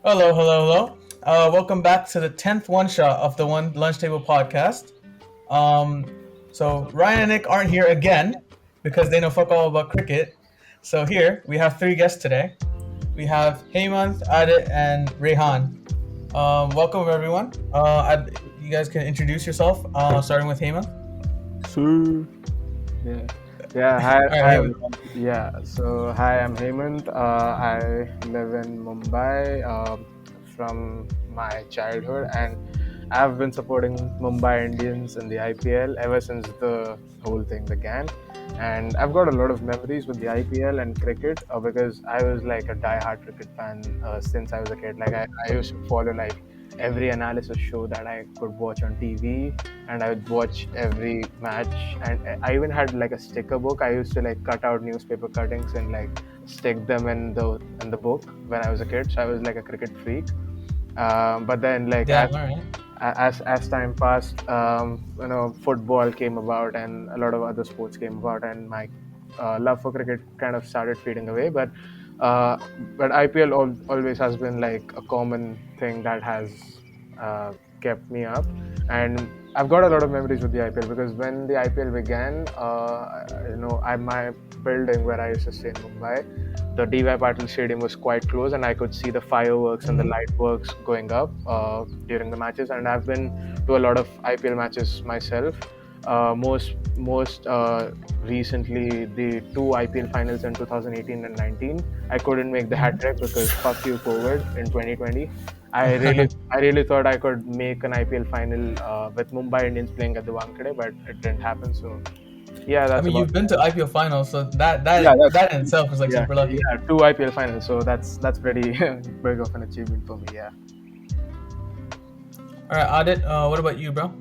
Hello, hello, hello. Welcome back to the 10th one shot of the One Lunch Table podcast. Um, so Ryan and Nick aren't here again because they know fuck all about cricket. So here we have three guests today. We have Hemanth, Aadit, and Rehaan. Welcome everyone. You guys can introduce yourself. Starting with Hemanth. So, yeah, yeah. Hi, All right, hi Hemanth. everyone. Yeah. So, hi, I'm Hemanth. I live in Mumbai from my childhood, and I've been supporting Mumbai Indians in the IPL ever since the whole thing began. And I've got a lot of memories with the IPL and cricket because I was like a die-hard cricket fan since I was a kid. I used to follow like every analysis show that I could watch on TV, and I would watch every match. And I even had like a sticker book. I used to like cut out newspaper cuttings and like stick them in the book when I was a kid. So I was like a cricket freak. But then like Damn, all right. as time passed, football came about and a lot of other sports came about, and my love for cricket kind of started fading away. Uh, but IPL always has been like a common thing that has uh, kept me up, and I've got a lot of memories with the IPL because when the IPL began, my building where I used to stay in Mumbai, the DY Patil Stadium was quite close, and I could see the fireworks and the light works going up during the matches. And I've been to a lot of IPL matches myself. Most recently, the two IPL finals in 2018 and 19. I couldn't make the hat trick because fuck you, COVID in 2020. I really thought I could make an IPL final with Mumbai Indians playing at the Wankhede, but it didn't happen. So yeah, I that's mean, about you've been to IPL finals, so that yeah, that that's that in itself is like yeah, super lucky. yeah, two IPL finals. So that's pretty big of an achievement for me. Yeah. All right, Aadit. What about you, bro?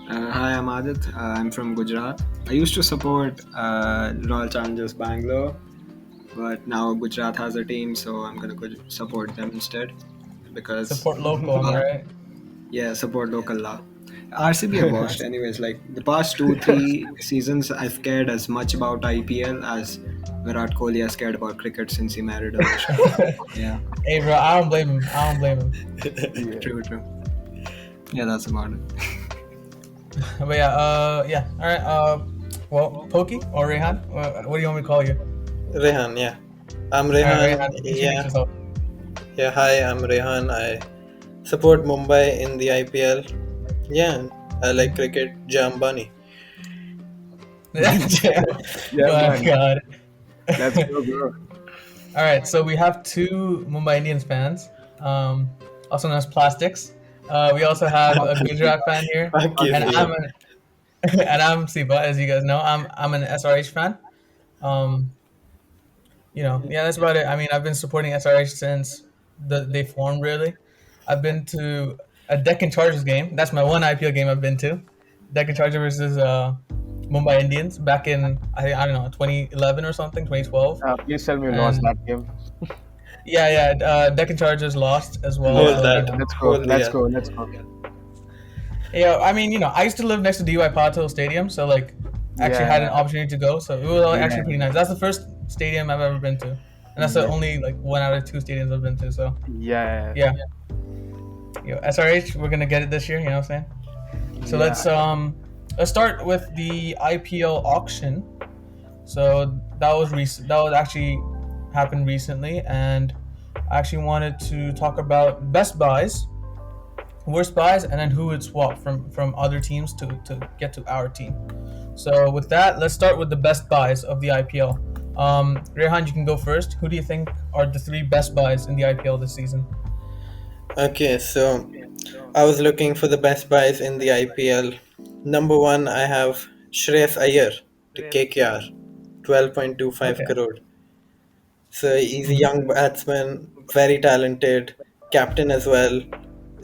Hi, I'm Aadit. I'm from Gujarat. I used to support Royal Challengers Bangalore, but now Gujarat has a team, so I'm gonna go support them instead because Support local, am I right? yeah, support local law. RCB I watched anyways. Like the past 2-3 seasons, I've cared as much about IPL as Virat Kohli has cared about cricket since he married Anushka. Yeah, Hey, bro, I don't blame him. I don't blame him. Yeah. true. Yeah, that's about it. But yeah. All right. Well, Pokey or Rehan, what do you want me to call you? Rehaan, yeah. I'm All right, Rehaan. Rehan, introduce Yeah, yourself. yeah. Hi, I'm Rehaan. I support Mumbai in the IPL. Yeah, I like cricket. Jambani. Yeah, Oh man. God. Let's go, bro. All right, so we have two Mumbai Indians fans, also known as Plastics. We also have a Gujarat fan here, Fuck you, and Siva. and I'm Siva, as you guys know. I'm an SRH fan. Um, yeah, that's about it. I mean, I've been supporting SRH since they formed. Really, I've been to a Deccan Chargers game. That's my one IPL game I've been to. Deccan Chargers versus Mumbai Indians back in I don't know 2011 or something, 2012, Please tell me you lost and that game. yeah. Deccan Chargers lost as well. Hold So that. Let's go. Hold the Let's L. go. Let's go. yeah, I mean, I used to live next to DY Patil Stadium, so like actually had an Yeah. opportunity to go. So it was like, actually Yeah. pretty nice. That's the first stadium I've ever been to, and that's the Yeah. only like one out of two stadiums I've been to. So Yeah. yeah. SRH, we're gonna get it this year. You know what I'm saying? So let's start with the IPL auction. So that was recent. That was actually happened recently, and I actually wanted to talk about best buys, worst buys, and then who would swap from other teams to get to our team. So with that, let's start with the best buys of the IPL. Rehan, you can go first. Who do you think are the three best buys in the IPL this season? Okay, so I was looking for the best buys in the IPL. Number one, I have Shreyas Iyer to KKR, 12.25 Okay. crore. So he's a young batsman, very talented, captain as well.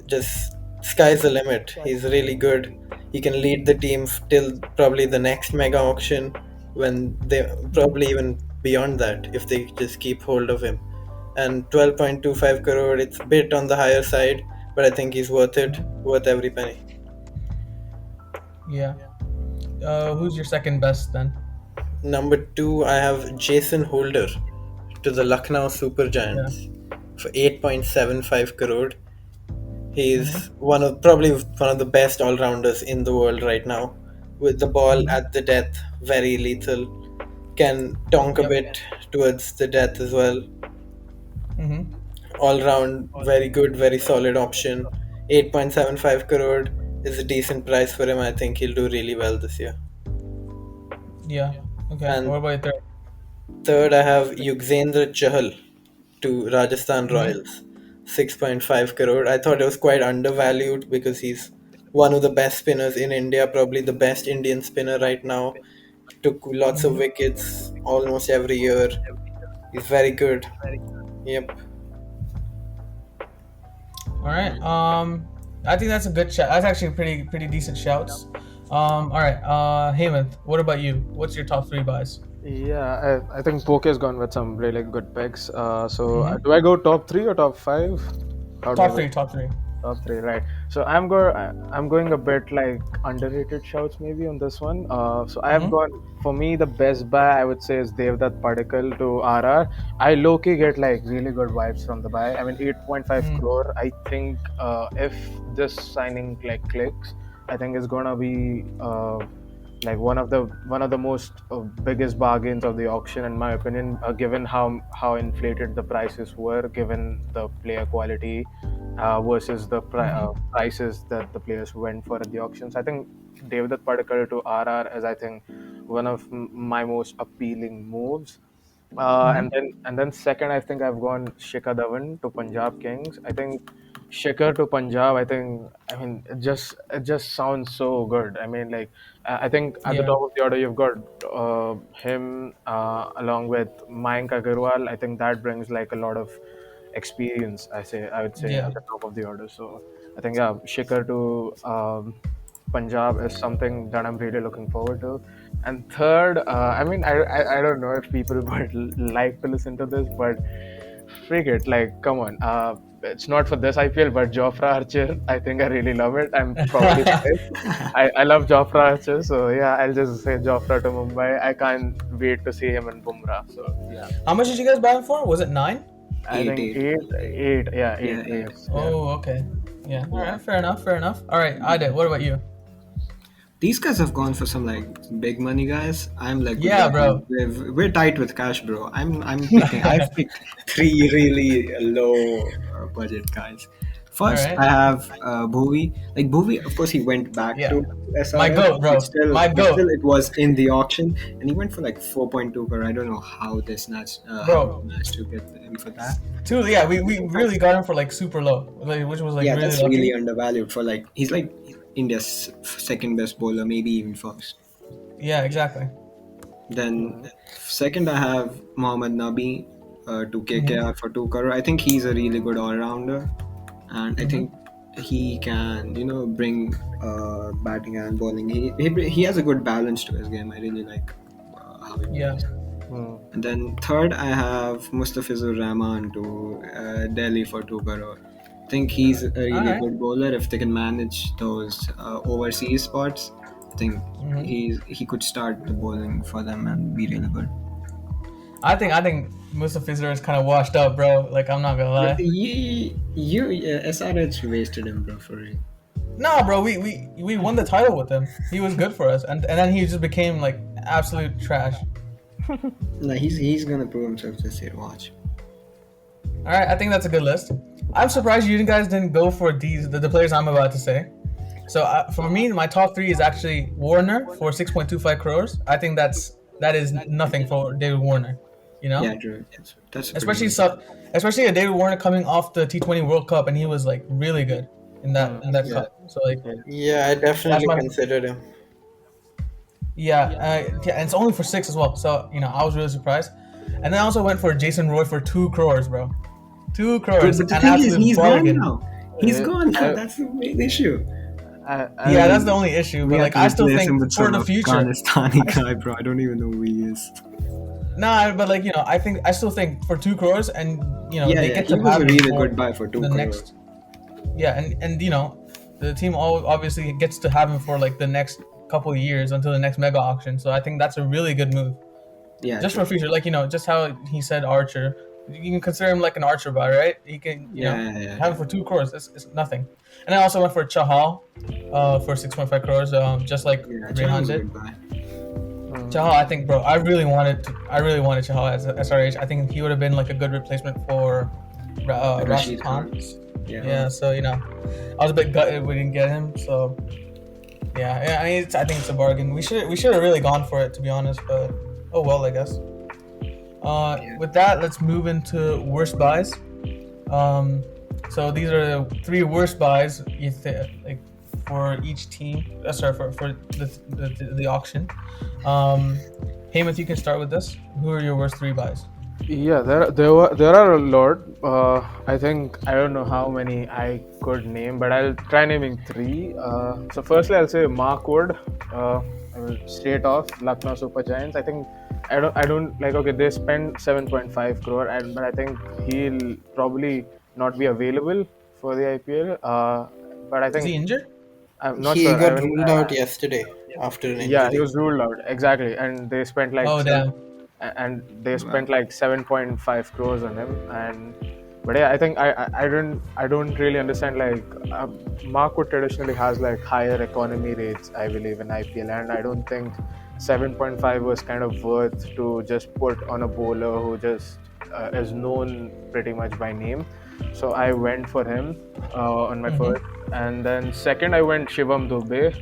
Just sky's the limit. He's really good. He can lead the team till probably the next mega auction, when they probably even beyond that if they just keep hold of him. And 12.25 crore, it's a bit on the higher side, but I think he's worth it, worth every penny. Yeah. Who's your second best then? Number two, I have Jason Holder to the Lucknow Super Yeah. Giants, for 8.75 crore. He's Mm-hmm. probably one of the best all rounders in the world right now. With the ball Mm-hmm. at the death, very lethal. Can tonk a Yep. bit towards the death as well. Mm-hmm. All round, very good, very solid option. 8.75 crore is a decent price for him. I think he'll do really well this year. Yeah. Okay. What And about your third? third, I have Yugzendra Chahal to Rajasthan Mm-hmm. Royals. 6.5 crore. I thought it was quite undervalued because he's one of the best spinners in India, probably the best Indian spinner right now. Took lots of Mm-hmm. wickets almost every year. He's very good. Yep. All right. I think that's a good shout. That's actually pretty decent shouts. All right. Hemanth, what about you? What's your top three buys? Yeah, I think Poke's gone with some really good picks. Mm-hmm. Do I go top three or top five? How do I Top go? three. Top three. Top three, right? So I'm going a bit like underrated shouts maybe on this one. So I have Mm-hmm. gone for me the best buy I would say is Devdutt Padikkal to RR. I low key get like really good vibes from the buy. I mean 8.5 Mm-hmm. crore. I think if this signing like clicks, I think it's gonna be like one of the most biggest bargains of the auction in my opinion. Given how inflated the prices were, given the player quality versus the Mm-hmm. prices that the players went for at the auctions. I think Devdutt Padikkal to RR is, I think, one of my most appealing moves. And then second, I think I've gone Shikhar Dhawan to Punjab Kings. I think Shikhar to Punjab. I mean, it just sounds so good. I mean, like I think at the Yeah. top of the order you've got him along with Mayank Agarwal. I think that brings like a lot of experience. I would say Yeah. at the top of the order. So I think yeah, Shikhar to Punjab is something that I'm really looking forward to. And third, I mean, I don't know if people would like to listen to this, but freak it, like, come on. It's not for this IPL, but Jofra Archer, I think I really love it. I'm probably biased. I love Jofra Archer, so yeah, I'll just say Jofra to Mumbai. I can't wait to see him in Bumrah. So yeah, How much did you guys buy him for? Was it 9? I Eight, think eight. yeah, Yeah, eight eight. players, yeah. Oh, okay. Yeah. All Yeah. right. Fair enough. Fair enough. All right. Aadit, what about you? These guys have gone for some like big money guys. I'm like Yeah, Gujarati. bro. We're tight with cash, bro. I'm picking. I've picked three really low budget guys. All First, right. I have Bhuvi. Like Bhuvi, of course, he went back Yeah. to My SRH, goat, but bro. still, My but still, goat, it was in the auction, and he went for like 4.2 crore. I don't know how they snatched, how they bro. managed to get him for that. Two. Yeah, we really got him for like super low, like, which was like Yeah, really that's really lucky. undervalued for like he's like India's second best bowler, maybe even first. Yeah, exactly. Then second, I have Mohammad Nabi to Mm-hmm. KKR for 2 crore. I think he's a really good all rounder, and I think Mm-hmm. he can bring batting and bowling. He has a good balance to his game. I really like how he Yeah. plays. Hmm. And then third, I have Mustafizur Rahman to Delhi for 2 crore. I think he's a All really right. good bowler. If they can manage those overseas spots, I think Mm-hmm. he could start the bowling for them and be really good. I think Mustafa Fizer is kind of washed up, bro. Like I'm not gonna lie. SRH wasted him, bro, for real. Nah, bro. We won the title with him. He was good for us, and then he just became like absolute trash. No, he's gonna prove himself this year. Watch. All right. I think that's a good list. I'm surprised you guys didn't go for the players I'm about to say. So for me, my top three is actually Warner for 6.25 crores. I think that is nothing for David Warner. You know, Yeah, Drew. That's a pretty especially good. especially a David Warner coming off the T20 World Cup, and he was like really good in that Hmm. Yeah. cup. So like Yeah. Yeah, I that's definitely my considered him. yeah, and it's only for 6 as well. So I was really surprised. And then I also went for Jason Roy for 2 crores, bro. Two Dude, crores, but the an thing is, absolute he's gone bargain. now. He's Uh, gone now. I, That's the main issue. I Yeah, that's mean, the only issue. We But have like, to I still replace him think with for some the future, Afghanistani guy, bro. I don't even know who he is. nah. But like, I still think for 2 crores, and Yeah, they yeah, get he to was have a him really for good buy for 2 the crore. next. Yeah, and the team obviously gets to have him for like the next couple of years until the next mega auction. So I think that's a really good move, Yeah, just true. for future. Like just how he said Archer, You can consider him like an archer buy, right? He can, have him for 2 crores. It's nothing. And I also went for Chahal, for 6.5 crores, just like Rehaan did. Chahal, I think, bro, I really wanted Chahal as SRH. I think he would have been like a good replacement for Rashid Khan. Yeah, so I was a bit gutted we didn't get him. So yeah, I mean, I think it's a bargain. We should have really gone for it, to be honest, but oh well, I guess. With that, let's move into worst buys. So these are the 3 worst buys for each team. For the auction. Hemanth, you can start with this. Who are your worst 3 buys? Yeah, there are a lot. I think I don't know how many I could name, but I'll try naming 3. So firstly, I'll say Mark Wood. Straight off Lucknow Super Giants. I think I don't like. Okay, they spent 7.5 crore, but I think he'll probably not be available for the IPL. But I think Is he injured? I'm not He sure. got ruled out yesterday after an injury. Yeah, he was ruled out exactly, and they spent like and they spent like 7.5 crores on him. But yeah, I think I don't really understand, like Mark Wood traditionally has like higher economy rates, I believe, in IPL, and I don't think 7.5 was kind of worth to just put on a bowler who just is known pretty much by name. So I went for him on my first, and then second I went Shivam Dubey.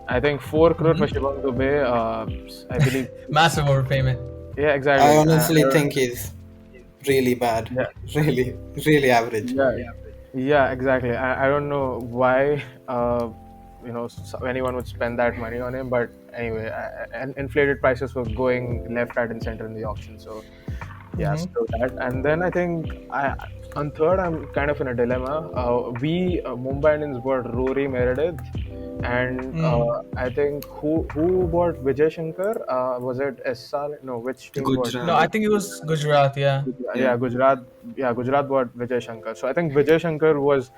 I think 4 crore for Shivam Dubey. I believe massive overpayment. Yeah, exactly. I honestly think he's really bad. Yeah. Really average. Yeah, exactly. I don't know why anyone would spend that money on him, but anyway, and inflated prices were going left, right, and center in the auction. So yeah, so that. And then I think on third, I'm kind of in a dilemma. Mumbai Indians bought Rory Meredith, and I think who bought Vijay Shankar? Was it SR? No, which team bought? No, I think it was Gujarat. Yeah, Gujarat. Yeah, Gujarat bought Vijay Shankar. So I think Vijay Shankar was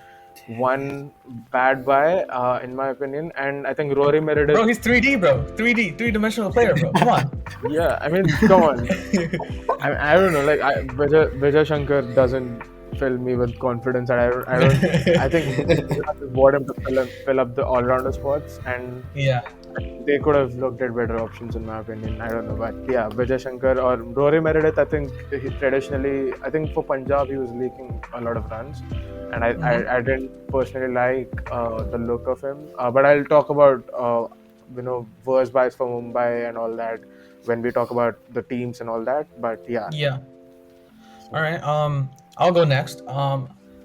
one bad buy, in my opinion, and I think Rory Meredith. Bro, he's 3D, bro. 3D-dimensional player, bro. Come on. Yeah, I mean, come on. I don't know. Like Vijay Shankar doesn't fill me with confidence, and I think bought him to fill up the all-rounder spots, and they could have looked at better options, in my opinion. I don't know, but yeah, Vijay Shankar or Rory Meredith. I think traditionally, I think for Punjab he was leaking a lot of runs, and I didn't personally like the look of him. But I'll talk about worst buys for Mumbai and all that when we talk about the teams and all that. But yeah. All right. I'll go next.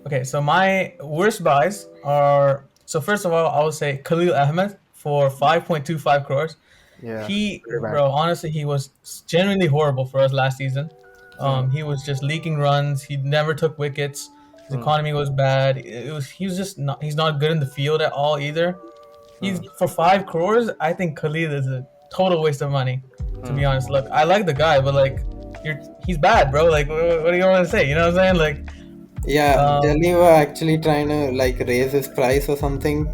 Okay. So my worst buys are. So first of all, I would say Khalil Ahmed for 5.25 crores. Yeah. Bro, honestly, he was genuinely horrible for us last season. He was just leaking runs. He never took wickets. His economy was bad. He's not good in the field at all either. He's for 5 crores. I think Khalil is a total waste of money. To be honest, look, I like the guy, but like, he's bad, bro. Like, what do you want to say? You know what I'm saying? Like, yeah, Delhi were actually trying to like raise his price or something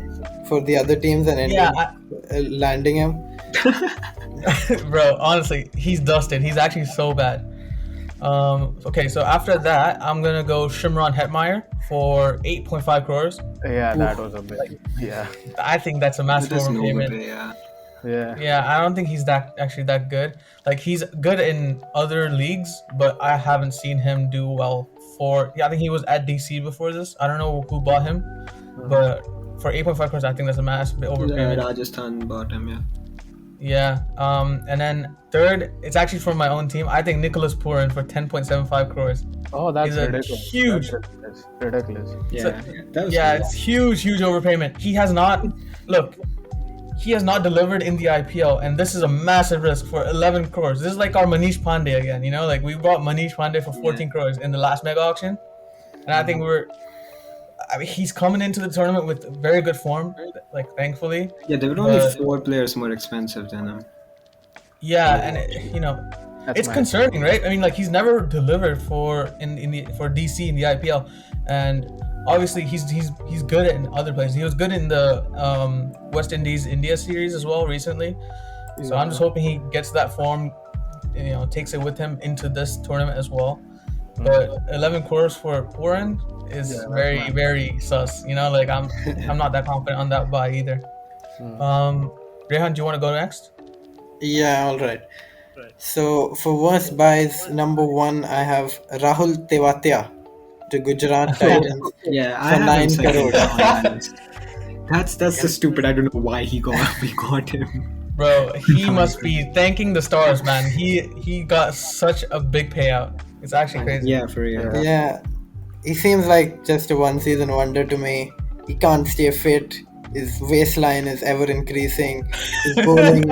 for the other teams and ended landing him. Bro, honestly, he's dusted. He's actually so bad. Okay, so after that, I'm gonna go Shimron Hetmeyer for 8.5 crores. Yeah, that was a bit. Yeah, I think that's a massive overpayment. Yeah, I don't think he's actually that good. Like, he's good in other leagues, but I haven't seen him do well I think he was at DC before this. I don't know who bought him, but for 8.5 crores, I think that's a massive overpayment. Yeah, Rajasthan bought him, Yeah. And then third, it's actually from my own team. I think Nicholas Purin for 10.75 crores. Oh, that's ridiculous. Huge. That's ridiculous. It's huge overpayment. He has not delivered in the IPL, and this is a massive risk for 11 crores. This is like our Manish Pandey again, like we bought Manish Pandey for 14 crores in the last mega auction, and I think he's coming into the tournament with very good form, like, thankfully. Yeah, there were only 4 players more expensive than him. Yeah, and it's concerning, right? I mean, like, he's never delivered for DC in the IPL, and obviously he's good in other places. He was good in the West Indies India series as well recently. So I'm just hoping he gets that form, takes it with him into this tournament as well. but 11 crores for Puran is Yeah, that's very mad. very sus. Like I'm not that confident on that buy either. Rehan, do you want to go next? Yeah, all right. So for worst buys, number one, I have Rahul Tewatia to Gujarat Titans Yeah, I for have him 9 second crore. on my list. That's just stupid. I don't know why we got him. Bro, he must be thanking the stars, man. He got such a big payout. It's actually crazy. Yeah, for real. Yeah. Yeah, he seems like just a one season wonder to me. He can't stay fit. His waistline is ever increasing. His bowling,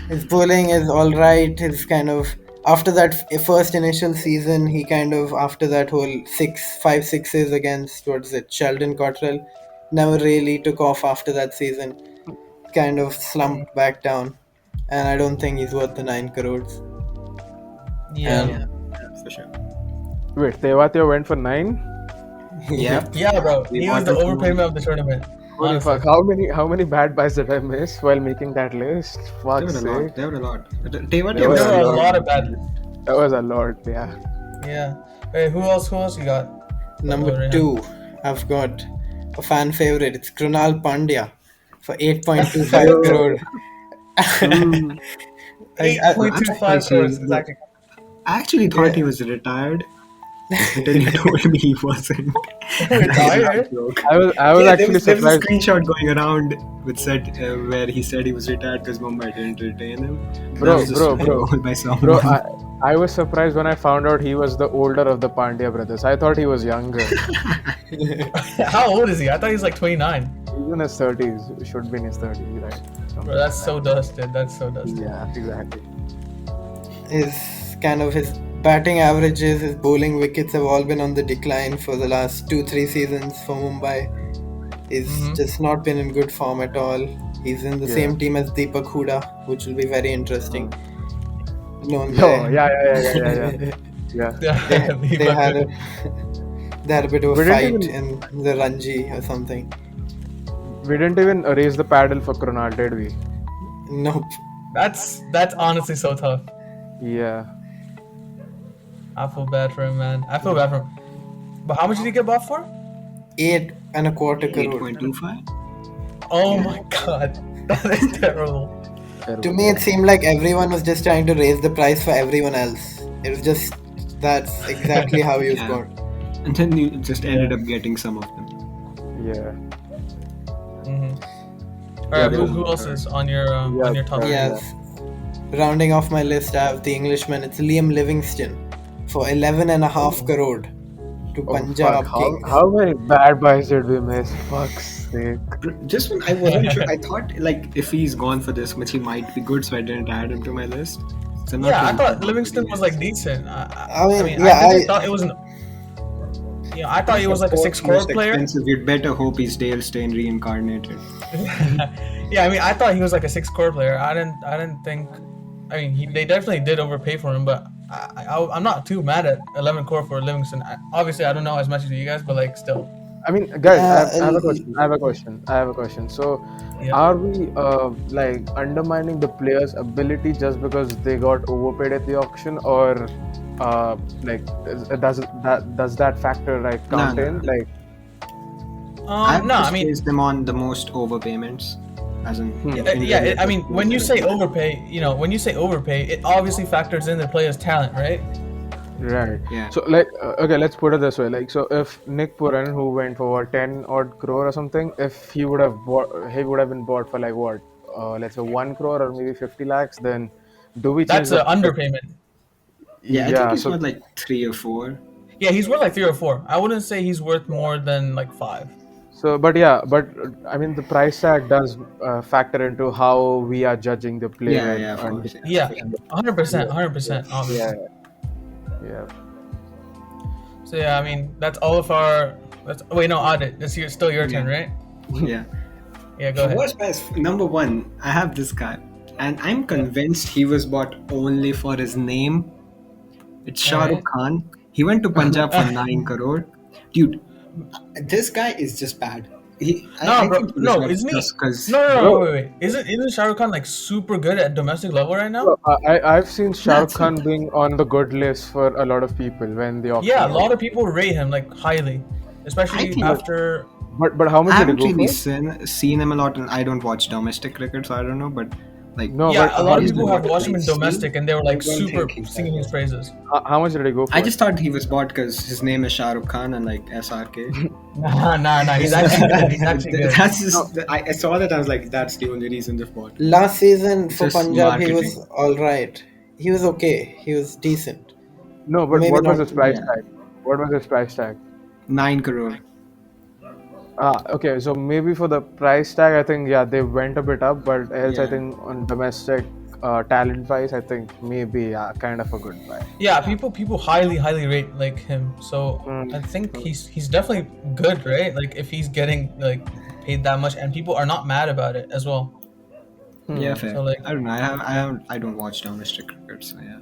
his bowling is all right. His kind of after that first initial season, he kind of after that whole 5 6s against what's it, Sheldon Cottrell, never really took off after that season. Kind of slumped back down, and I don't think he's worth the 9 crores. Yeah. Yeah, for sure. Wait, Tewatia went for 9? Yeah. Yeah, bro. We He was the wanted to- overpayment of the tournament. Holy Honestly. fuck! How many bad buys did I miss while making that list? There Fuck's were a lot. sake, There were a lot. There There was were a a lot. lot of bad. that was a lot. Yeah. Yeah. Hey, who else you got? Number Rehan. 2, I've got a fan favorite. It's Krunal Pandya for 8.25 crore. Mm. 8.25 crores is actually. I actually thought he was retired. But then you told me he wasn't. Retired? I was There actually was a surprised. screenshot going around with where he said he was retired because Mumbai didn't retain him. Bro, That was just bro, a bro. goal by someone. Bro, I was surprised when I found out he was the older of the Pandya brothers. I thought he was younger. How old is he? I thought he was like 29. He's in his 30s. Should be in his 30s, right? Bro, that's so dusted. That's so dusted. Yeah, exactly. His batting averages, his bowling wickets have all been on the decline for the last 2-3 seasons for Mumbai. He's just not been in good form at all. He's in the Yeah. same team as Deepak Hooda, which will be very interesting. Known Oh, guy. yeah. Yeah. They had a they had a bit of We a didn't fight even- in the Ranji or something. We didn't even raise the paddle for Krunal, did we? Nope. That's honestly so tough. Yeah. I feel bad for him, man. I feel bad for him. But how much did he get bought for? 8.25 crore. 8.25? Oh my god. That is terrible. To me, it seemed like everyone was just trying to raise the price for everyone else. It was just that's exactly how he was Yeah. got. And then you just ended up getting some of them. Yeah. Alright, Yeah, who else is on your top? yeah. Yes. Rounding off my list, I have the Englishman. It's Liam Livingston for 11.5 crore to Oh, Punjab fuck. Kings. How many bad buys did we miss? Fuck's sake. Just when I wasn't sure, I thought like if he's gone for this much, he might be good, so I didn't add him to my list. So I'm not Yeah, I really thought sure Livingston what was he like is. decent. I mean, I yeah, really thought it was. I thought he was like a 6 crore Most player. expensive, you'd better hope he's Dale Steyn reincarnated. Yeah, I mean, I thought he was like a 6 crore player. I didn't think. I mean, they definitely did overpay for him, but I'm not too mad at 11 crore for Livingston. Obviously, I don't know as much as you guys, but like still. I mean, guys, I have a Uh, question. So, Yeah. are we like undermining the players' ability just because they got overpaid at the auction, or like does that factor like count No. in? Like, No, I mean, placed them on the most overpayments, as in. I mean, when you say overpay, it obviously factors in the player's talent, right? right? Yeah. So, like, okay, let's put it this way. Like, so if Nick Puran, who went for what, 10 odd crore or something, if he would have been bought for like what, let's say 1 crore or maybe 50 lakhs, then do we change That's an underpayment. Yeah, I think he's so worth like 3 or 4. Yeah, he's worth like 3 or 4. I wouldn't say he's worth more than like 5. but I mean the price tag does factor into how we are judging the player. Yeah, of and- course. Yeah, 100%, 100%. Obviously. yeah. So yeah, I mean, that's all of our. Wait, no, Aadit. It's still your turn, right? Yeah. Yeah, go ahead. Worst price, number 1, I have this guy. And I'm convinced he was bought only for his name. It's Shah Rukh Khan. He went to Punjab for 9 crore. Dude, this guy is just bad. No, I bro. think he was No, like isn't he? just because No, Bro, wait. Isn't Shah Rukh Khan like super good at domestic level right bro, now? I've seen Shah Rukh that's it. Khan being on the good list for a lot of people when the Yeah, auction a came. lot of people rate him like highly, I especially think after. But how I much did he haven't go really for? seen him a lot, and I don't watch domestic cricket, so I don't know. But like, No, Yeah, but a lot of based people on have what watched him I've in seen, domestic, and they were I like don't think super he's that singing his good. praises. how much did he go I for? just thought he was bought because his name is Shah Rukh Khan and like SRK. Nah. He's actually good. He's actually good. That's No, just I saw that I was like, that's the only reason they bought. Last season It's for just Punjab, he was marketing. all right. He was okay. He was decent. no, but Maybe what was not. his price Yeah, tag? What was his price tag? 9 crore. Okay, so maybe for the price tag, I think yeah they went a bit up, but else I Yeah, think on domestic talent wise, I think maybe yeah, kind of a good buy. Yeah, people highly rate like him. So Mm. I think he's definitely good, right? Like if he's getting like paid that much, and people are not mad about it as well. yeah, Hmm. fair. So like I don't know. I don't watch domestic cricket, so yeah.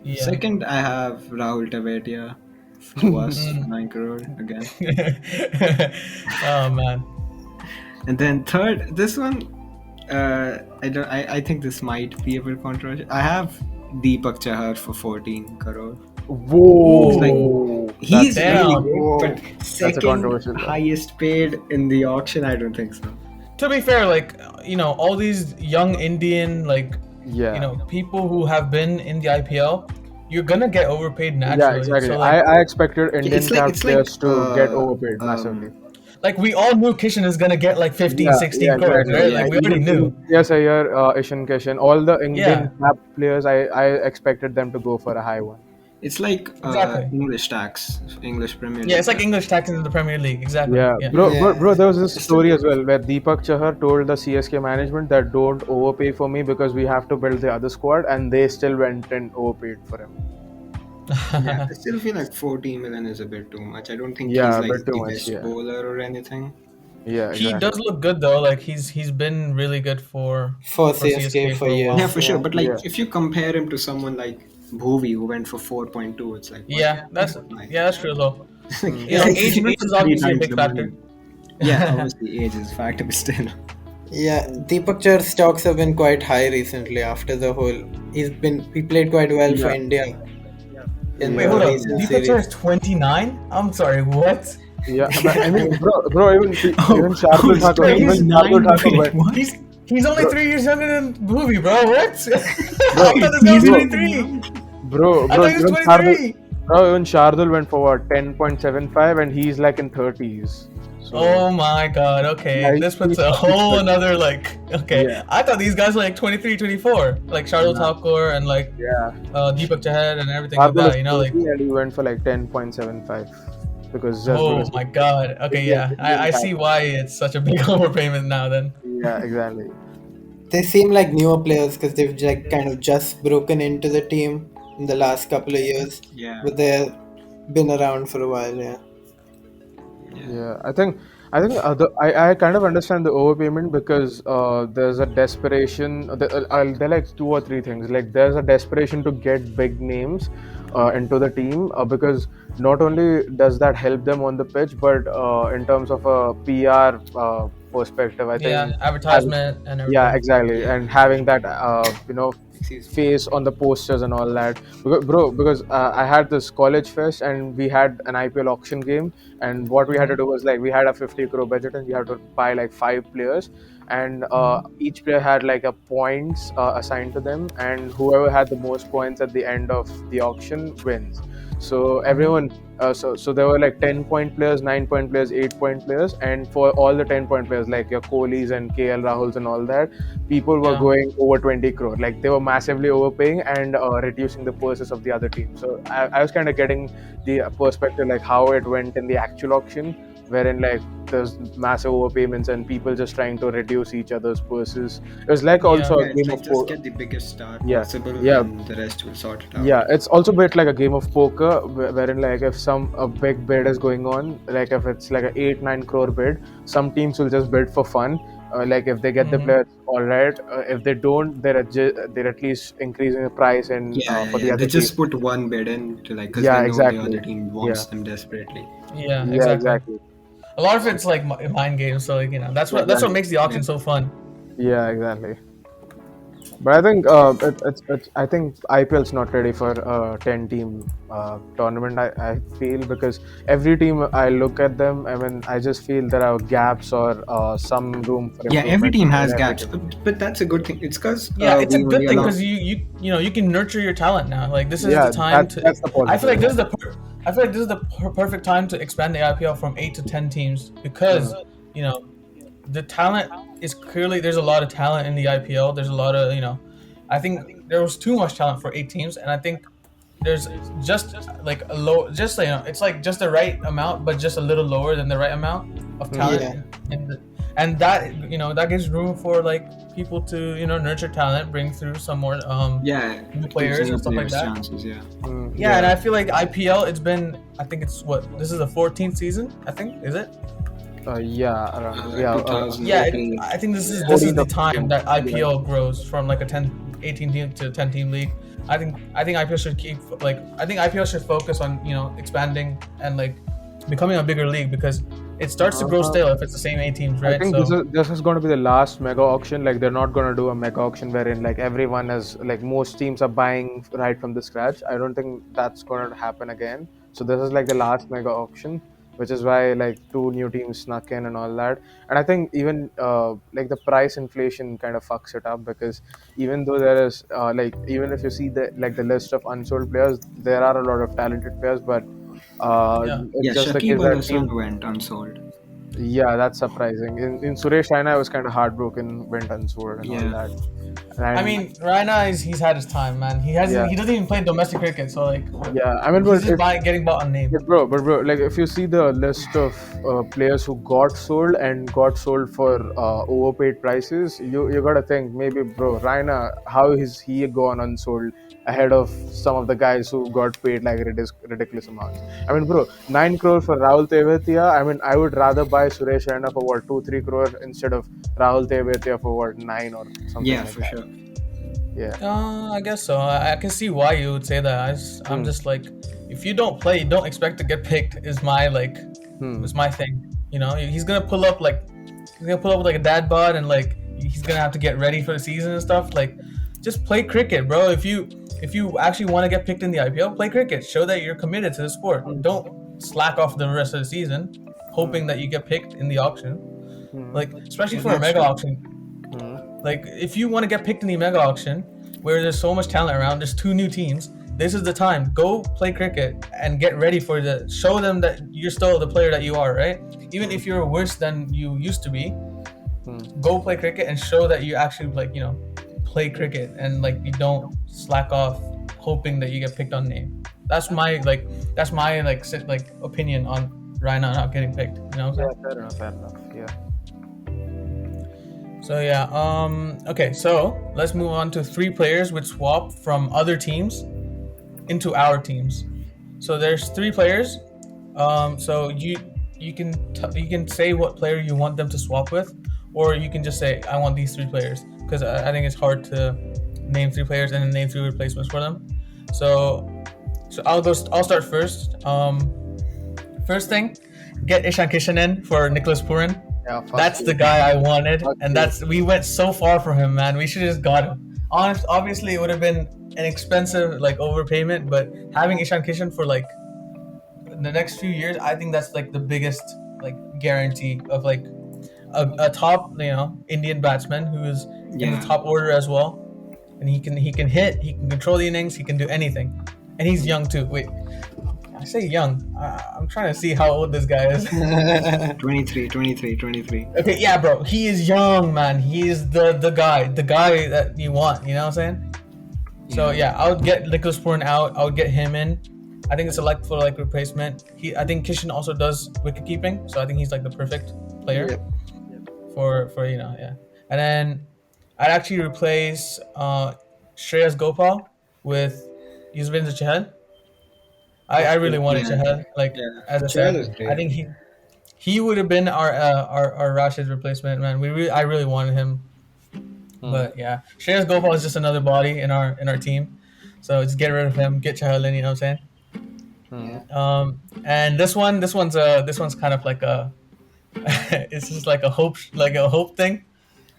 yeah. Second, I have Rahul Tewatia to us for Mm. 9 crore again. Oh man. And then third, this one, I don't. I think this might be a bit controversial. I have Deepak Chahar for 14 crore. It's like Whoa, he's really Damn. good, Whoa. but that's a second controversial one. highest paid in the auction, I don't think so. To be fair, like all these young Indian Yeah, people who have been in the IPL, you're gonna get overpaid yeah, naturally. exactly. So like I expected Yeah, Indian cap it's like players to get overpaid massively. we all knew Kishan is gonna get like 15, Yeah, yeah, 16 crores, exactly. right? yeah, Like we already Even knew. yes, Iyer, Ishan Kishan, all the Indian Yeah, cap players, I expected them to go for a high one. it's like exactly. English tax, English Premier Yeah, League it's like tax. English tax in the Premier League. Exactly. Yeah, Yeah. bro, Yeah. there was this It's story still as well where Deepak Chahar told the CSK management that don't overpay for me because we have to build the other squad, and they still went and overpaid for him. yeah. I still feel like 14 million is a bit too much. I don't think he's Yeah, a like bit too the much. best Yeah, bowler or anything. yeah, He exactly. does look good though. Like he's been really good for For CSK CSK for for a Yeah, while. years. for sure. Yeah. But Yeah, like, if you compare him to someone like Bhuvi who went for 4.2, it's like what? Yeah, Like, that's true though. Hmm. it's Age not is three obviously a times big the factor. money. Yeah, obviously age is a factor, but still. Yeah, Deepak Char's stocks have been quite high recently after the whole. He played quite well for yeah, India in Wait, yeah, hold the up. recent Yeah. Deepak Char series. is 29? I'm sorry, what? yeah. But I mean, bro, even Oh, Shardul it's Thakur, Wait, even he's 29. Shardul Thakur Wait, went, what? He's only bro, 3 years younger than Bhuvi, bro. What? I bro, thought this guy was He's bro, 23. I bro, thought he was 23. Even Shardul went for what 10.75, and he's like in 30s. So Oh my god, okay. yeah, This puts he's a he's whole 30. another okay. Yeah, I thought these guys were like 23, 24. Like Shardul nah, Thakur and yeah. Deepak Chahar and everything like Shardul is that, 30, and he went for like 10.75 oh because my god. Okay, yeah. Indian I cap. see why it's such a big overpayment now then. Yeah, exactly. They seem like newer players because they've like kind of just broken into the team in the last couple of years, Yeah, but they've been around for a while. Yeah. yeah. Yeah, I kind of understand the overpayment because there's a desperation. There are like two or three things. Like there's a desperation to get big names into the team because not only does that help them on the pitch, but in terms of a PR perspective, I Yeah, think advertisement and yeah, everything. exactly, and having that Excuse me. face on the posters and all that, because I had this college fest and we had an IPL auction game, and what we had to do was like we had a 50 crore budget and we had to buy like 5 players, and each player had like a points assigned to them, and whoever had the most points at the end of the auction wins. So everyone, so there were like 10-point players, 9-point players, 8-point players, and for all the 10-point players like your Kohlis and KL Rahuls and all that, people were Yeah. going over 20 crore. Like they were massively overpaying and reducing the purses of the other team. So I was kind of getting the perspective like how it went in the actual auction, wherein like there's massive overpayments and people just trying to reduce each other's purses. It was like also Yeah, a it's game like of just poker. get the biggest star Yeah, possible, yeah, and the rest will sort it out. yeah, it's also a bit like a game of poker, wherein like if a big bid is going on, like if it's like a 8-9 crore bid, some teams will just bid for fun. Like if they get the players, all right. If they don't, they're at least increasing the price and Yeah, yeah, for the yeah. other They team. just put one bid in to like because Yeah, they know the other exactly. team Yeah, wants them desperately. Yeah, yeah, exactly. exactly. a lot of it's like mind games. So like, that's what makes the auction so fun. Yeah, exactly. But I think I think IPL's not ready for a 10-team tournament. I feel because every team I look at them, I mean, I just feel there are gaps or some room for Yeah, improvement. every team has in every gaps, team. but that's a good thing. It's because Yeah, it's a good thing because you can nurture your talent now. Like this is Yeah, the time that's the I feel like positive. this is the perfect time to expand the IPL from 8 to 10 teams because the talent is clearly there's a lot of talent in the IPL. There's a lot of I think there was too much talent for 8 teams, and I think there's just like a low, just it's like just the right amount, but just a little lower than the right amount of talent, Yeah. and that that gives room for like people to nurture talent, bring through some more yeah, new gives players new and stuff like players that. chances. Yeah. Yeah, and I feel like IPL, it's been I think it's this is the 14th season. I think is it? Yeah, around, yeah, 2018. I think this is 14th the of time June. that IPL grows from like a 18 team to 10 team league. I think IPL should I think IPL should focus on expanding and like becoming a bigger league because it starts to grow stale if it's the same 8 teams, I right? think So this is going to be the last mega auction. Like they're not going to do a mega auction wherein like everyone is like most teams are buying right from the scratch. I don't think that's going to happen again. So this is like the last mega auction, which is why like 2 new teams snuck in and all that. And I think even like the price inflation kind of fucks it up because even though there is like even if you see the list of unsold players, there are a lot of talented players, but yeah. Yeah, it's just the case Shakib Al that Hasan went unsold. yeah, that's surprising. In Suresh Raina, I was kind of heartbroken, went unsold and all Yeah. that. I And mean, Rehaan he's had his time, man. He yeah, doesn't even play domestic cricket, so like yeah. I mean, he's just getting bought on name. but bro, like if you see the list of players who got sold and got sold for overpaid prices, you gotta think maybe, bro, Raina, how is he gone unsold ahead of some of the guys who got paid like ridiculous amounts? I mean, bro, 9 crore for Rahul Tewatia. I mean, I would rather buy Suresh Raina for what 2-3 crore instead of Rahul Tewatia for what 9 or something Yeah, like for that. sure. Yeah. I guess so. I can see why you would say that. I'm just like, if you don't play, you don't expect to get picked. Is my is my thing. He's gonna pull up with like a dad bod and like he's gonna have to get ready for the season and stuff. Like, just play cricket, bro. If you actually want to get picked in the IPL, play cricket. Show that you're committed to the sport. Don't slack off the rest of the season, hoping that you get picked in the auction. Like, especially for a that's mega true. auction. Like, if you want to get picked in the mega auction, where there's so much talent around, there's 2 new teams. This is the time. Go play cricket and get ready for show them that you're still the player that you are, right? Even if you're worse than you used to be, go play cricket and show that you actually play cricket and like you don't slack off hoping that you get picked on name. That's my opinion on Rehaan not getting picked. You know what I'm saying? Fair enough. Yeah. So yeah, okay, so let's move on to 3 players which swap from other teams into our teams. So there's 3 players. So you can say what player you want them to swap with, or you can just say I want these 3 players because I think it's hard to name 3 players and then name 3 replacements for them. So I'll start first. First thing, get Ishan Kishanen for Nicholas Puran. Yeah, That's the guy I wanted, and you. we went so far for him, man. We should have just got him. Obviously, it would have been an expensive overpayment, but having Ishan Kishan for like the next few years, I think that's like the biggest guarantee of like a top Indian batsman who is in the top order as well, and he can hit, he can control the innings, he can do anything, and he's young too. Wait, I say young. I'm trying to see how old this guy is. 23. Okay, yeah, bro. He is young, man. He is the guy that you want. You know what I'm saying? So yeah, I would get Nicholas Puran out. I would get him in. I think it's a for replacement. I think Kishan also does wicket keeping, so I think he's like the perfect player for yeah. And then I'd actually replace Shreyas Gopal with Yuzvendra Chahal. I really wanted Chahal. As I said, I think he would have been our Rashid replacement, man. I really wanted him, but yeah, Shreyas Gopal is just another body in our team, so just get rid of him, get Chahal in. You know what I'm saying? And this one's kind of like a It's just like a hope thing.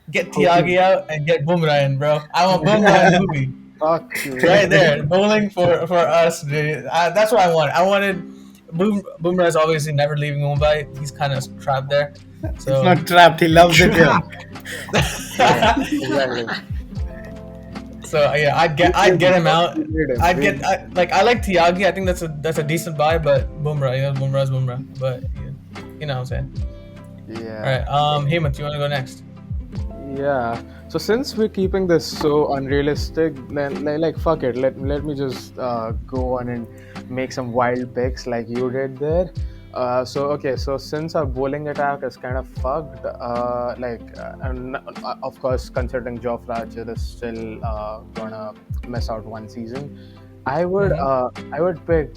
Get Hoping. Tiagi out and get Bumrah in, bro. I want Bumrah in Bhuvi. Fuck you. Right there, bowling for us. Dude. That's what I wanted. I wanted Bumrah is obviously never leaving Mumbai. He's kind of trapped there. He's So not trapped. He loves it here. Yeah, exactly. so yeah, I'd get him out. You need him. I like Tiagi. I think that's a decent buy, but Bumrah, Bumrah's Bumrah. But you know what I'm saying. Yeah. All right, Hemanth, you want to go next? Yeah. So since we're keeping this so unrealistic, then like fuck it. Let me just go on and make some wild picks like you did there. So since our bowling attack is kind of fucked, and of course considering Jofra Archer is still gonna miss out one season, I would pick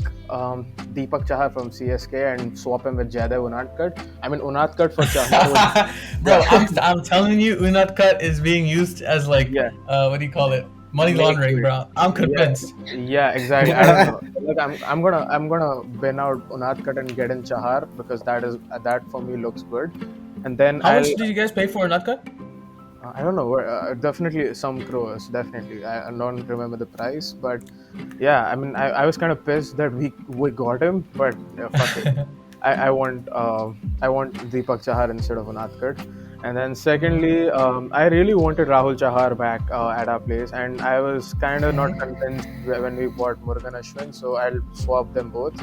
Deepak Chahar from CSK and swap him with Jaidev Unadkat. I mean Unadkat for Chahar. Bro, I'm telling you, Unat cut is being used as like Yeah. what do you call it? Money laundering, bro. I'm convinced. Yeah, exactly. I don't know. Like I'm gonna bin out Unadkat and get in Chahar because that for me looks good. And then How much did you guys pay for Unat cut? I don't know. Definitely some crores. Definitely. I don't remember the price, but yeah. I mean, I was kind of pissed that we got him, but fuck it. I want Deepak Chahar instead of Anatkat. And then secondly, I really wanted Rahul Chahar back at our place, and I was kind of not convinced when we bought Murugan Ashwin, so I'll swap them both.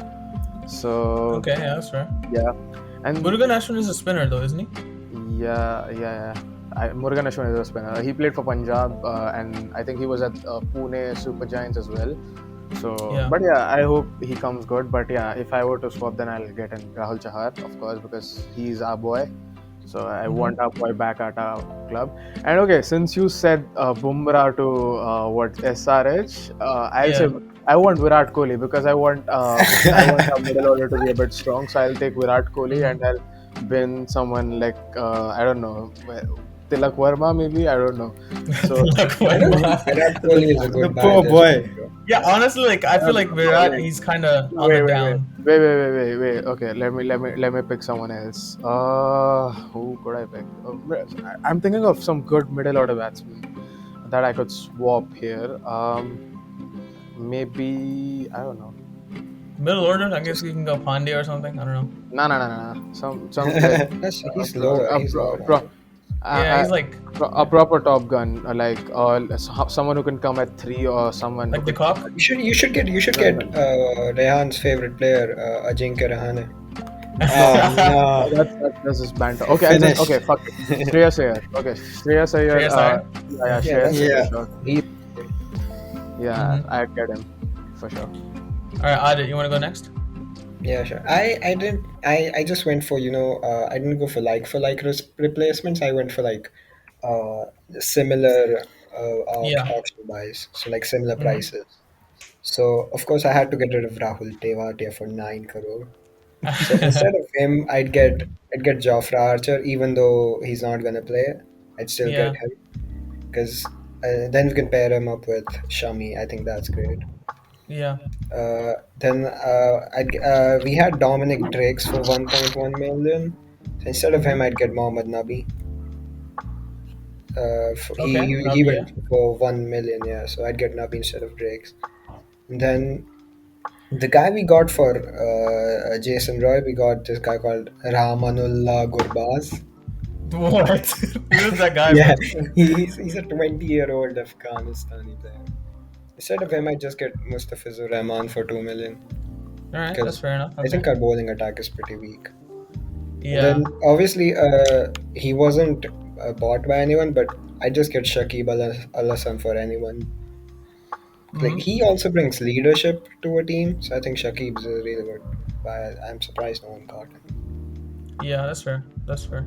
So Okay, yeah, that's fair. yeah, and Murugan Ashwin is a spinner though, isn't he? yeah. Murugan Ashwin is a spinner. He played for Punjab, and I think he was at Pune Super Giants as well. So, Yeah. but yeah, I hope he comes good. But yeah, if I were to swap, then I'll get in Rahul Chahar, of course, because he's our boy. So I want our boy back at our club. And okay, since you said Bumrah to SRH, I'll say I want Virat Kohli because I want our middle order to be a bit strong. So I'll take Virat Kohli and I'll bin someone like I don't know. Tilak Verma, maybe, I don't know. So Virat Kohli is a good The buy poor this boy. week, bro. Yeah, honestly, like I feel like Virat, he's kind of on the down. wait. Okay, let me pick someone else. Who could I pick? I'm thinking of some good middle order batsmen that I could swap here. Maybe I don't know. Middle order, I guess we can go Pandey or something. I don't know. No. Some He's lower. He's lower. Yeah, he's like a proper Top Gun, someone who can come at 3 or someone like who the can- cop. You should get Rehaan's favorite player, Ajinkya Rahane. Oh, no. That's just banter. Okay, Finish. okay, fuck it. Shreyas Iyer. Okay, Shreyas Iyer. Shreyas Iyer? Yeah, Shreyas Iyer Yeah. for sure. Yeah, I'd get him for sure. All right, Aadit, you want to go next? Yeah, sure. I just went for I didn't go for like replacements. I went for like similar Yeah. auction buys, so like similar prices. So of course I had to get rid of Rahul Tewatia for 9 crore. So instead of him, I'd get Jofra Archer, even though he's not gonna play. I'd still Yeah. get him because then we can pair him up with Shami. I think that's great. Yeah. Then we had Dominic Drakes for 1.1 million. So instead of him, I'd get Mohammad Nabi. He Nabi, went for 1 million, yeah. So I'd get Nabi instead of Drakes. And then the guy we got for Jason Roy, we got this guy called Rahmanullah Gurbaz. What? Who's that guy? Yeah, bro? he's a 20-year-old Afghanistani player. Instead of him, I just get Mustafizur Rahman for 2 million. All right, Because that's fair enough. I think our bowling attack is pretty weak. Yeah. Then obviously he wasn't bought by anyone, but I just get Shakib Al Hasan for anyone. Like he also brings leadership to a team, so I think Shakib's a really good buy. I'm surprised no one got him. Yeah, that's fair. That's fair.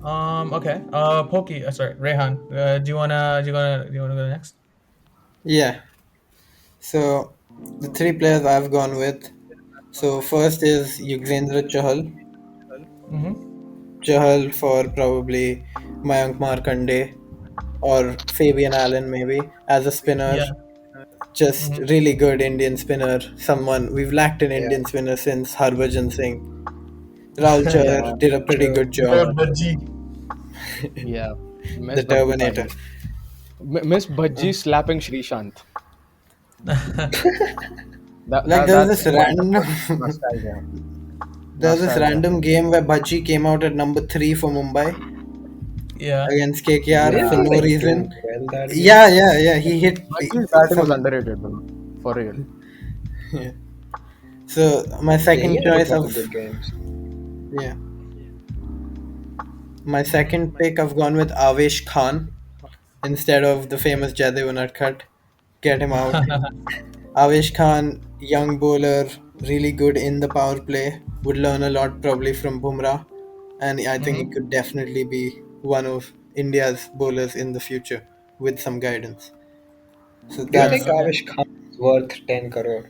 Okay. Pokey. Sorry, Rehan. Do you wanna go next? Yeah. So the 3 players I've gone with. So first is Yugzendra Chahal. Chahal for probably Mayank Markande or Fabian Allen maybe as a spinner. Yeah. Just really good Indian spinner. Someone we've lacked an Indian spinner since Harbhajan Singh. Rahul Chahar Yeah. did a pretty good job. Lord Bhaji. Yeah. The Terminator. Miss Bhaji slapping Srishant. Like there was That's this random nostalgia. there was this Nostalgia. random game where Bhaji came out at number 3 for Mumbai Yeah. against KKR Didn't for he, no like, do reason. well that game? Yeah. He hit Bhaji's batting was some. underrated, though. For real. So my Yeah, second he had a choice couple of good games. yeah. My second pick, I've gone with Avesh Khan instead of the famous Jadhav Unadkat. Get him out. Avesh Khan, young bowler, really good in the power play. Would learn a lot probably from Bumrah, and I think he Mhm. could definitely be one of India's bowlers in the future with some guidance. So Do you Alright, think that's okay. Avish Khan is worth 10 crore?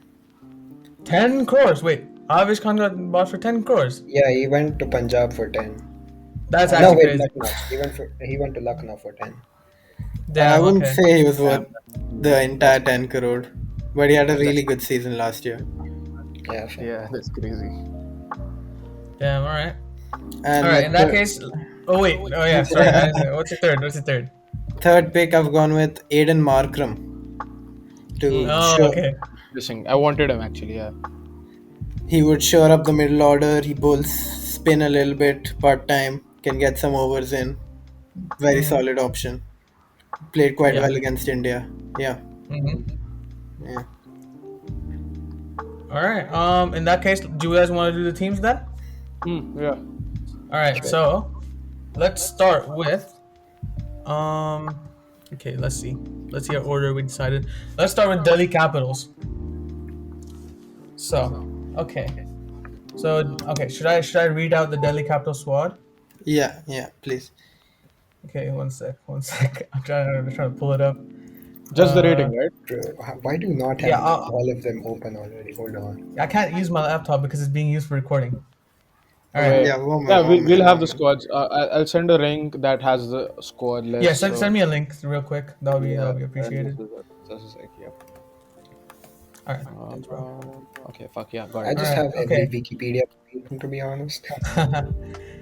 10 crores. Wait, Avish Khan got bought for 10 crores. Yeah, he went to Punjab for 10. That's No, actually wait, crazy. Lucknow. He went to Lucknow for 10. I Damn, wouldn't okay. say he was worth the entire 10 crore, but he had a really good season last year. Yeah, fair. Yeah, that's crazy. Damn, alright. And Alright, my in that case. Oh, wait. Oh, yeah, sorry. I didn't say. What's your third? What's your third? third pick, I've gone with Aiden Markram to Oh, show. okay. Interesting. I wanted him actually, yeah. He would shore up the middle order. He bowls spin a little bit part time, can get some overs in. Very solid option. Played quite Yeah. well against India. Yeah. Mm-hmm. Alright, in that case, do you guys want to do the teams then? Yeah. Alright, so let's start with okay, let's see. Let's see what order we decided. Let's start with Delhi Capitals. So, okay. So, okay, should I read out the Delhi Capital squad? Yeah, please. Okay, one sec. I'm trying to pull it up. Just the rating, right? Bro, why do you not have Yeah, all of them open already? Hold on. I can't use my laptop because it's being used for recording. All right. Okay. Yeah, one Yeah, minute, we'll have the one squads. I'll send a link that has the squad list. Yeah, send me a link real quick. That'll be appreciated. This is like, yeah. All right. Thanks, bro. Okay, fuck yeah, got I it. just Alright, have every okay. Wikipedia page, to be honest. All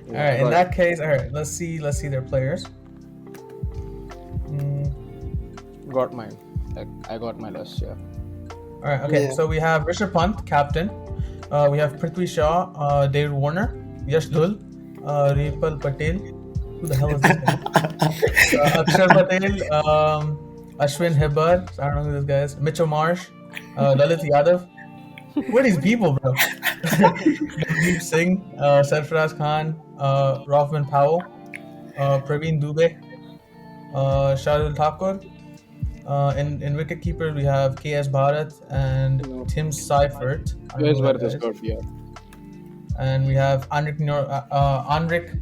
right. In that case, all right. Let's see their players. Got mine. Like, I got my list, yeah. All right. Okay. Yeah. So we have Rishabh Pant, captain. We have Prithvi Shaw, David Warner, Yash Dhul, Ripal Patel. Who the hell is this guy? Akshar Patel, Ashwin Hebar. I don't know who this guy is. Mitchell Marsh, Lalit Yadav. Who are these people, bro? Navdeep Singh, Sarfaraz Khan, Rahman Powell, Praveen Dubey, Shardul Thakur. In wicket keepers, we have KS Bharat and Tim Seifert. I don't know Here's who where that this is. got, yeah. And we have Anrik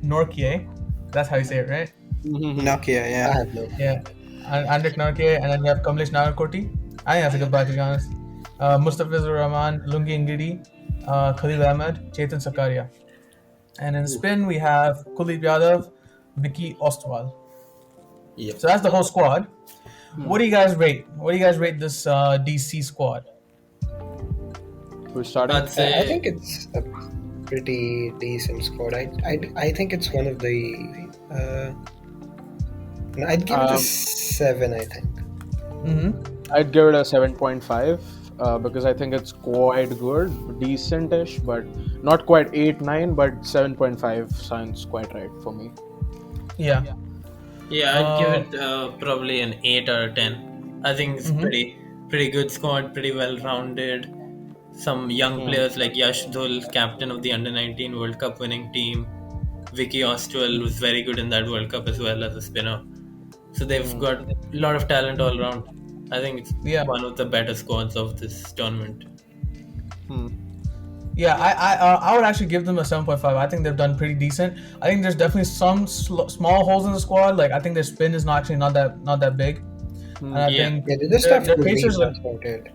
Norkie. That's how you say it, right? Nokia, I yeah. have no. Yeah. Anrik Norkie. And then we have Kamlesh Nagarkoti. I think that's a good buy, to be honest. Mustafizur Rahman, Lungi Ngidi, Khalil Ahmed, Chetan Sakaria. And in spin, we have Kuldeep Yadav, Vicky Ostwal. Yep. So that's the whole squad. What do you guys rate? What do you guys rate this DC squad? We're starting. I'd say I think it's a pretty decent squad. I think it's one of the. I'd give it a 7. I think. Mm-hmm. I'd give it a 7.5 because I think it's quite good, decent-ish, but not quite 8, 9, but 7.5 sounds quite right for me. Yeah. yeah, I'd give it probably an 8 out of 10. I think it's pretty good squad, pretty well rounded. Some young players like Yash Dhul, captain of the under-19 World Cup winning team. Vicky Ostwell was very good in that World Cup as well as a spinner. So they've got a lot of talent all around. I think it's one of the better squads of this tournament. Yeah, I would actually give them a 7.5. I think they've done pretty decent. I think there's definitely some small holes in the squad. Like I think their spin is not that big. And I think Yeah, they just have their to pacers. that's about it.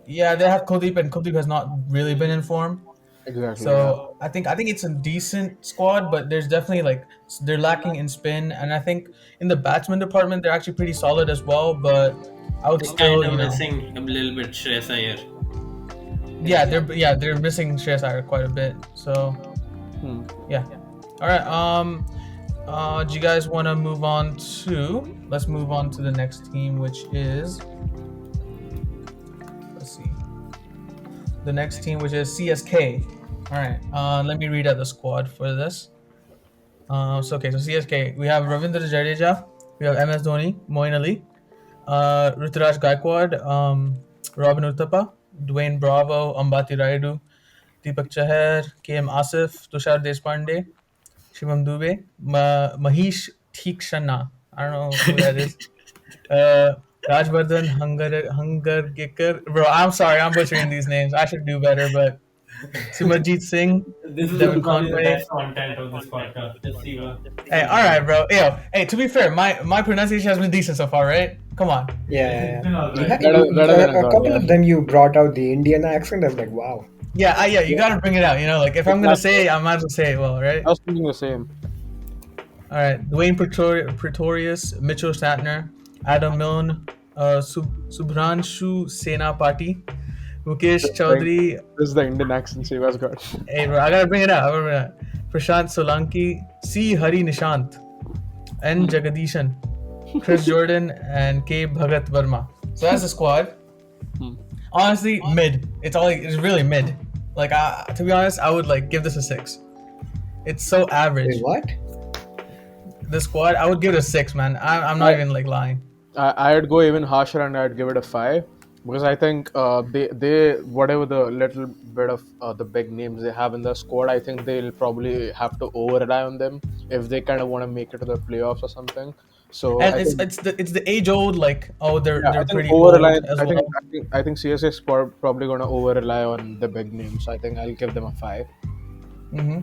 Yeah, they have Kuldeep, and Kuldeep has not really been in form. Exactly. So I think it's a decent squad, but there's definitely they're lacking in spin, and I think in the batsman department they're actually pretty solid as well. But I would They're still, kind of missing a little bit Shreyas Iyer. they're missing Shreyas Iyer quite a bit. So Yeah. All right. Do you guys want to move on to? Let's move on to the next team, which is. Let's see. The next team, which is CSK. All right. Let me read out the squad for this. So CSK, we have Ravindra Jadeja, we have MS Dhoni, Moeen Ali, Ruturaj Gaikwad, Robin Uthappa, Dwayne Bravo, Ambati Rayudu, Deepak Chahar, KM Asif, Tushar Deshpande, Shivam Dubey, Mahesh Theekshana. I don't know who that is. Uh, Rajvardhan Hungargekar. Bro, I'm sorry, I'm butchering these names. I should do better, but Simarjeet Singh, This is Devin probably the Conway. best content of this podcast. Just Siva. Hey, all right, bro. Hey, to be fair, my pronunciation has been decent so far, right? Come on. Yeah. Alright. Better than I A thought, couple yeah. of them you brought out the Indian accent. I was like, wow. Yeah, you gotta bring it out. Like if I'm gonna say it, I might as well say it well, right? I was thinking the same. All right, Dwayne Pretorius, Mitchell Statner, Adam Milne, Subhranshu Senapati, Mukesh Chaudhary. This is the Indian accent Siva's got. Hey, bro, I gotta bring it out. Prashant Solanki, C. Hari Nishant, N. Jagadishan, Chris Jordan, and K. Bhagat Verma. So that's the squad. Honestly, mid. It's really mid. Like, to be honest, I would give this a 6. It's so average. Wait, what? The squad, I would give it a 6, man. I'm not even lying. I'd go even harsher and I'd give it a 5 because I think they whatever the little bit of the big names they have in the squad, I think they'll probably have to over rely on them if they kind of want to make it to the playoffs or something. So And it's the age old they're I think pretty over old rely. as I well. think I think CSK is probably gonna over rely on the big names. So I think I'll give them a 5. Mm-hmm.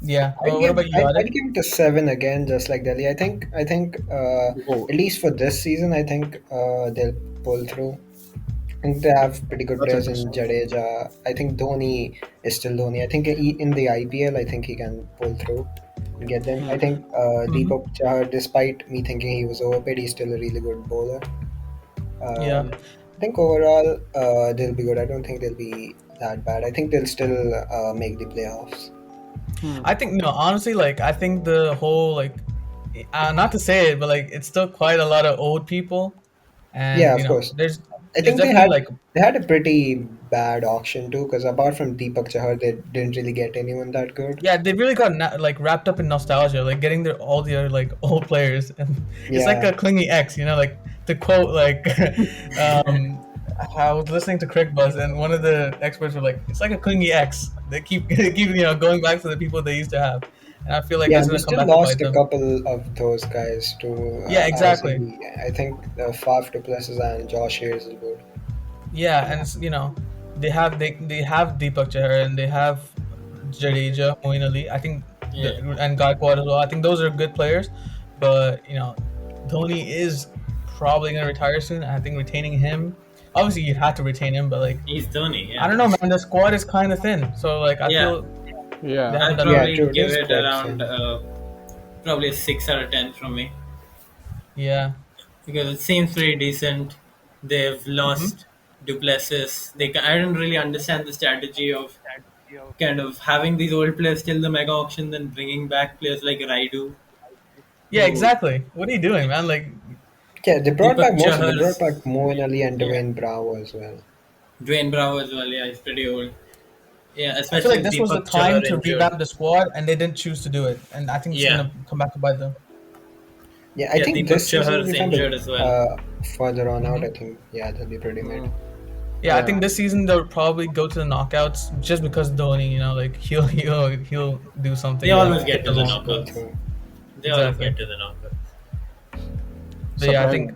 Yeah. I'd What give, about you, I'd, Aadit? I'd give it a 7 again, just like Delhi. I think Oh. at least for this season, I think they'll pull through. I think they have pretty good That's players in Jadeja. I think Dhoni is still Dhoni. I think in the IPL, I think he can pull through and get them. I think Deepak Chahar, despite me thinking he was overpaid, he's still a really good bowler. Yeah. I think overall they'll be good. I don't think they'll be that bad. I think they'll still make the playoffs. I think no, honestly, I think the whole not to say it, but it's still quite a lot of old people, and Yeah, of course. there's I think definitely they had a pretty bad auction too, because apart from Deepak Chahar, they didn't really get anyone that good. yeah, they really got wrapped up in nostalgia, getting all the old players, and it's like Yeah. a clingy ex, to quote I was listening to Crick Buzz, and one of the experts were like, it's like a clingy ex. They keep going back to the people they used to have, and I feel like Yeah, that's and we gonna come still back to lost bite a them. couple of those guys too. Yeah, exactly. I think Faf du Plessis and Josh Hayes is good. Yeah, and they have Deepak Chahar and they have Jadeja, Moeen Ali. I think and Gaikwad as well. I think those are good players, but Dhoni is probably gonna retire soon. I think retaining him, obviously you have to retain him, but He's Dhoni. Yeah. I don't know, man. The squad is kind of thin, so I feel Yeah. they I'd haven't done probably true, it give is it quite around thin. probably a 6 out of 10 from me yeah. because it seems pretty decent. They've lost Duplessis. I don't really understand the strategy of kind of having these old players till the mega auction, then bringing back players like Raidu. Yeah, who- exactly. What are you doing, man? Yeah, they brought Deepak back most of them. They brought Chahar's- back Moeen Ali and Yeah. Dwayne Bravo as well. Dwayne Bravo as well. Yeah, he's pretty old. Yeah, I especially feel like this was the Deepak Chahar time to injured. revamp the squad, and they didn't choose to do it, and I think it's Yeah. gonna come back to bite them. Yeah, I Yeah, think Deepak this season Chahar's we found injured as well. further on out. I think they'll be pretty mid. Yeah, I Yeah. think this season they'll probably go to the knockouts just because Dhoni, he'll do something. They always get to the Just go knockouts. through. They always Exactly. get to the knockouts. But yeah, I think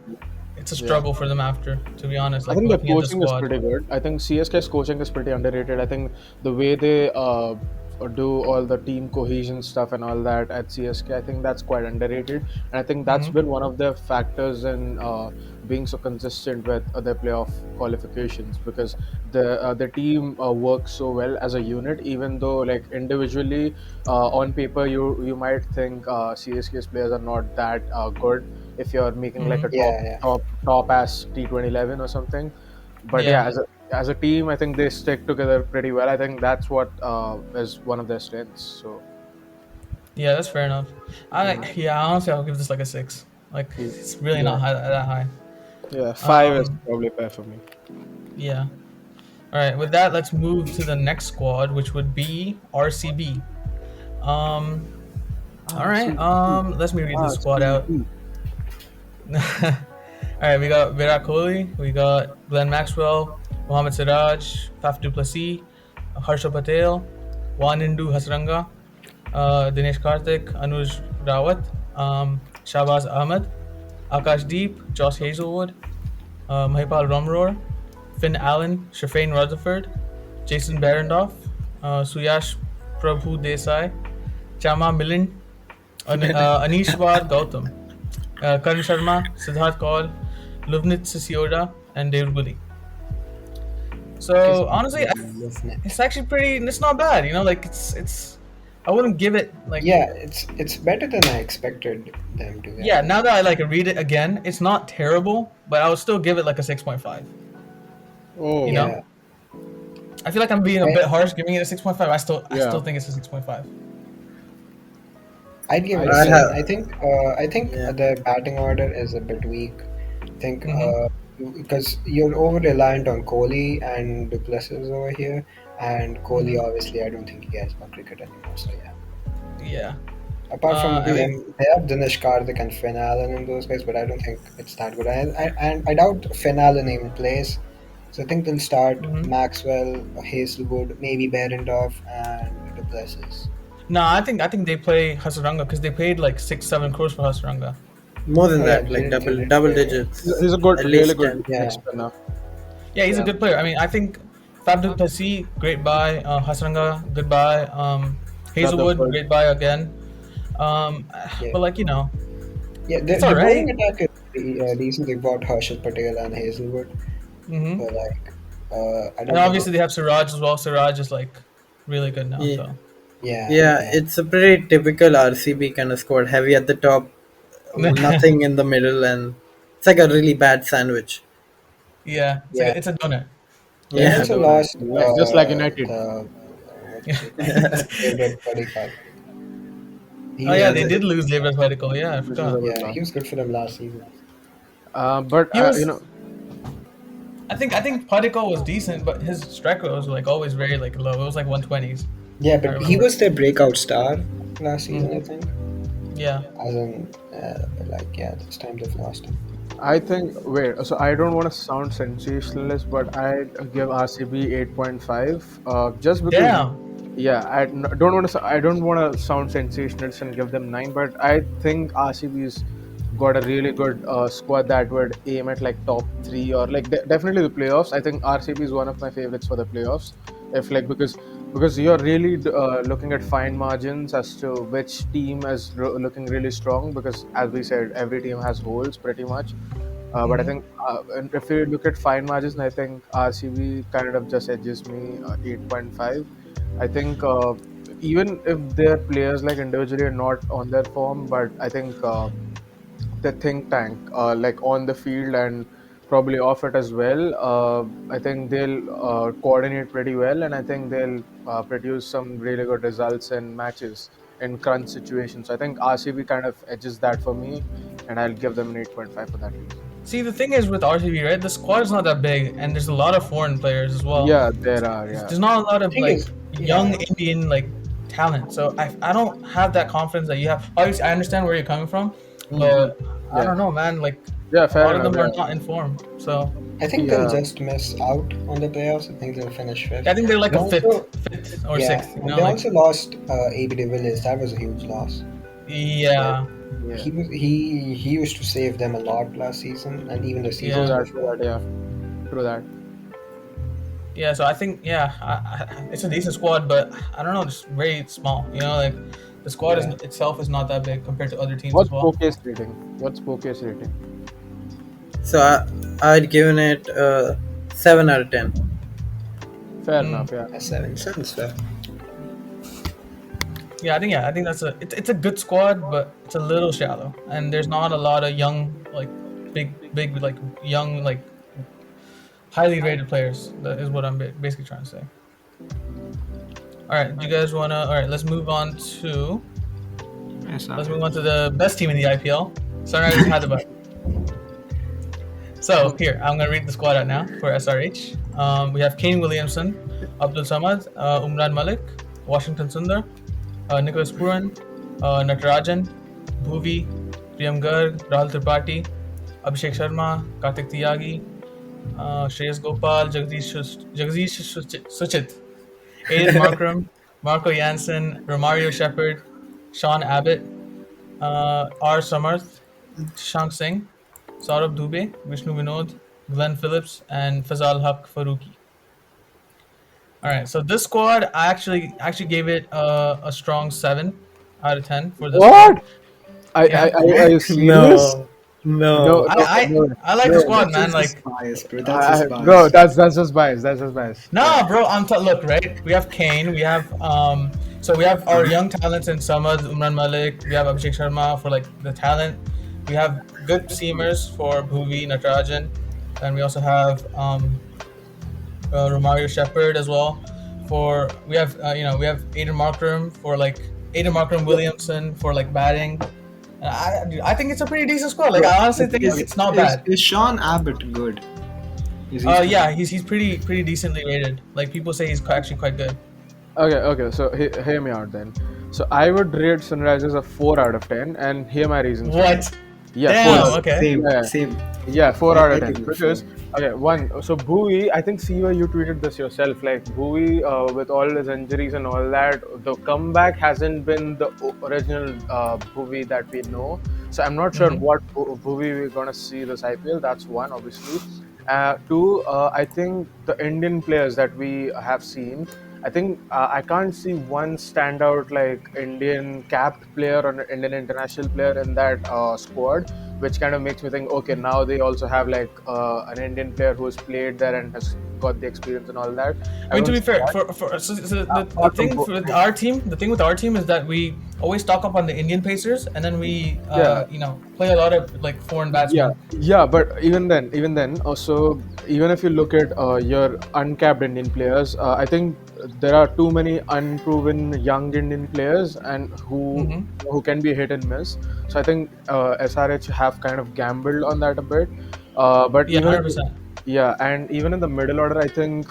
it's a struggle for them after, to be honest. I think the looking at coaching is squad. pretty good. I think CSK's coaching is pretty underrated. I think the way they do all the team cohesion stuff and all that at CSK, I think that's quite underrated. And I think that's been one of the factors in being so consistent with their playoff qualifications because the team works so well as a unit. Even though individually on paper you might think CSK's players are not that good if you're making like a Yeah, yeah. top ass T2011 or something. But Yeah. as a team, I think they stick together pretty well. I think that's what is one of their strengths. So Yeah, that's fair enough. Honestly, I'll give this like a 6. Like, yeah, it's really not yeah, that high. yeah. 5 is Um, probably fair for me. yeah. All right. With that, let's move to the next squad, which would be RCB. Um. All right. Let me read this squad out. All right. We got Virat Kohli. We got Glenn Maxwell, Mohammad Siraj, Faf du Plessis, Harsha Patel, Wanindu Hasranga, Dinesh Karthik, Anuj Rawat, Shahbaz Ahmed, Akash Deep, Josh Hazelwood, Mahipal Romror, Finn Allen, Shafane Rutherford, Jason Berendoff, Suyash Prabhu Desai, Chama Milind, Anishwar Gautam, Karan Sharma, Siddharth Kaul, Luvnit Sisioda, and David Gully. So honestly, it's actually pretty. It's not bad, you know. Like it's. I wouldn't give it like. Yeah, it's better than I expected them to. Yeah, now that I like read it again, it's not terrible, but I would still give it like a 6.5. Oh, You Yeah. know, I feel like I'm being a bit harsh giving it a 6.5. I still Yeah. think it's a 6.5. I'd give it a I'd 7. have- I think Yeah. the batting order is a bit weak. I think Mhm. because you're over reliant on Kohli and Duplessis over here, and Kohli obviously I don't think he cares about cricket anymore. So yeah. Yeah. Apart from I mean, them, they have Dinesh Karthik and Finn Allen and those guys, but I don't think it's that good. And I doubt Finn Allen even plays. So I think they'll start mhm. Maxwell, Hazelwood, maybe Berendoff, and Duplessis. No, I think they play Hasaranga because they paid like 6-7 crores for Hasaranga. More than Oh yeah, that, like they did double play well. digits. He's a good, At really least good 10. Yeah. leg spinner. Yeah, he's a Yeah. good player. I mean, I think Faf du Plessis, great buy. Hasaranga, good buy. Hazelwood, Rutherford. great buy again. Yeah. But like, you know, Yeah, it's the alright. bowling attack is decent. They bought Harshit Patel and Hazelwood, Hmm. but like, I And don't obviously think. they have Siraj as well. Siraj is like really good now. Yeah. So Yeah, Yeah, yeah, it's a pretty typical RCB kind of squad. Heavy at the top, nothing in the middle, and it's like a really bad sandwich. yeah, yeah. it's a donut. They Yeah. also Donut. lost Just like United. the what is it? David Padikkal. He Oh was yeah, Yeah, they good. did lose David Padikkal. Yeah, I Which was a forgot. good Yeah, loss. he was good for them last season. But He was. you know, I think Padikkal was decent, but his strike rate was like always very like low. It was like 120s. Yeah, I but he remember. was their breakout star last season, I Mhm. think. Yeah. As in, but like, yeah, this time they've lost him. I think so I don't want to sound sensationalist, but I'd give RCB 8.5. Just because, Damn. yeah, I don't want to sound sensationalist and give them 9, but I think RCB's got a really good squad that would aim at like top 3 or like definitely the playoffs. I think RCB is one of my favorites for the playoffs. If like because you're really looking at fine margins as to which team is looking really strong, because as we said, every team has holes pretty much. But I Mhm. think and if you look at fine margins, I think RCB kind of just edges me 8.5. I think even if their players like individually are not on their form, but I think the think tank like on the field and probably off it as well, I think they'll coordinate pretty well, and I think they'll produce some really good results in matches in crunch situations. I think RCB kind of edges that for me, and I'll give them an 8.5 for that reason. See, the thing is with RCB, right? The squad is not that big, and there's a lot of foreign players as well. Yeah, there are. Yeah, There's not a lot of Thing like is, young yeah, Indian like talent. So I don't have that confidence that you have. Obviously, I understand where you're coming from, but I yeah, don't know, man. Like yeah. a Fair lot of enough. them are Yeah, not in form. So I think they'll yeah. just miss out on the playoffs. I think they'll finish fifth. I think they're like And a fifth, also, fifth or yeah, sixth. You and know, they like also lost AB de Villiers. That was a huge loss. yeah, Yeah. He used to save them a lot last season, and even the True seasons yeah. that. True before. that. Yeah. True that. Yeah, so I think it's a decent squad, but I don't know, it's very small. You know, like the squad Yeah. itself is not that big compared to other teams as What's well. Poke's rating? What's Poke's rating? So I'd given it 7 out of 10. Fair Mm. enough. Yeah. A 7. 7's fair. Yeah, I think that's it's a good squad, but it's a little shallow, and there's not a lot of young like big like young like highly rated players. That is what I'm basically trying to say. All right, do you guys wanna? All right, let's move on to the best team in the IPL, Sunrisers Hyderabad. So here, I'm gonna read the squad out now for SRH. We have Kane Williamson, Abdul Samad, Umran Malik, Washington Sundar, Nicholas Puran, Natarajan, Bhuvi, Priyam Garg, Rahul Tripathi, Abhishek Sharma, Kartik Tyagi, Shreyas Gopal, Jagdish Suchit, Aiden Markram, Marco Jansen, Romario Shepherd, Sean Abbott, R. Samarth, Shank Singh, Saurabh Dubey, Vishnu Vinod, Glenn Phillips, and Fazal Haq Faruqi. All right, so this squad, I actually gave it a strong 7 out of 10 for this What? squad. Are you serious? No. I like the squad, man. That's just Like, biased, bro. That's just Bro, biased. that's just bias. That's just bias. nah, bro. Look, right? We have Kane. We have so we have our young talents in Samad, Umran Malik. We have Abhishek Sharma for like the talent. We have good seamers for Bhuvi, Natarajan, and we also have Romario Shepherd as well. We have Aiden Markram Williamson for like batting. I think it's a pretty decent squad. Like I honestly think it's not bad. Is Sean Abbott good? Yeah, he's pretty decently rated. Like people say he's actually quite good. Okay. So hear me out then. So I would rate Sunrisers a 4 out of 10, and here my reasons. What? Yeah, Damn. 4. Okay. Same. Yeah, 4 out of 10. think Because one. So Bhuvi, I think Siva, you tweeted this yourself. Like Bhuvi, with all his injuries and all that, the comeback hasn't been the original Bhuvi that we know. So I'm not sure what Bhuvi we're gonna see this IPL. That's one, obviously. Two, I think the Indian players that we have seen, I think I can't see one standout like Indian capped player or an Indian international player in that squad, which kind of makes me think, okay, now they also have like an Indian player who has played there and has got the experience and all that. I mean, to be fair, the thing with our team is that we always stock up on the Indian pacers, and then we play a lot of like foreign batsmen. Yeah, but even then, also even if you look at your uncapped Indian players, I think there are too many unproven young Indian players and who can be hit and miss. So I think SRH have kind of gambled on that a bit. But Yeah, even 100%. yeah, and even in the middle order, I think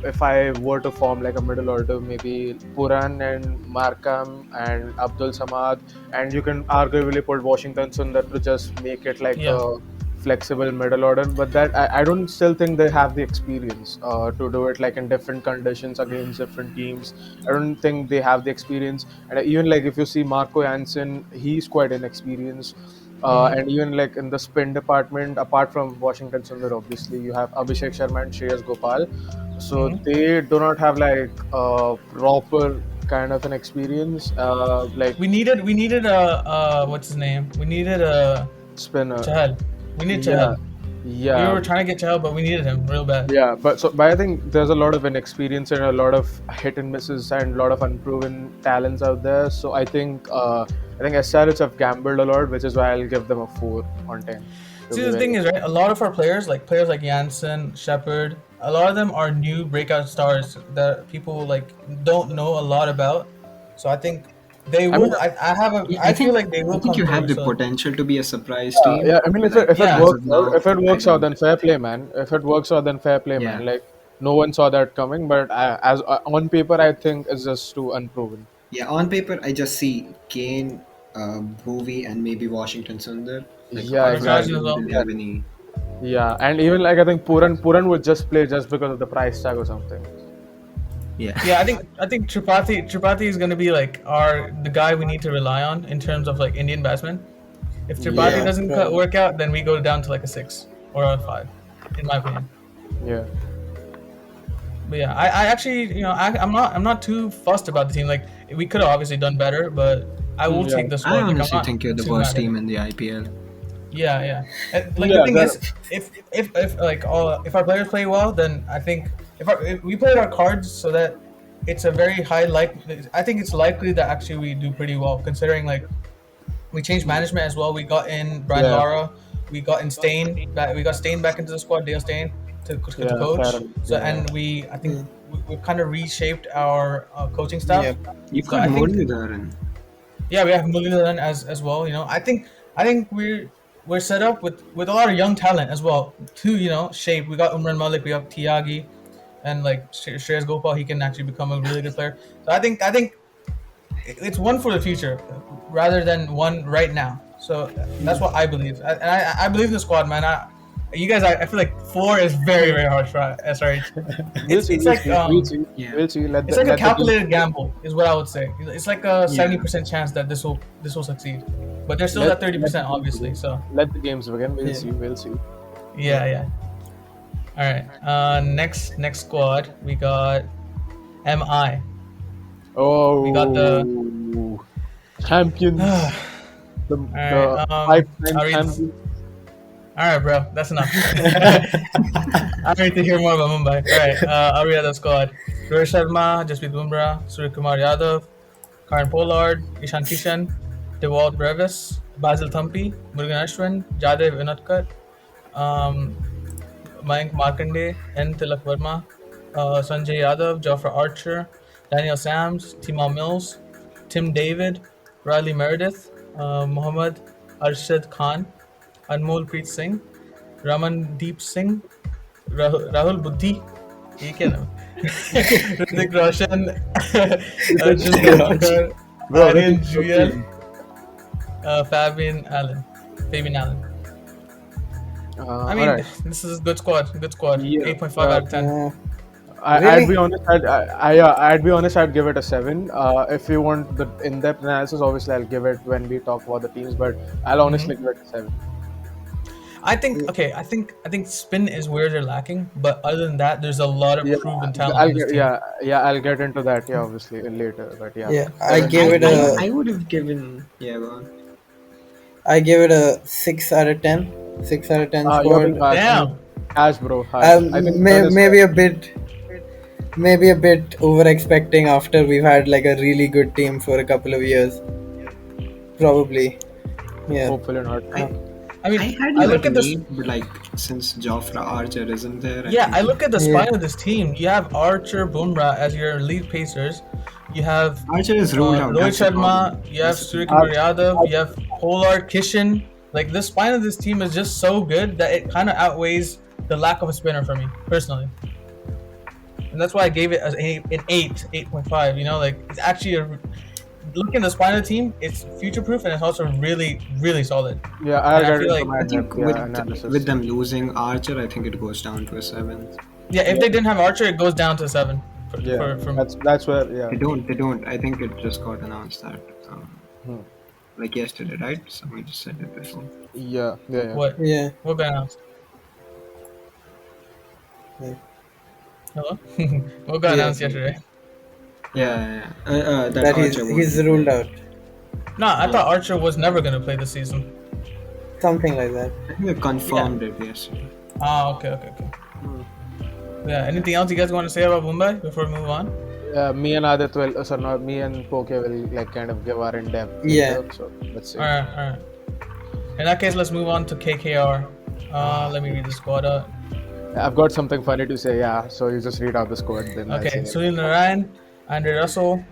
if I were to form like a middle order, maybe Puran and Markham and Abdul Samad, and you can arguably put Washington Sundar to just make it like a flexible middle order. But that I don't still think they have the experience to do it like in different conditions against different teams. I don't think they have the experience. And even like if you see Marco Jansen, he's quite inexperienced. And even like in the spin department, apart from Washington Sundar, obviously you have Abhishek Sharma and Shreyas Gopal. So they do not have like a proper kind of an experience. Like we needed a what's his name? We needed a spinner. Chahal. We need Chahal. Yeah. We were trying to get Chahal, but we needed him real bad. Yeah, but I think there's a lot of inexperience and a lot of hit and misses and a lot of unproven talents out there. So I think SRH have gambled a lot, which is why I'll give them a 4 on 10. See, the thing is, right? A lot of our players like Jansen, Shepherd, a lot of them are new breakout stars that people like don't know a lot about. So I think they will. I feel like they will. I think come you have through, the so. potential to be a surprise team. Yeah, I mean, if it works out, then fair play, man. If it works out, then fair play, man. Like no one saw that coming, but as on paper, I think it's just too unproven. Yeah, on paper, I just see Kane, Bhuvi, and maybe Washington Sundar. Like, Yeah, exactly. Didn't have any. Yeah, and even like I think Puran would just play just because of the price tag or something. Yeah. Yeah, I think Tripathi is going to be like the guy we need to rely on in terms of like Indian batsmen. If Tripathi doesn't work out, then we go down to like a 6 or a 5, in my opinion. Yeah. But yeah, I actually, I'm not too fussed about the team. Like we could have obviously done better, but I will take the squad. I honestly think you're the worst team in the IPL. Yeah. Like the thing is, if our players play well, then I think if we played our cards so that it's a very high I think it's likely that actually we do pretty well, considering like we changed management as well. We got in Brian Lara, we got in Stain, we got Stain back into the squad, Dale Stain. to Yeah, fair coach. enough. So Yeah. and I think we've kind of reshaped our coaching staff. Yep. You've So got I think Muralidharan. yeah, we have Mulinan as well. I think we're set up with a lot of young talent as well to shape. We got Umran Malik, we have Tiagi, and like Shreyas Gopal. He can actually become a really good player. So I think it's one for the future rather than one right now. So that's what I believe. I believe in the squad, man. You guys, I feel like 4 is very very hard for SRH. We'll It's see. it's We'll like see. We'll see. Yeah. We'll see. it's like a let the team. calculated gamble, is what I would say. It's like a Yeah. 70% chance that this will succeed, but there's still Let- that 30%, let the obviously. games So Let the games begin. We'll Yeah. see. We'll see. yeah. All right. Next squad we got MI. Oh, We got the champions. the right, 5-time I'll read- champions. All right, bro. That's enough. I need to hear more about Mumbai. All right. I'll read out the squad: Rohit Sharma, Jasprit Bumrah, Surya Kumar Yadav, Karan Pollard, Ishan Kishan, Dewalt Brevis, Basil Thampi, Murugan Ashwin, Jadev Inotkat, Mayank Markande, N. Tilak Verma, Sanjay Yadav, Jofra Archer, Daniel Sams, Timo Mills, Tim David, Riley Meredith, Mohammad Arshad Khan, Anmol Preet Singh, Raman Deep Singh, Rahul Buddhi, ये क्या नाम? Hrithik Roshan, Arjun दवाकर, Bro, Aryan Hrithik Juyal, Roshan. Fabian Allen. I mean, alright. this is a good squad. Yeah. 8.5 out of 10. I'd Really? be honest. I'd be honest. I'd give it a 7. If you want the in-depth analysis, obviously I'll give it when we talk about the teams. But I'll honestly give it a 7. I think spin is where they're lacking, but other than that, there's a lot of Yeah, proven talent I'll on this get, team. I'll get into that. Yeah, obviously later. But yeah. Yeah, I gave it I a would have given. Yeah, go on. I gave it a 6 out of 10. 6 out of 10 You're squad. being harsh. Damn. Harsh, bro. Harsh. I think that is Maybe a bit over expecting after we've had like a really good team for a couple of years. Probably. Yeah. hopefully not. I mean, I had I you look at at this. 8, but like since Jofra Archer isn't there, Yeah, I think look at the Yeah. spine of this team. You have Archer, Bumrah as your lead pacers. You have Archer is ruled out. Rohit That's the Sharma. problem. You have That's the Surya thing. Kumar Yadav. You have Pollard, Kishan. Like the spine of this team is just so good that it kind of outweighs the lack of a spinner for me personally. And that's why I gave it as an 8.5. Like it's actually looking at the spine of the team, it's future proof and it's also really, really solid. Yeah, I'll And I get feel into like- my I think analysis. with them losing Archer, I think it goes down to a 7. Yeah, if they didn't have Archer, it goes down to 7. Yeah, For that's where They don't. I think it just got announced that like yesterday, right? Somebody just said it before. yeah. what? Yeah. What got announced? Yeah. Hello? What got Yeah. announced yesterday? Yeah. That That Archer he's won't ruled play. out. No, I thought Archer was never going to play this season. Something like that. I think they confirmed it yesterday. Ah, okay. Yeah, anything else you guys want to say about Mumbai before we move on? Me and Aadit will, not me and Poke will like kind of give our in-depth. Yeah. later, so let's see. Alright. In that case, let's move on to KKR. Let me read the squad out. I've got something funny to say. Yeah, so you just read out the squad. Then I'll Okay, say it. Sunil Narayan, Andre Russell,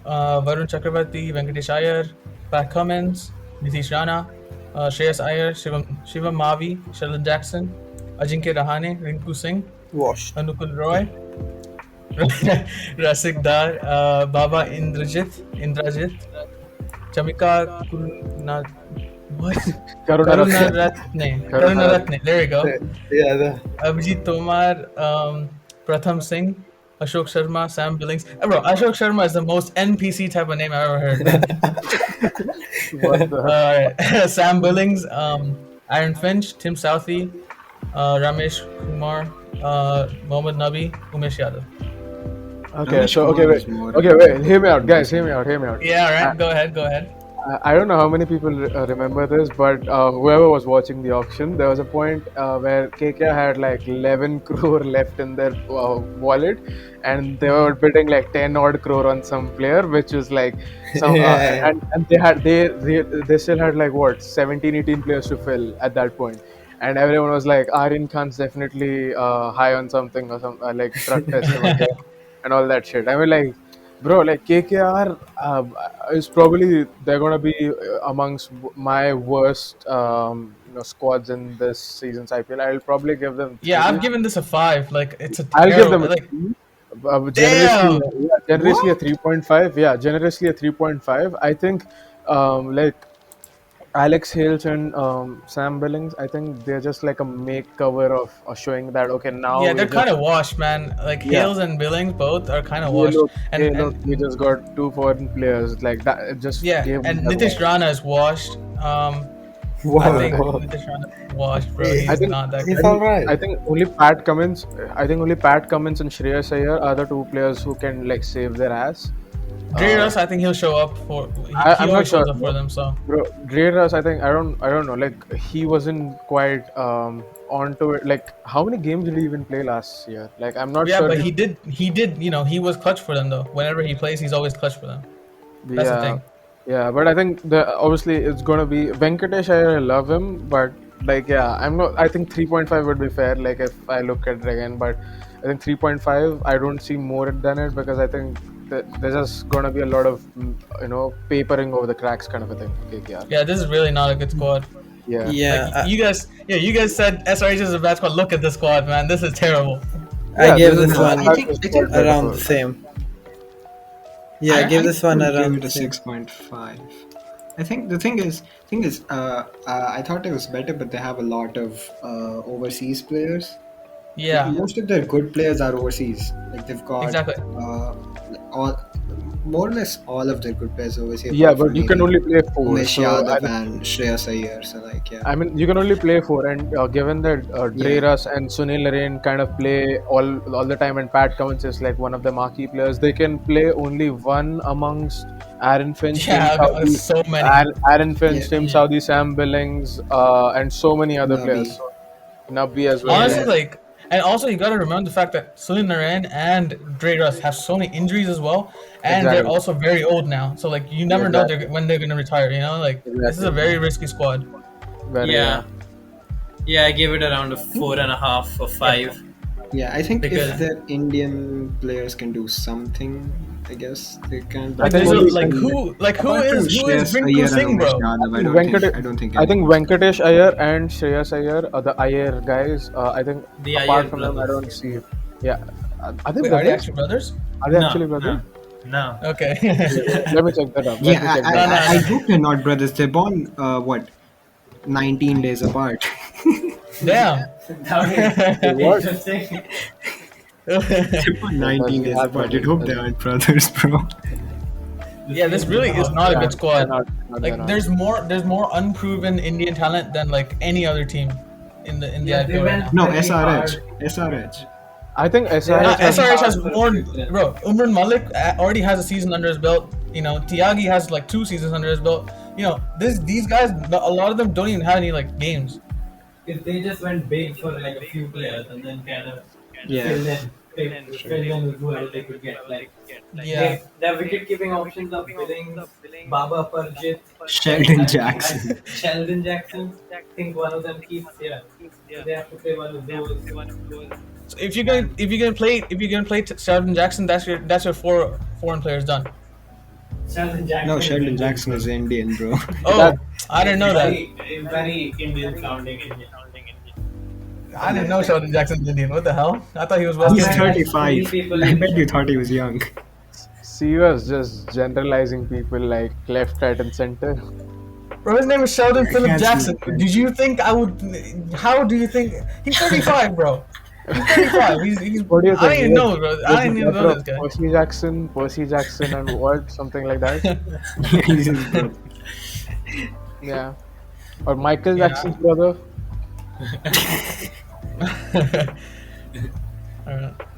Varun Chakravarti, Venkatesh Iyer, Pat Cummins, Nitish Rana, Shreyas Iyer, Shiva Mavi, Sheldon Jackson, Ajinkya Rahane, Rinku Singh, Washed. Anukul Roy, Rasik Dar, Baba Indrajit, Chamika Kuruna, what? Karunaratne. There you go. Yeah. Abhijit Tomar, Pratham Singh, Ashok Sharma, Sam Billings. Bro, Ashok Sharma is the most NPC type of name I've ever heard. What the heck? Sam Billings, Aaron Finch, Tim Southey, Ramesh Kumar, Mohammad Nabi, Umesh Yadav. Okay, Ramesh so Kumar is more- wait, hear me out, guys. Hear me out. Yeah, alright, go ahead. I don't know how many people remember this, but whoever was watching the auction, there was a point where KK had like 11 crore left in their wallet, and they were bidding like 10 odd crore on some player, which was like some, and they still had like what 17, 18 players to fill at that point. and everyone was like, Aryan Khan's definitely high on something or some like drug test or whatever, and all that shit. I mean, like, bro, like KKR is probably they're gonna be amongst my worst squads in this season's IPL. I'll probably give them Yeah, I've three. given this a 5. Like it's a I'll give them terrible. a Like three. Generously, damn. yeah, generously a What? 3.5. Yeah, generously a 3.5. I think, like Alex Hales and Sam Billings, I think they're just like a make cover of showing that okay, now Yeah, we're they're kind just of washed, man. Like yeah. Hales and Billings both are kind of Hey washed, look, hey look, we and just got two foreign players like that. It just yeah, gave them and that Nitish one. Rana is washed. I think Wow. Nitish Rana is washed, bro. He- I He's think not that He's good. all right. I think only Pat Cummins. I think only Pat Cummins and Shreyas Iyer are the two players who can like save their ass. Dre Uh, Russ, I think he'll show up for. He I'm not always sure, shows up for them. So bro. Dre Russ, I think I don't know. Like he wasn't quite onto it. Like how many games did he even play last year? Like I'm not yeah, sure. but he did. He did. You know, he was clutch for them though. Whenever he plays, he's always clutch for them. That's the Yeah, thing. yeah, but I think the obviously it's gonna be Venkatesh. I love him, but like yeah, I'm not. I think 3.5 would be fair. Like if I look at it again, but I think 3.5. I don't see more than it because I think there's just gonna be a lot of papering over the cracks kind of a thing for KKR. Yeah, this is really not a good squad. Yeah, Yeah, Like you guys said SRH is a bad squad. Look at this squad, man. This is terrible. I yeah. gave This is this No, one I think around the same. Yeah, I gave I this one would give around it the a same. 6.5. I think the thing is, I thought it was better, but they have a lot of overseas players. Yeah, Most of their good players are overseas. Like they've got exactly. all, more or less all of their good players overseas, Yeah, apart but from you can maybe only play four. Umesh So Yadav and Shreyas Iyer. So like yeah, I mean, you can only play four, and given that Dre yeah, Russ and Sunil Narine kind of play all the time, and Pat Cummins is like one of the marquee players, they can play only one amongst Aaron Finch, Tim Yeah, Saudi, so many. Aaron Finch, yeah, Tim Saudi, Sam Billings, and so many other players. Nabi. So, Nabi as well. Honestly, Yeah, like, and also you gotta remember the fact that Sunil Narain and Dre Russ have so many injuries as well, and they're exactly, also very old now. So like, you never know exactly, when they're gonna retire. You know, like this is a exactly. very risky squad. Very, Yeah, yeah, I gave it around a 4.5 or 5 Yeah, I think because if the Indian players can do something, I guess they can. I Like, But think there's a, only like who apart from who is Shreyas Rinku Iyer and Singh, Umesh bro? Yadav, I don't think I think anyone else. Venkatesh Iyer and Shreyas Iyer are the Iyer guys. I think the apart Iyer from them, I don't brothers. see. Yeah, are they Wait, are they brothers? actually brothers? Are they No, actually brothers? no. Okay. Let me check that up. Let me Yeah, check I, that I, up. No, I I no, hope they're not brothers. They're born 19 days apart. Damn. That would be What? interesting. They're born That 19 doesn't days apart. You'd happen. hope they aren't brothers, bro. Yeah, this really is not a Yeah, good squad. they're Like, not. there's more unproven Indian talent than like any other team in the Yeah, they IPL right went now. No, very SRH. hard. SRH. I think They SRH went has. very SRH hard has for a more, few players. bro. Umran Malik already has a season under his belt. You know, Tyagi has like 2 seasons under his belt. You know, these guys, a lot of them don't even have any like games. If they just went big for like a few players and then kind of Yeah. filled in with whoever they could get. Like Yeah. their wicket keeping options are Billings, Baba Parjit, Sheldon Jackson. Sheldon Jackson. I think one of them keeps So they have to play one of those. So if you're gonna play Sheldon Jackson, that's your 4 foreign players done. Sheldon Jackson. No, is Sheldon Indian. Jackson is Indian, bro. Oh, That- I didn't know that. Very Indian sounding Indian. I didn't know Sheldon Jackson's Indian. What the hell? I thought he was West He's Indian. 35. People- I bet you thought he was young. Siva is just generalizing people like left, right, and center. Bro, his name is Sheldon Philip can't see Jackson. it. Did you think I would? How do you think he's 35, bro? He's 35. He's What do you think? I didn't even know, bro. I didn't even know this guy. Percy Jackson, and what? Something like that. He's his brother. Yeah. Or Michael Yeah. Jackson's brother.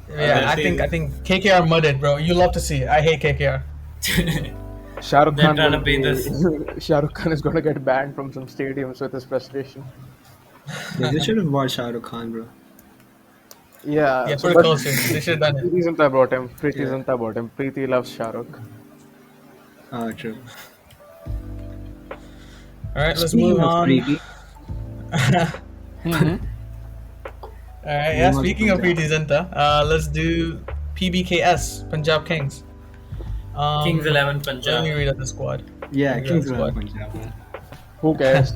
Yeah, I think KKR mudded, bro. You love to see it. I hate KKR. Shah Rukh They're Khan. trying to will pay be- this. Shah Rukh Khan is going to get banned from some stadiums with his frustration. Yeah, they should have bought Shah Rukh Khan, bro. Yeah. Yeah, so put it but closer. They should have done it. Preeti Zinta brought him. Preeti Yeah. Zinta brought him. Preeti loves Shah Rukh. True. All right, let's Speaking move of on. Preeti, Alright, yeah, Name of the speaking of Punjab. Preeti Zinta, let's do PBKS, Punjab Kings. Kings 11 Let me Punjab. read out the squad. Yeah, Let me read out Kings the 11 squad. Punjab. Man. Who cares?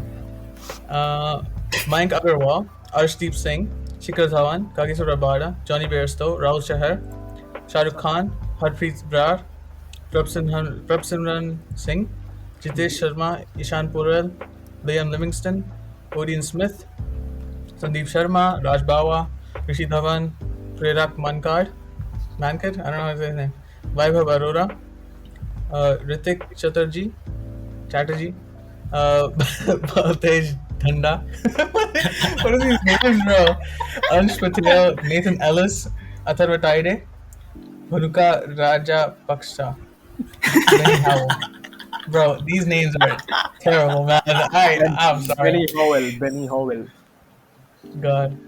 Mayank Agarwal, Arshdeep Singh, Shikhar Dhawan, Kagiso Rabada, Johnny Bairstow, Rahul Chahar, Shah Rukh Khan, Harpreet Brar, Prabsimran Singh, Jitesh Sharma, Ishan Purel, Liam Livingston, Odin Smith, Sandeep Sharma, Raj Bawa, Rishi Dhawan, Prerak Mankad, I don't know how to say his name, Vaibhav Arora, Ritik Chatterjee, Baltej Dhanda. What are these names, bro? Ansh Patel, Nathan Ellis, Atharva Taide, Bhanuka Raja Paksha, Benny Howell. Bro, these names are terrible, man. I'm sorry. Benny Howell. God.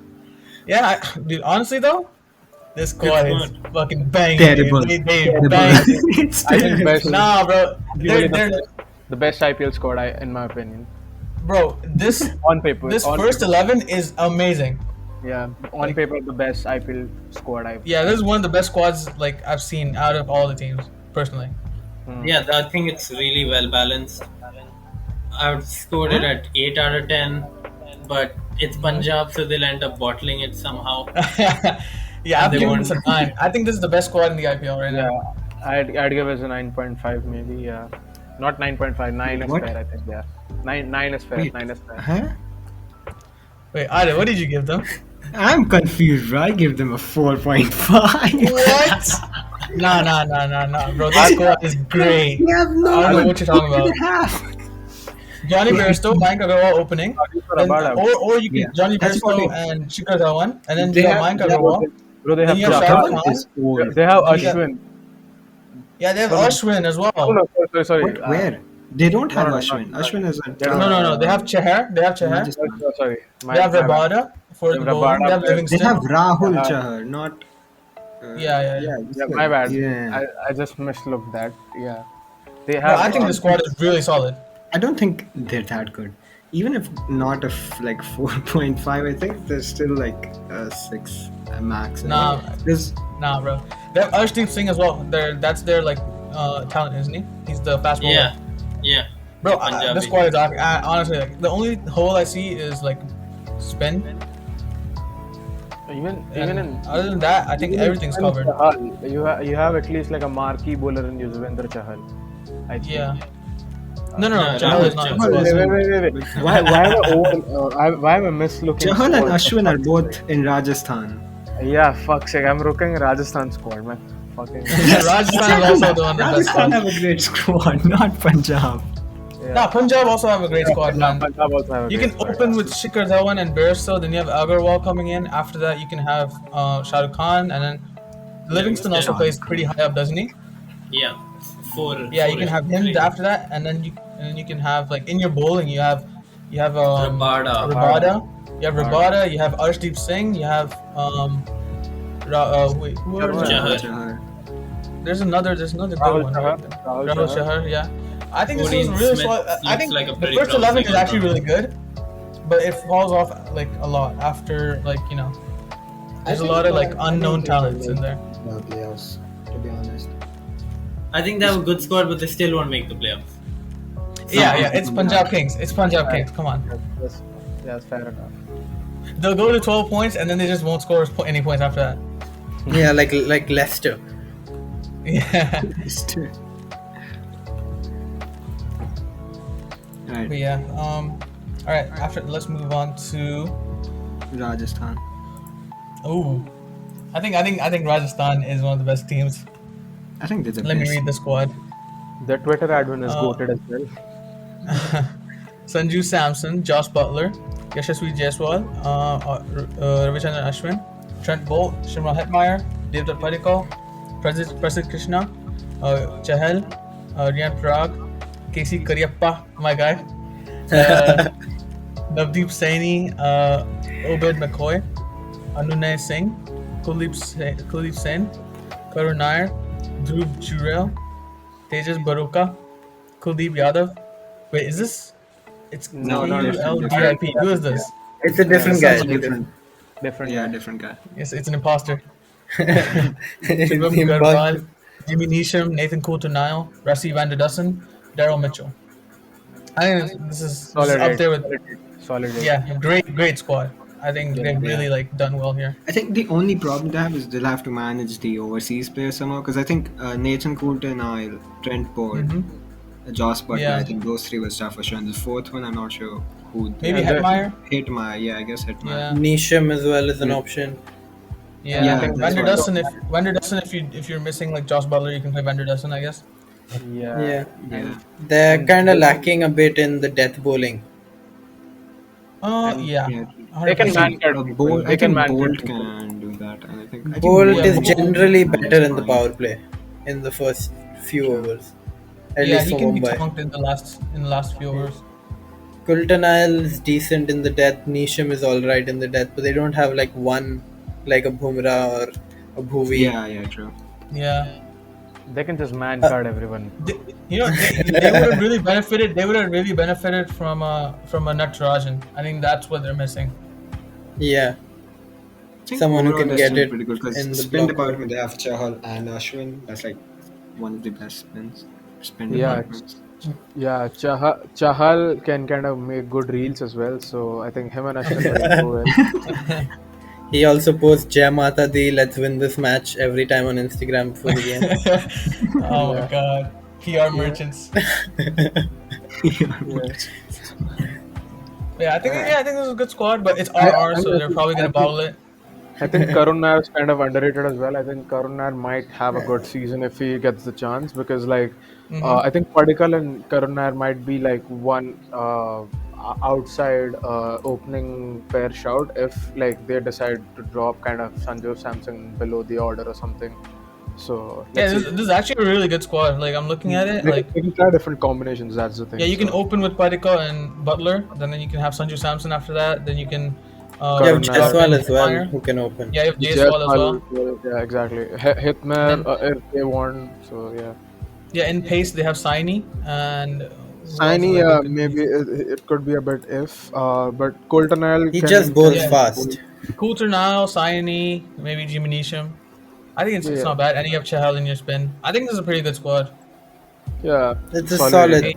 Yeah, dude, honestly though, this Good squad is squad. fucking banging, Terrible. dude. They Terrible. bang. It's I think best. terrible. Nah, bro. Usually They're, the best IPL squad, in my opinion. bro, this On paper. this on first paper. 11 is amazing. Yeah, on paper, the best IPL squad Yeah, this is one of the best squads like I've seen out of all the teams, personally. Yeah, I think it's really well balanced. I would scored it at 8 out of 10, but it's Punjab, so they'll end up bottling it somehow. Yeah, I've they given won. this a 9. I think this is the best squad in the IPL right Yeah, now. I'd give it a 9.5 maybe. Yeah, not 9.5. 9 is What? fair, I think. Yeah, 9 is fair. Wait. 9 is fair. Huh? Wait, Aadit, what did you give them? I'm confused, bro. I give them a 4.5. What? Nah, bro. This squad is great. They have no I don't know what you're talking about. about. Johnny Bairstow, Mayank Agarwal opening. Then, Rabada. or you can Yeah, Johnny that's what Bairstow I- and Shikhar Dhawan, and then They you have have- Mayank they have- Agarwal. Bro, they have Then you have Jahan. Shah Rukh Dhawan Khan. is old. They have You got- Ashwin. Yeah, they have Ashwin as well. Oh, no, sorry. What? Where? They don't have no, Ashwin. no. Ashwin isn't. No. They have Chahar. They have Chahar. Rajasthan. Sorry. They have Rabada for the bowling. They have Rabada, They Livingston. have Rahul Yeah. Chahar, not. Yeah. Yeah, my bad. Yeah. I just mislooked that. Yeah, they Bro, have. I think the squad is really solid. I don't think they're that good. Even if not like 4.5, I think there's still like a 6 max. Nah. There's Nah, bro. They have Arshdeep Singh as well. That's their like talent, isn't he? He's the fast bowler. Yeah. Bro, Punjabi. this squad is honestly like the only hole I see is like spin. Even And in other than that, I think everything's covered. Chahal, you have at least like a marquee bowler in Yuzvendra Chahal. I think. Yeah. No. No, Chahal is not. in the Chahal squad. is- Wait. Why am I mislooking? Chahal and squad? Ashwin are both in Rajasthan. Yeah, fuck's sake, I'm looking Rajasthan squad, man. Fucking. Rajasthan is also the one of the best Rajasthan squads. have a great squad, not Punjab. Nah, Punjab also have a great squad, man. Punjab also have a You great can squad, open yeah. with Shikhar Dhawan and Bairstow, then you have Agarwal coming in. After that, you can have Shah Rukh Khan, and then Livingston also plays pretty high up, doesn't he? Yeah. Four. Yeah, you four can have him three. after that, and then you can have like in your bowling you have Rabada. You have Rabada, you have Arshdeep Singh, you have wait, who are Chahar. Chahar. there's another good Rahul one. Chahar. Rahul Chahar, yeah. I think this is Odin really Smith solid. I looks think like a the pretty first 11 is promising actually one. really good, but it falls off like a lot after like there's a lot of like unknown talents in there. No playoffs, to be honest. I think they have a good squad, but they still won't make the playoffs. Yeah, it's Punjab Kings. It's Punjab Kings. Come on, Yes, fair enough. they'll go to 12 points and then they just won't score any points after that. Yeah, like Leicester. Yeah. Right, But yeah, all right. Let's move on to. Rajasthan. Oh, I think Rajasthan is one of the best teams. I think they're the Let me best. read the squad: The Twitter admin is goated as well. Sanju Samson, Josh Butler, Yashasvi Jaiswal, Ravichandran Ashwin, Trent Bolt, Shimra Hetmeyer, Devdutt Padikkal, Prasid Krishna, Chahal, Rehaan Parag, KC Kariappa, my guy, Navdeep Saini, Obed McCoy, Anunay Singh, Kuldeep Sen, Karun Nair, Dhruv Jurel, Tejas Baroka, Kuldeep Yadav. Wait, is this? It's No, KULDIP. Who is this? It's a different Yeah, guy. sounds like different. Different Yeah, guy. different guy. It's an imposter. It's Shubham the Garbhal, imposter. Jimmy Neesham, Nathan Coulter-Nile, Rassi Van der Dussen, Daryl Mitchell. I think this is Solid up eight. there with Solid eight. yeah, great squad. I think they've Yeah. really like done well here. I think the only problem they have is they'll have to manage the overseas players somehow. Because I think Nathan Coulter, Nile, Trent Board, Josh Butler, Yeah. I think those three will start for sure. And the fourth one, I'm not sure who. Maybe Yeah, Hetmeyer. Hitmar, yeah, I guess Hitmar. Yeah. Nisham as well is an Yeah. option. Yeah, Yeah, I think that's Van der what I Dussen. If you're missing like Josh Butler, you can play Van der Dussen, I guess. Yeah. Yeah. Yeah. They're kind of lacking a bit in the death bowling. Yeah. Yeah. They can 100%. man cut people. Bolt, They I can think man Bolt cut people. can do that. And I think Bolt yeah, is Bolt- generally Bolt better is in the fine. power play in the first few overs. At Yeah, least he for can be Mumbai. tonked in the last few overs. Coulter-Nile is decent in the death. Nisham is alright in the death, but they don't have like one, like a Bumrah or a Bhuvi. Yeah, true. Yeah. They can just man card everyone. They would have really benefited. They would have really benefited from a Natarajan. I think that's what they're missing. Yeah. I think Someone who overall can they're get still it pretty good because in the spin block. department they have Chahal and Ashwin. That's like one of the best spin Yeah, departments. Yeah, Chahal can kind of make good reels as well. So I think him and Ashwin will go well. He also posts Jai Mata Di, let's win this match every time on Instagram before the game. Oh my god. PR merchants. Yeah, I think this is a good squad, but it's RR, so they're probably gonna bottle it. I think Karun Nair is kind of underrated as well. I think Karun Nair might have a good season if he gets the chance because, like, I think Padikkal and Karun Nair might be like one outside opening pair shout if like they decide to drop kind of Sanju Samson below the order or something. So Yeah, let's this see. is actually a really good squad. Like I'm looking at it, like They can try different combinations. That's the thing. yeah, you can so. open with Padikkal and Butler, then you can have Sanju Samson after that. Then you can You have Karun Nair. Jaiswal as well, Fire. who can open. Yeah, you have Jaiswal as well. Yeah, exactly. Hitman, if they want. So yeah. Yeah, in pace they have Saini and who else Saini, is a good- maybe it could be a bit if, but Coulter-Nile He can, just bowls Yeah. fast. Coulter Nile, Saini, maybe Jimmy Neesham. I think it's Yeah. not bad. And you have Chahal in your spin. I think this is a pretty good squad. Yeah, It's a solid eight.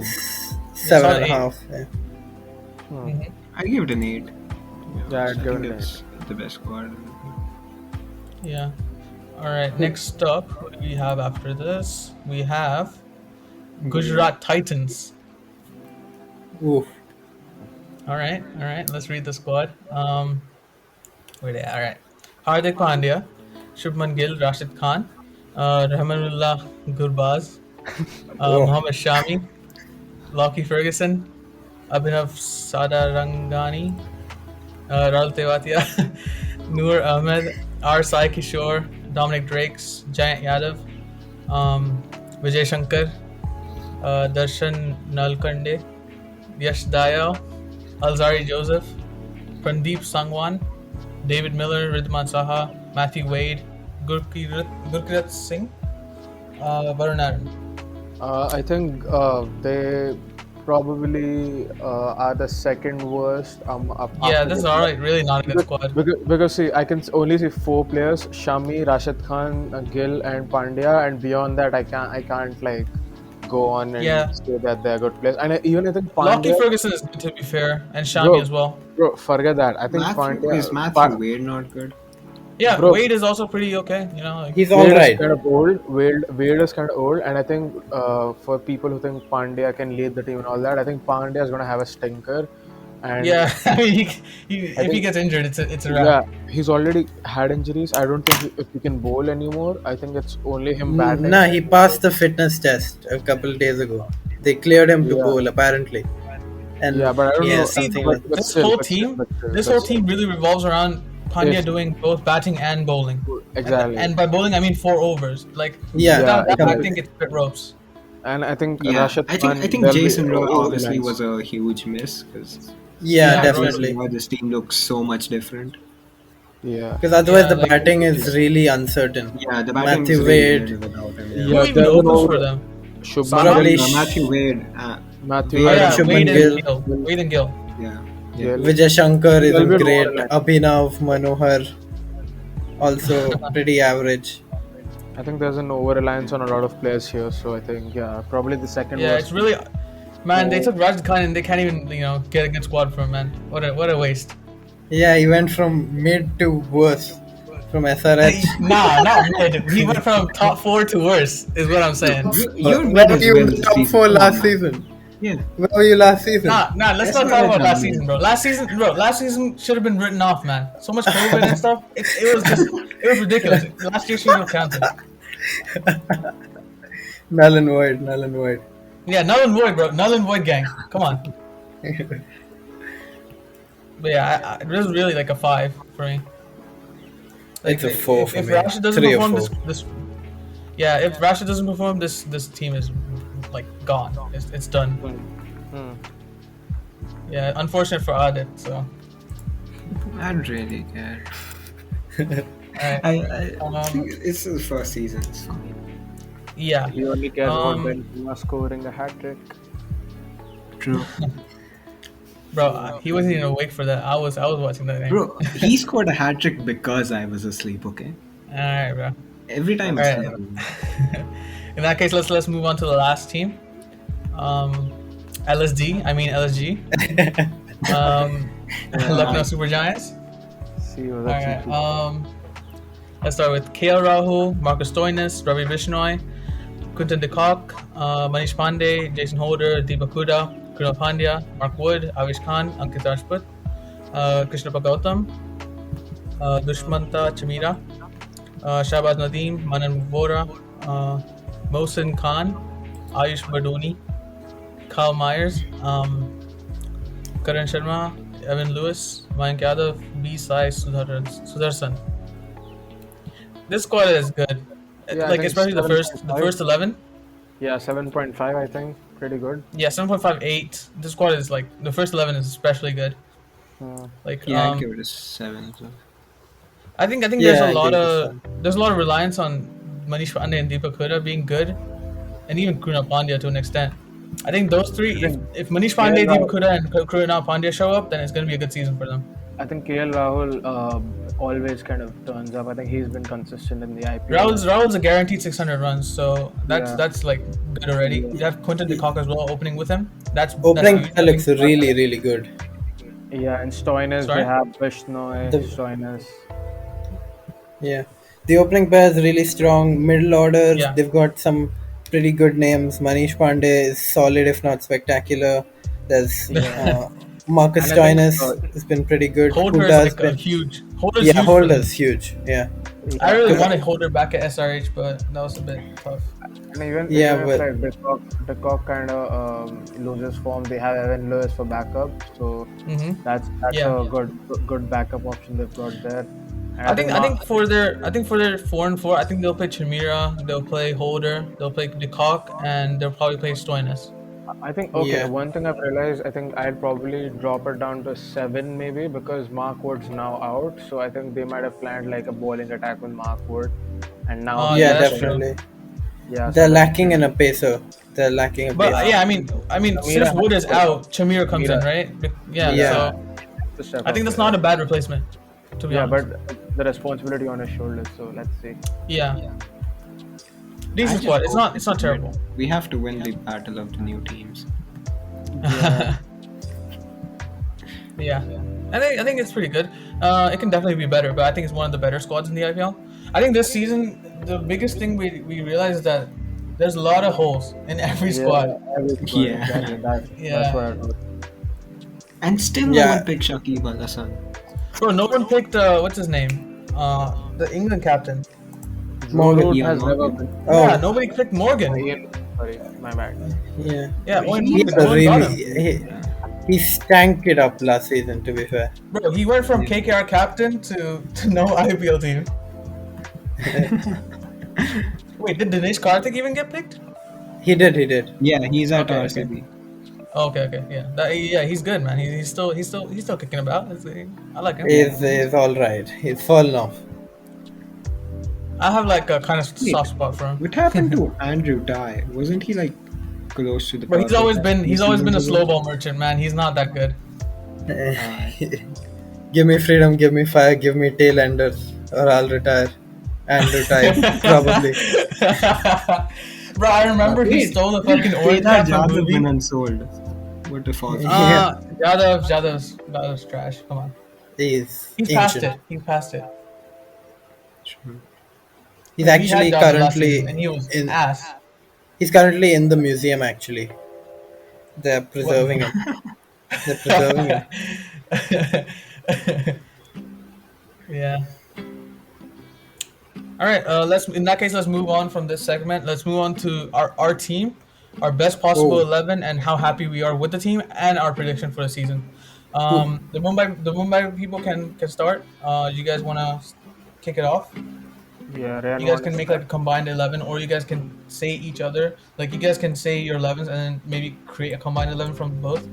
7.5. Yeah. I give it an 8. Yeah, I I'd give think it an it's the best squad. Yeah. All right. Next up, who do we have after this? We have Gujarat Titans. Oof. All right. Let's read the squad. Where they? All right. Hardik Pandya, Shubman Gill, Rashid Khan, Rahmanullah Gurbaz, Mohammad Shami, Lockie Ferguson, Abhinav Sadarangani, Rahul Tewatia, Noor Ahmed, R. Sai Kishore, Dominic Drakes, Jayant Yadav, Vijay Shankar, Darshan Nalkande, Yash Dayal, Alzari Joseph, Pradeep Sangwan, David Miller, Ridwan Saha, Matthew Wade, Gurkirat Singh, Varun Aaron. I think they probably are the second worst. Yeah, after this is the- alright. Really not a good squad. Because see, I can only see 4 players: Shami, Rashid Khan, Gill, and Pandya, and beyond that, I can't like go on and Yeah. say that they're good players. And even I think Lockie Pandya, Ferguson is good, to be fair, and Shami Bro. as well. bro, forget that. I think Is Pandya, Matthew Wade not good? Yeah, Bro. Wade is also pretty okay. You know, like, He's Wade alright. is kind of old. Wade is kind of old, and I think for people who think Pandya can lead the team and all that, I think Pandya is gonna have a stinker. And yeah. I mean, if he think- gets injured, it's a wrap. yeah, he's already had injuries. I don't think if he can bowl anymore. I think it's only him batting. Nah, he passed the fitness test a couple of days ago. They cleared him to Yeah. bowl apparently. And Yeah, but I don't he know. has something like but This still, whole but team, still, but still, this but whole still. team really revolves around Pandya Yes. doing both batting and bowling. Exactly. And by bowling, I mean 4 overs. Like Yeah, without that, I completely. think it's bit ropes. And I think Yeah, Rashid I Khan, think they'll be Jason Rowe over obviously lines. was a huge miss because yeah, Yeah, definitely. this team looks so much different. Yeah. Because otherwise Yeah, the like- batting is really uncertain. Yeah, the batting Matthew was really Wade. good without him. Who Yeah, even there opens were- for them? Shubman Saha? Probably Gill, Matthew Wade. Matthew Oh, Wade yeah, Shubman Wade Gill. and Gill. Wade and Gill. Yeah. Yeah. Vijay Shankar There'll isn't be an great. overlap. Abhinav Manohar also pretty average. I think there's an over reliance on a lot of players here, so I think probably the second Yeah, worst. it's really, man. They Oh. took Rajat Khan and they can't even get a good squad from him, man. What a waste. Yeah, he went from mid to worse from SRH. Nah, not mid. He went from top 4 to worse. Is what I'm saying. You're Where mid were as you well in this top season. 4 Come on, last man. season? Yeah. Where were you last season? Nah. Let's That's not what talk I about tell last you. season, bro. Last season should have been written off, man. So much COVID and stuff. It was just, it was ridiculous. Last year should have counted. Null and void, null and void. Yeah, null and void, bro. Null and void gang. Come on. But yeah, it was really like a 5 for me. Like, It's a 4 if, for if me. Rashid doesn't 3 or perform 4. if Rashid doesn't perform, this team is like gone. It's done. Hmm. Yeah, unfortunate for Aadit. So, I don't really care. alright. I think it's the first season. It's fine. Yeah. He only cares about Um, Benzema scoring a hat trick. True. Bro, he wasn't even awake for that. I was watching that game. Bro, he scored a hat trick because I was asleep, okay? Alright, bro. Every time I Alright. sleep. In that case, let's move on to the last team. LSG. Lucknow Super Giants. See, well, that's Alright. Let's start with KL Rahul, Marcus Stoinis, Ravi Bishnoi, Quinton de Kock, Manish Pandey, Jason Holder, Deepak Huda, Krunal Pandya, Mark Wood, Avish Khan, Ankit Rajput, Krishna Gautam, Dushmanta Chamira, Shahbaz Nadeem, Manan Vora, Mohsin Khan, Ayush Bardoni, Kyle Myers, Karan Sharma, Evan Lewis, Mayank Yadav, B. Sai Sudarshan. This squad is good. Yeah, I Like think especially the 7.5. first 11. Yeah, 7.5, I think. Pretty good. Yeah, 7.58. This squad is like the first 11 is especially good. Like Yeah, I'd give it a 7. So. I think Yeah, there's I a lot give it of there's a lot of reliance on Manish Pandey and Deepak Huda being good, and even Krunal Pandya to an extent. I think those three, if Manish Pandey, Deepak Huda, and Krunal Pandya show up, then it's going to be a good season for them. I think KL Rahul always kind of turns up. I think he's been consistent in the IPL. Rahul's a guaranteed 600 runs, so that's like good already. Yeah. You have Quinton de Kock as well opening with him. That's Opening huge. pair looks really, really good. Yeah, and Stoinis, Sorry? they have Bishnoi, The- Stoinis. Yeah. The opening pair is really strong. Middle order, Yeah. they've got some pretty good names. Manish Pandey is solid, if not spectacular. There's Marcus And I think, Stoinis has been pretty good. Holder is Huda's like been, huge. Holder's yeah, huge for Holder's them. huge. Yeah. I really Good. wanted Holder back at SRH, but that was a bit tough. And even Yeah, if but- like de Kock kind of loses form, they have Evan Lewis for backup. So Mm-hmm. that's Yeah. a good backup option they've got there. And I think for their 4-4, I think they'll play Chimera, they'll play Holder, they'll play de Kock, and they'll probably play Stoinis. I think Yeah. one thing I've realized, I think I'd probably drop it down to 7 maybe because Mark Wood's now out. So I think they might have planned like a bowling attack with Mark Wood, and now Oh, Yeah, that's definitely. yeah, They're so lacking in a pacer. They're lacking a But pacer. yeah, I mean, since Wood is out, Chimera comes in, Chimera. right? Yeah. Yeah. So to step I think up that's there. not a bad replacement. To be Yeah, honest. but the responsibility on his shoulders. So let's see. Yeah. I Decent just squad. It's hope not terrible. We have to win the battle of the new teams. Yeah. I think it's pretty good. It can definitely be better, but I think it's one of the better squads in the IPL. I think this season the biggest thing we realized is that there's a lot of holes in every squad. Every squad, Yeah. exactly. Yeah. That's what I do. And still Yeah. no one picked Shakib Al Hasan. Bro, no one picked what's his name? The England captain. Morgan. Root Yeah, has Morgan. never been. Yeah, nobody picked Morgan. Sorry, my bad. Yeah. Yeah, Owen He's Morgan, a no one got really. him. He stank it up last season, to be fair. Bro, he went from KKR captain to no IPL team. Wait, did Dinesh Karthik even get picked? He did. Yeah, he's at Okay, RCB. Okay, yeah. He's good, man. He's still kicking about. I like him. He's all right. He's fallen off. I have like a kind of Wait. soft spot for him. What happened to Andrew Dye? Wasn't he like close to the? But he's always been a seasons slow ago? ball merchant, man. He's not that good. Alright. Give me freedom, give me fire, give me tailenders, or I'll retire and retire probably. Bro, I remember he Wait, stole the did fucking orange Kedar cap from Jadhav been movie. unsold? What a false Yeah, prediction. Jadav's trash. Come on, he's he's past ancient. it. He's past it. True. He's We had actually Jadav last season, currently and he was in. ass. He's currently in the museum. Actually, they're What preserving him. They're preserving him. Yeah. All right. Let's in that case let's move on from this segment. Let's move on to our team, our best possible Oh, 11, and how happy we are with the team and our prediction for the season. who? The Mumbai people can start. You guys want to kick it off? Yeah, Rehan You guys wants can to make like start. a combined 11, or you guys can say each other. Like you guys can say your 11s and then maybe create a combined 11 from both,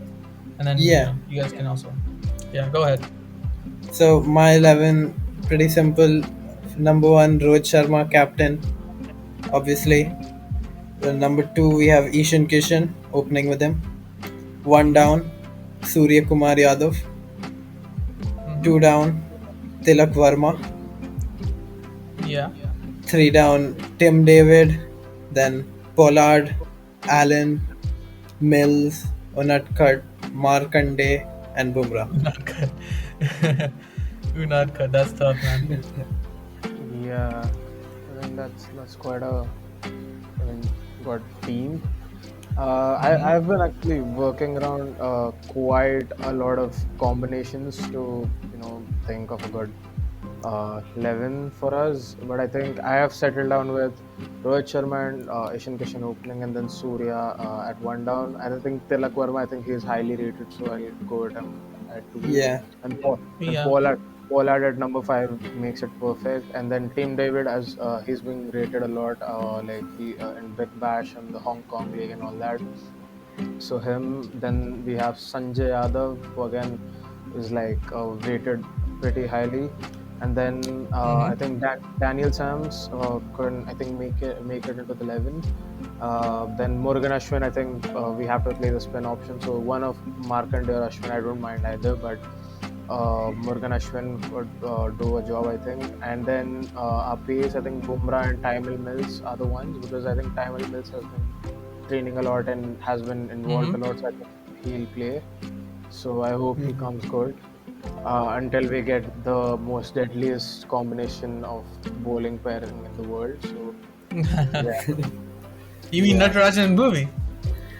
and then Yeah. you guys can also. Yeah, go ahead. So my 11, pretty simple. Number one, Rohit Sharma, captain, obviously. Then number two, we have Ishan Kishan opening with him. One down, Surya Kumar Yadav. Two down, Tilak Verma. Yeah. Three down, Tim David. Then Pollard, Allen, Mills, Unadkat, Markande, and Bumrah. Not cut. Do not cut. That's tough, man. Yeah, I think that's quite a good team. I've been actually working around quite a lot of combinations to think of a good 11 for us. But I think I have settled down with Rohit Sharma and Ishan Kishan opening, and then Surya at one down. And I think Tilak Verma, I think he's highly rated, so I'll go with him at two. Yeah. And Yeah. Pollard at number five makes it perfect. And then Tim David, as he's being rated a lot, like he in Big Bash and the Hong Kong League and all that. So him. Then we have Sanjay Yadav, who again is like rated pretty highly. And then I think Daniel Sams couldn't, I think, make it into the 11. Then Morgan Ashwin, I think we have to play the spin option. So one of Markande or Ashwin, I don't mind either, but Morgan Ashwin could do a job, I think. And then our pace, I think Bumrah and Taimil Mills are the ones, because I think Taimil Mills has been training a lot and has been involved a lot, so I think he'll play. So I hope he comes good until we get the most deadliest combination of bowling pairing in the world. So yeah. You mean Natarajan and Bhuvi?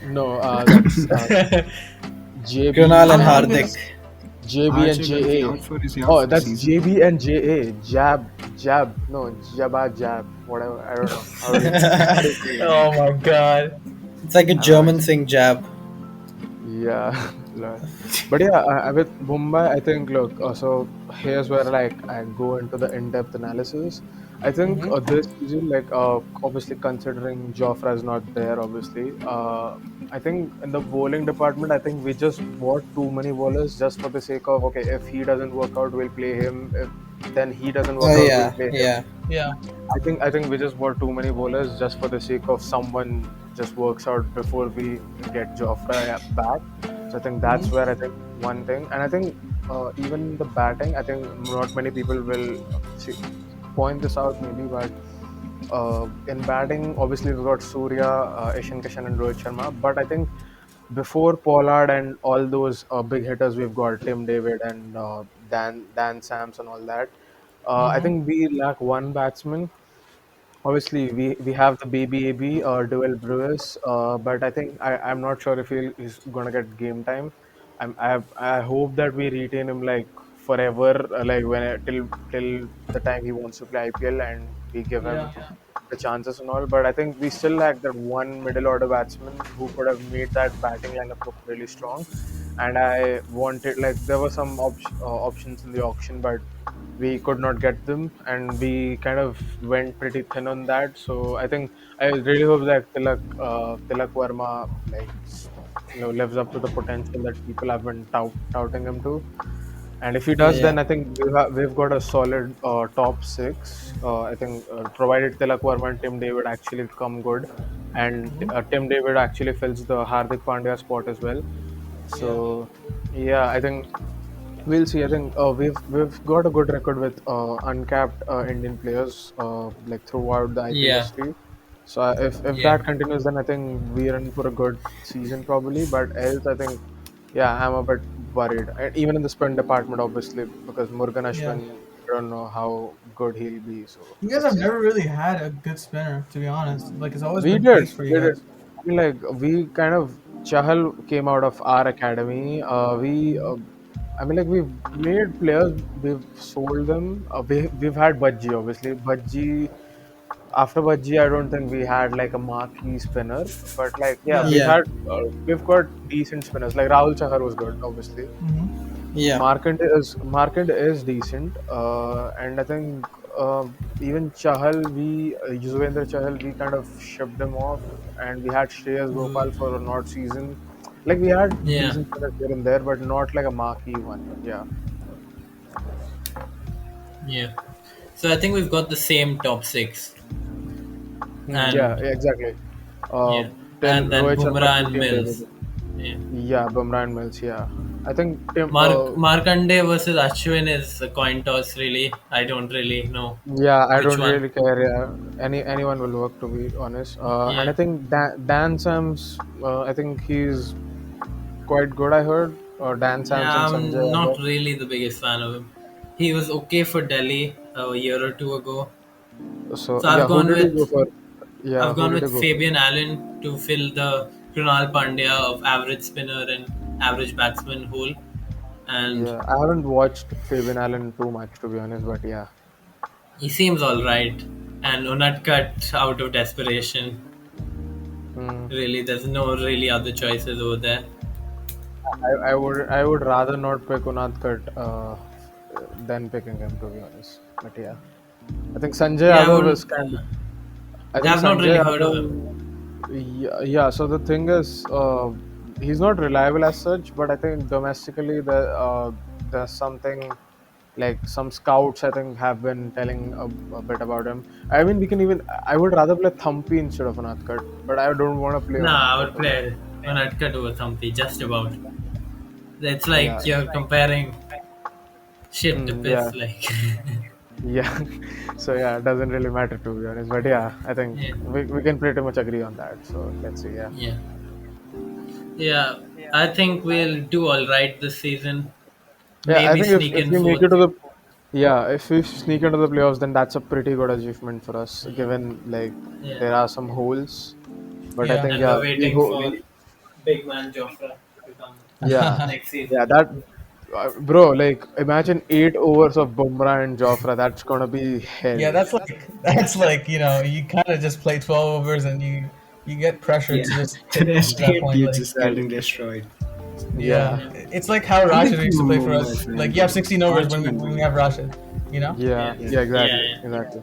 No, that's JB. Kunal and How long Hardik. is- JB and Archer will be JA. out for his year Oh, for that's season. JB and JA. Jab. No, Jab. Whatever. I don't know. How do you say it? Oh my god. It's like a German saying jab. Yeah. But yeah, with Mumbai, I think, look, so here's where like I go into the in-depth analysis. I think this season, like obviously considering Jofra is not there, obviously, I think in the bowling department, I think we just bought too many bowlers just for the sake of, okay, if he doesn't work out, we'll play him. If then he doesn't work Oh out, we'll yeah, play him. yeah. Yeah. I think we just bought too many bowlers just for the sake of someone just works out before we get Jofra back. So I think that's where I think one thing, and I think even the batting, I think not many people will point this out maybe, but in batting, obviously we've got Surya, Ishan Kishan, and Rohit Sharma. But I think before Pollard and all those big hitters, we've got Tim David and Dan Sams and all that. I think we lack one batsman. Obviously, we have the baby AB Duel Brewers, but I think I'm not sure if he's gonna get game time. I hope that we retain him like forever, like till the time he wants to play IPL, and we give him Yeah. the chances and all. But I think we still lack that one middle order batsman who could have made that batting lineup look really strong. And I wanted, like, there were some options in the auction, but we could not get them, and we kind of went pretty thin on that. So I think I really hope that Tilak Verma, like, lives up to the potential that people have been touting him to. And if he does, Yeah. then I think we've got a solid top six. I think provided Tilak Verma and Tim David actually come good, and Tim David actually fills the Hardik Pandya spot as well. Yeah. So Yeah, I think we'll see. I think we've got a good record with uncapped Indian players like throughout the IPL Yeah, history. So if yeah, that continues, then I think we're in for a good season probably. But else, I think yeah, I'm a bit worried. And even in the spin department, obviously, because Murugan Yeah. Ashwin, I don't know how good he'll be. So You guys let's have see. never really had a good spinner, to be honest. Like it's always We been did, pace for you we did. guys. I mean, like we kind of Chahal came out of our academy. I mean, like we've made players, we've sold them. We've had Bajji, obviously. Bajji, after Bajji, I don't think we had like a marquee spinner. But like, yeah, Yeah. Yeah, we've got decent spinners. Like Rahul Chahar was good, obviously. Hmm. yeah. Markand is decent, and I think even Yuzvendra Chahal, we kind of shipped him off, and we had Shreyas Gopal for an odd season. Like we had yeah, decent players here and there, but not like a marquee one. Yeah. yeah. So I think we've got the same top six, Yeah, and exactly. Uh, yeah, till and then Rohit Sharma Bumrah to and Tim David. Mills. Yeah. Yeah, Bumrah and Mills. Yeah, I think Tim. Markande versus Ashwin is a coin toss. Really, I don't really know Yeah, I which don't one. really care. Yeah. Anyone will work, to be honest. And I Yeah, think Dan Sams. I think he's quite good. I heard. Dan Sams yeah. and Sanjay I'm not Yadav. really the biggest fan of him. He was okay for Delhi a year or two ago. So So yeah, I've who gone did you with go for? Yeah, I've who gone did you with go for? Fabian Allen to fill the Krunal Pandya of average spinner and average batsman hole. And Yeah, I haven't watched Fabian Allen too much, to be honest. But yeah, he seems all right. And Unatkat out of desperation. mm, Really, there's no really other choices over there. I would rather not pick Unadkat than picking him, to be honest. But yeah, I think Sanjay Yeah, I Yadav is wouldn't. kind. I think I've not Sanjay really heard of Yadav. him. Yeah. So the thing is, he's not reliable as such, but I think domestically there's something like some scouts I think have been telling a bit about him. I mean, we can even. I would rather play Thumpy instead of Anathkat, but I don't want to play Nah, I Anathkat. would play Unatkat over Thumpy, just about. It's Yeah. like you're comparing shit to Yeah. piss, like. Yeah. So yeah, it doesn't really matter, to be honest. But yeah, I think Yeah, we can pretty much agree on that. So let's see. Yeah. yeah. Yeah, I think we'll do all right this season. Yeah, I Maybe think sneak if in we make it fourth. to the if we sneak into the playoffs, then that's a pretty good achievement for us, given like Yeah, there are some holes. But I Yeah. think and we're yeah, waiting for big man Jofra to come yeah, next yeah, season. that bro, like imagine 8 overs of Bumrah and Jofra. That's gonna be hell. Yeah, that's like you kind of just play 12 overs and you get pressured Yeah, to just the hit at rest that eight point. you're Like just getting destroyed. yeah, Yeah, Yeah, it's like how I'm Rashid with used you, to play for my us. Like friend. you have 16 overs when Archie and we Bumrah. have Rashid. You know, yeah, yeah, yeah, yeah, exactly, yeah. exactly.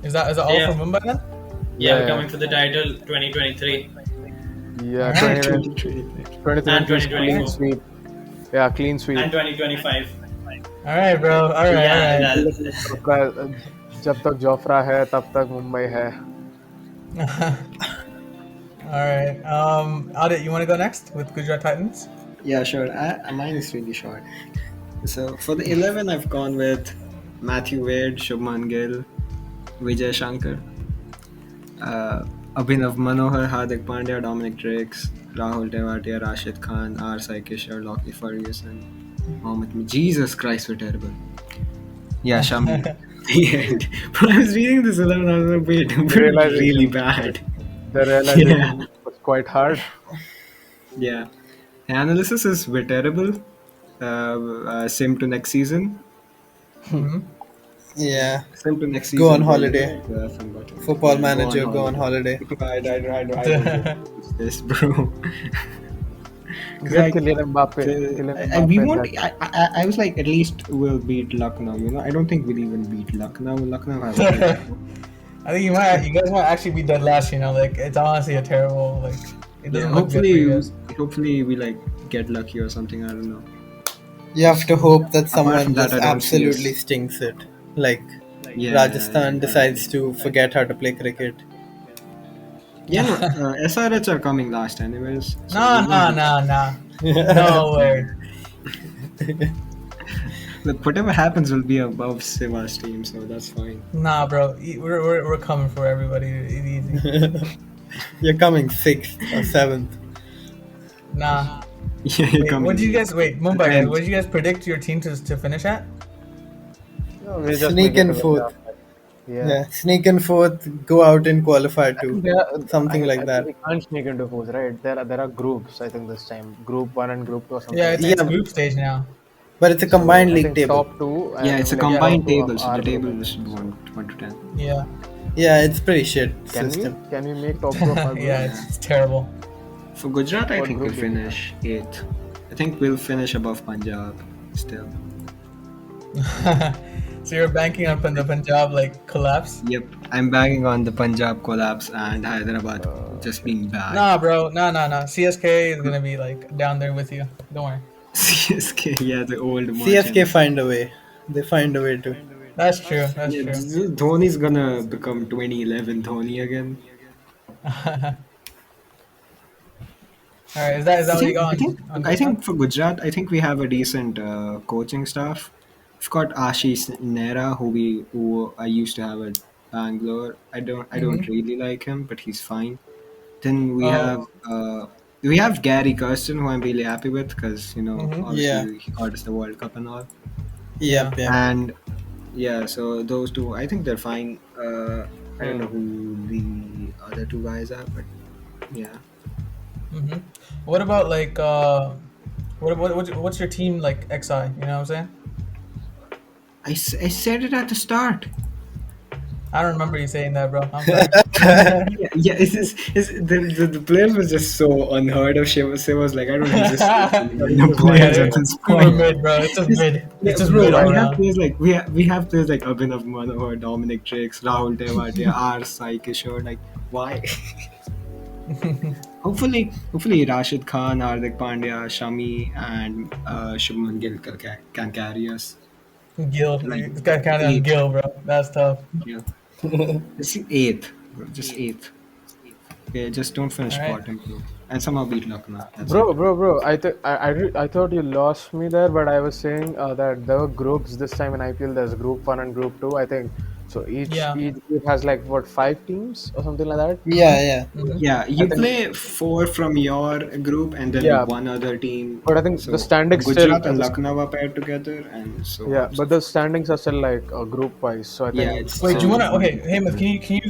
is that all Yeah, for Mumbai then? yeah, Yeah, we're yeah, coming for the title 2023 yeah. All right. and 2023 is clean 2024 sweep. Yeah, clean and sweep. 2025. All right, bro. All right, all Yeah, right. जब तक Jofra है तब तक मुंबई है. All right. Aadit, you want to go next with Gujarat Titans? Yeah, sure. Mine is really short. So for the 11, I've gone with Matthew Wade, Shubman Gill, Vijay Shankar, Abhinav Manohar, Hardik Pandya, Dominic Drakes, Rahul Tewatia, Rashid Khan, R. Sai Kishore, Lockie Ferguson, Mohammed. Jesus Christ, we're terrible. Yeah, Shami. The end. But I was reading this 11, I was like, wait, we're really bad. The Yeah, realization was quite hard. yeah. The analysis is we're terrible. Same to next season. Yeah. Same to next Go season. on holiday. Football manager, go on holiday. I don't use this, bro. Get Kylian Mbappe. We won't. I was like, at least we'll beat Lucknow. I don't think we'll even beat Lucknow. Lucknow has. I think you guys might actually be dead last. Like it's honestly a terrible. Like it Yeah, doesn't look good for you guys. hopefully we like get lucky or something. I don't know. You have to hope that Apart someone from that, just I don't see us. absolutely stinks it. Like Yeah, Rajasthan yeah. decides to forget how to play cricket. Yeah, no, SRH are coming last anyways. So Nah, we won't nah, be- nah, nah. No way. Look, whatever happens will be above Siva's team, so that's fine. Nah, bro. We're coming for everybody. Easy. You're coming 6th or 7th. Nah. Yeah, you're Wait, coming. what did you guys? Wait, Mumbai guys. Tenth. What did you guys predict your team to finish at? No, we just Sneak make it in to the 4th. playoff. Yeah, sneak in 4th, go out in qualifier I 2. think Something like I that. think we can't sneak into fourth, right? There are groups. I think this time, Group 1 and Group 2 or something. Yeah, like it's that. Yeah, group stage now. but it's a So combined I league think table. top two. Yeah, it's a like combined top two of table, so our the group, table I is think. 1 to 10. Yeah. Yeah, it's pretty shit Can system. we make top two of our group? Yeah, it's terrible. For Gujarat, I What think group we'll do you finish 8th. I think we'll finish above Punjab still. So you're banking on the Punjab like collapse? Yep, I'm banging on the Punjab collapse and Hyderabad just being bad. Nah, bro. Nah. CSK is gonna be like down there with you. Don't worry. CSK, yeah, the old CSK merchant. find a way. They find a way to. That's true. That's Yeah, true. Dhoni's gonna become 2011 Dhoni again. All right. Is that what you got on I Gujarat? think for Gujarat, I think we have a decent coaching staff. We've got Ashish Nehra, who I used to have at Bangalore. I don't really like him, but he's fine. Then Oh. we have Gary Kirsten, who I'm really happy with because Mhm. obviously Yeah. he got us the World Cup and all. Yeah. Yep. And yeah, so those two, I think they're fine. I don't know who the other two guys are, but yeah. Mhm. What about like what's your team like XI? You know what I'm saying? I said it at the start. I don't remember you saying that, bro. I'm sorry. Yeah, the players was just so unheard of. Shiva was like, I don't exist the players Yeah, at this super point. mid, bro. It's just mid. Yeah, It's just bro, mid all we have around. players like we have players like Abhinav Manohar, Dominic Trix, Rahul Tewatia, R. Sai Kishore. Like, why? Hopefully Rashid Khan, Hardik Pandya, Shami, and Shubman Gill can carry us. Gil, Like, this guy counted on eight. Gil, bro. That's tough. Yeah, just 8th, bro, just 8th. Okay, just don't finish All right. bottom, bro. And somehow beat Lucknow. That's Bro, it. bro. I thought you lost me there, but I was saying that there were groups this time in IPL. There's Group 1 and Group 2. I think so. Each Yeah. group has like what 5 teams or something like that. Yeah. Yeah, you think- play 4 from your group and then Yeah. one other team. But I think So the standings Gujarat still. and Lucknow are paired together, and so Yeah, but the standings are still like group wise. So I think. Yeah, it's- Wait, do you wanna? Okay, Hemanth,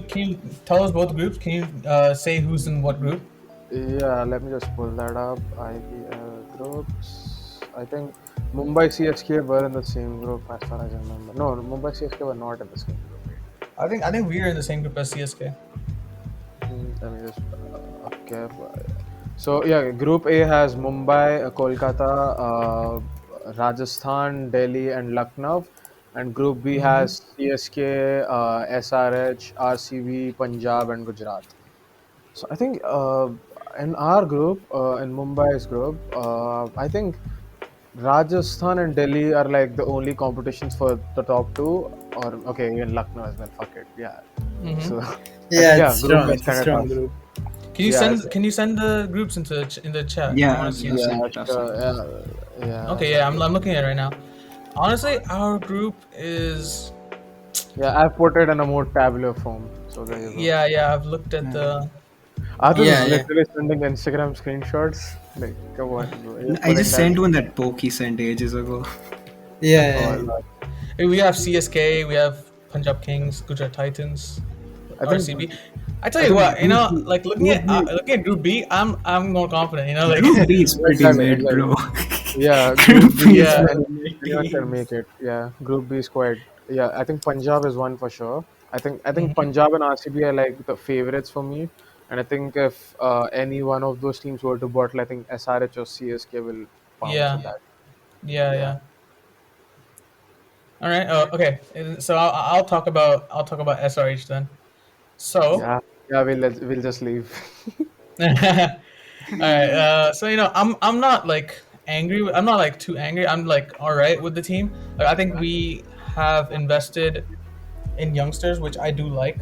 can you tell us both groups? Can you say who's in what group? Yeah, let me just pull that up. IPL groups. I think Mumbai CSK were in the same group as far as I remember. No, Mumbai CSK were not in the same group. I think we're in the same group as CSK. Let me just okay. So yeah, Group A has Mumbai, Kolkata, Rajasthan, Delhi, and Lucknow, and Group B has CSK, SRH, RCB, Punjab, and Gujarat. So I think in our group, in Mumbai's group, I think Rajasthan and Delhi are like the only competitions for the top two. Or okay, even Lucknow as well. Fuck it, yeah. So Yeah, it's group strong. is It's a kinda strong tough. group. Can you send the groups in the chat? Yeah, I wanna see I've that. sent it, I've sent it. Yeah. Okay, yeah, I'm looking at it right now. Honestly, our group is Yeah, I've put it in a more tabular form. So there you go. yeah. I've looked at the Adit Yeah, is yeah. literally sending Instagram screenshots. Like, come on, bro. You're I putting just that- sent one that Poke he sent ages ago. Yeah. we have CSK, we have Punjab Kings, Gujarat Titans, I think RCB. I tell you what, like looking at Group B, I'm more confident. Like Group B is pretty Exactly, mid, bro. yeah, Group B is Yeah. pretty anyone mid. can make it. Yeah, Group B is quite. Yeah, I think Punjab is one for sure. I think Punjab and RCB are like the favorites for me. And I think if any one of those teams were to bottle, I think SRH or CSK will pounce Yeah. with that. yeah. All right. Okay. So I'll talk about SRH then. So. Yeah, we'll just leave. All right. So I'm not like angry. I'm not like too angry. I'm like all right with the team. Like, I think we have invested in youngsters, which I do like.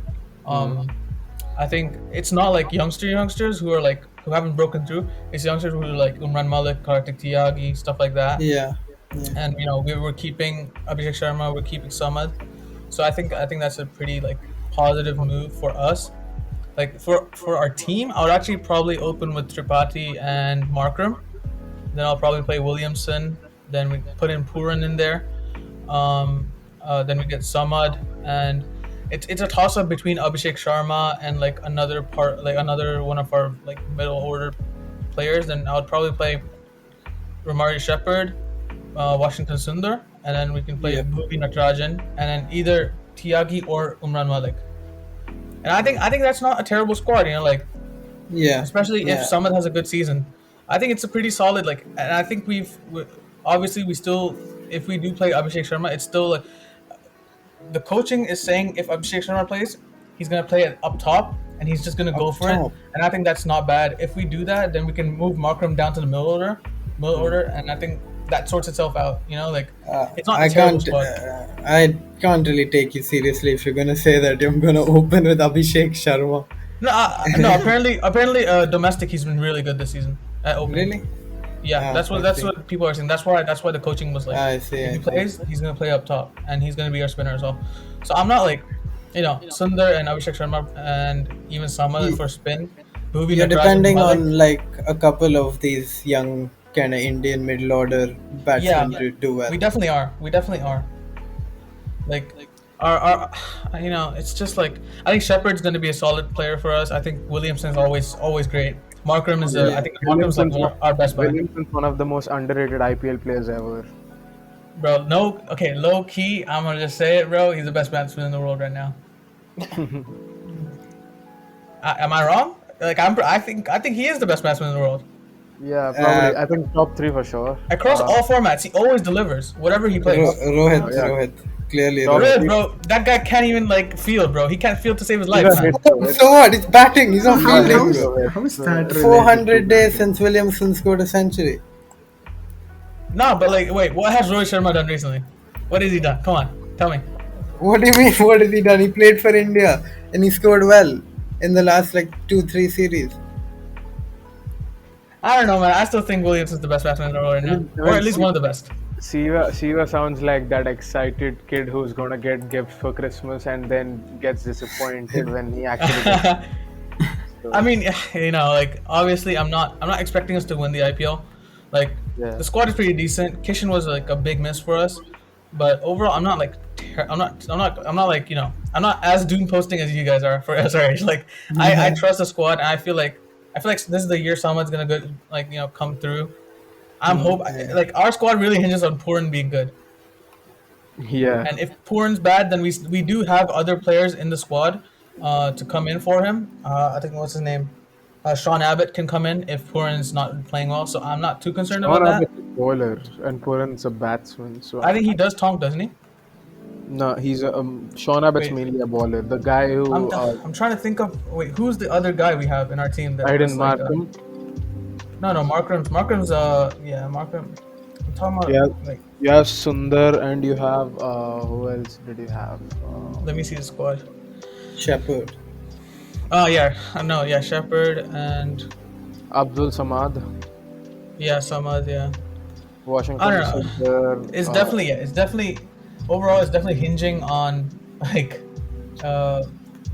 I think it's not like youngsters who are like who haven't broken through. It's youngsters who are like Umran Malik, Kartik Tyagi, stuff like that. Yeah. Yeah. And we were keeping Abhishek Sharma, we're keeping Samad. So I think that's a pretty like positive move for us. Like for our team, I would actually probably open with Tripathi and Markram. Then I'll probably play Williamson. Then we put in Puran in there. Then we get Samad, and it's a toss up between Abhishek Sharma and like another one of our like middle order players. Then I would probably play Ramari Shepherd, Washington Sundar, and then we can play Bhuvi Natarajan, and then either Tyagi or Umran Malik. And I think that's not a terrible squad, like Yeah. especially if Samad has a good season. I think it's a pretty solid and I think obviously we still, if we do play Abhishek Sharma, it's still like the coaching is saying if Abhishek Sharma plays, he's gonna play it up top and he's just gonna go for it. And I think that's not bad. If we do that, then we can move Markram down to the middle order, and I think that sorts itself out. It's not a terrible squad. I can't really take you seriously if you're gonna say that you're gonna open with Abhishek Sharma. No. Apparently, domestic he's been really good this season at opening. Really? Yeah, that's what people are saying. That's why the coaching was like. I see. If he plays, he's gonna play up top, and he's gonna be our spinner as well. So I'm not like, Sundar and Abhishek Sharma and even Sama for spin. Bhuvi You're Natarajan, depending Malik. on like a couple of these young kind of Indian middle order batsmen to do well. We definitely are. Like our it's just like I think Shepherd's going to be a solid player for us. I think Williamson's always great. Markram is I think Markram's like our best player. Williamson's one of the most underrated IPL players ever. Bro, low key, I'm gonna just say it, bro. He's the best batsman in the world right now. Am I wrong? Like I think he is the best batsman in the world. Yeah, probably. I think top 3 for sure. Across all formats, he always delivers whatever he plays. Rohit, clearly. Rohit, bro, that guy can't even like field, bro. He can't field to save his life, man. So what? He's batting. He's not fielding. How is that 400 days since Williamson scored a century. No, but like, wait, what has Rohit Sharma done recently? What has he done? Come on, tell me. What do you mean? What has he done? He played for India and he scored well in the last like 2-3 series. I don't know, man. I still think Williamson's the best batsman in the world right now, or at least one of the best. Siva sounds like that excited kid who's gonna get gifts for Christmas and then gets disappointed when he actually gets. I mean, like obviously, I'm not expecting us to win the IPL. Like the squad is pretty decent. Kishan was like a big miss for us, but overall, I'm not like I'm not as doom posting as you guys are for SRH. Like I trust the squad, and I feel like this is the year someone's gonna go come through. Like our squad really hinges on Puran being good. Yeah. And if Puran's bad, then we do have other players in the squad to come in for him. I think what's his name? Sean Abbott can come in if Puran's not playing well, so I'm not too concerned about that. Abbott's a bowler and Puran's a batsman, so I think he does tonk, doesn't he? No, he's Sean Abbott's mainly a bowler. The guy who I'm trying to think of who's the other guy we have in our team that Markram. No, Markram's Markram. I'm talking about you have Sundar and you have who else did you have? Let me see the squad. Shepherd. Oh yeah, Shepherd and Abdul Samad. Yeah, Samad. Yeah. Washington. I don't know. Sundar, It's definitely overall it's definitely hinging on like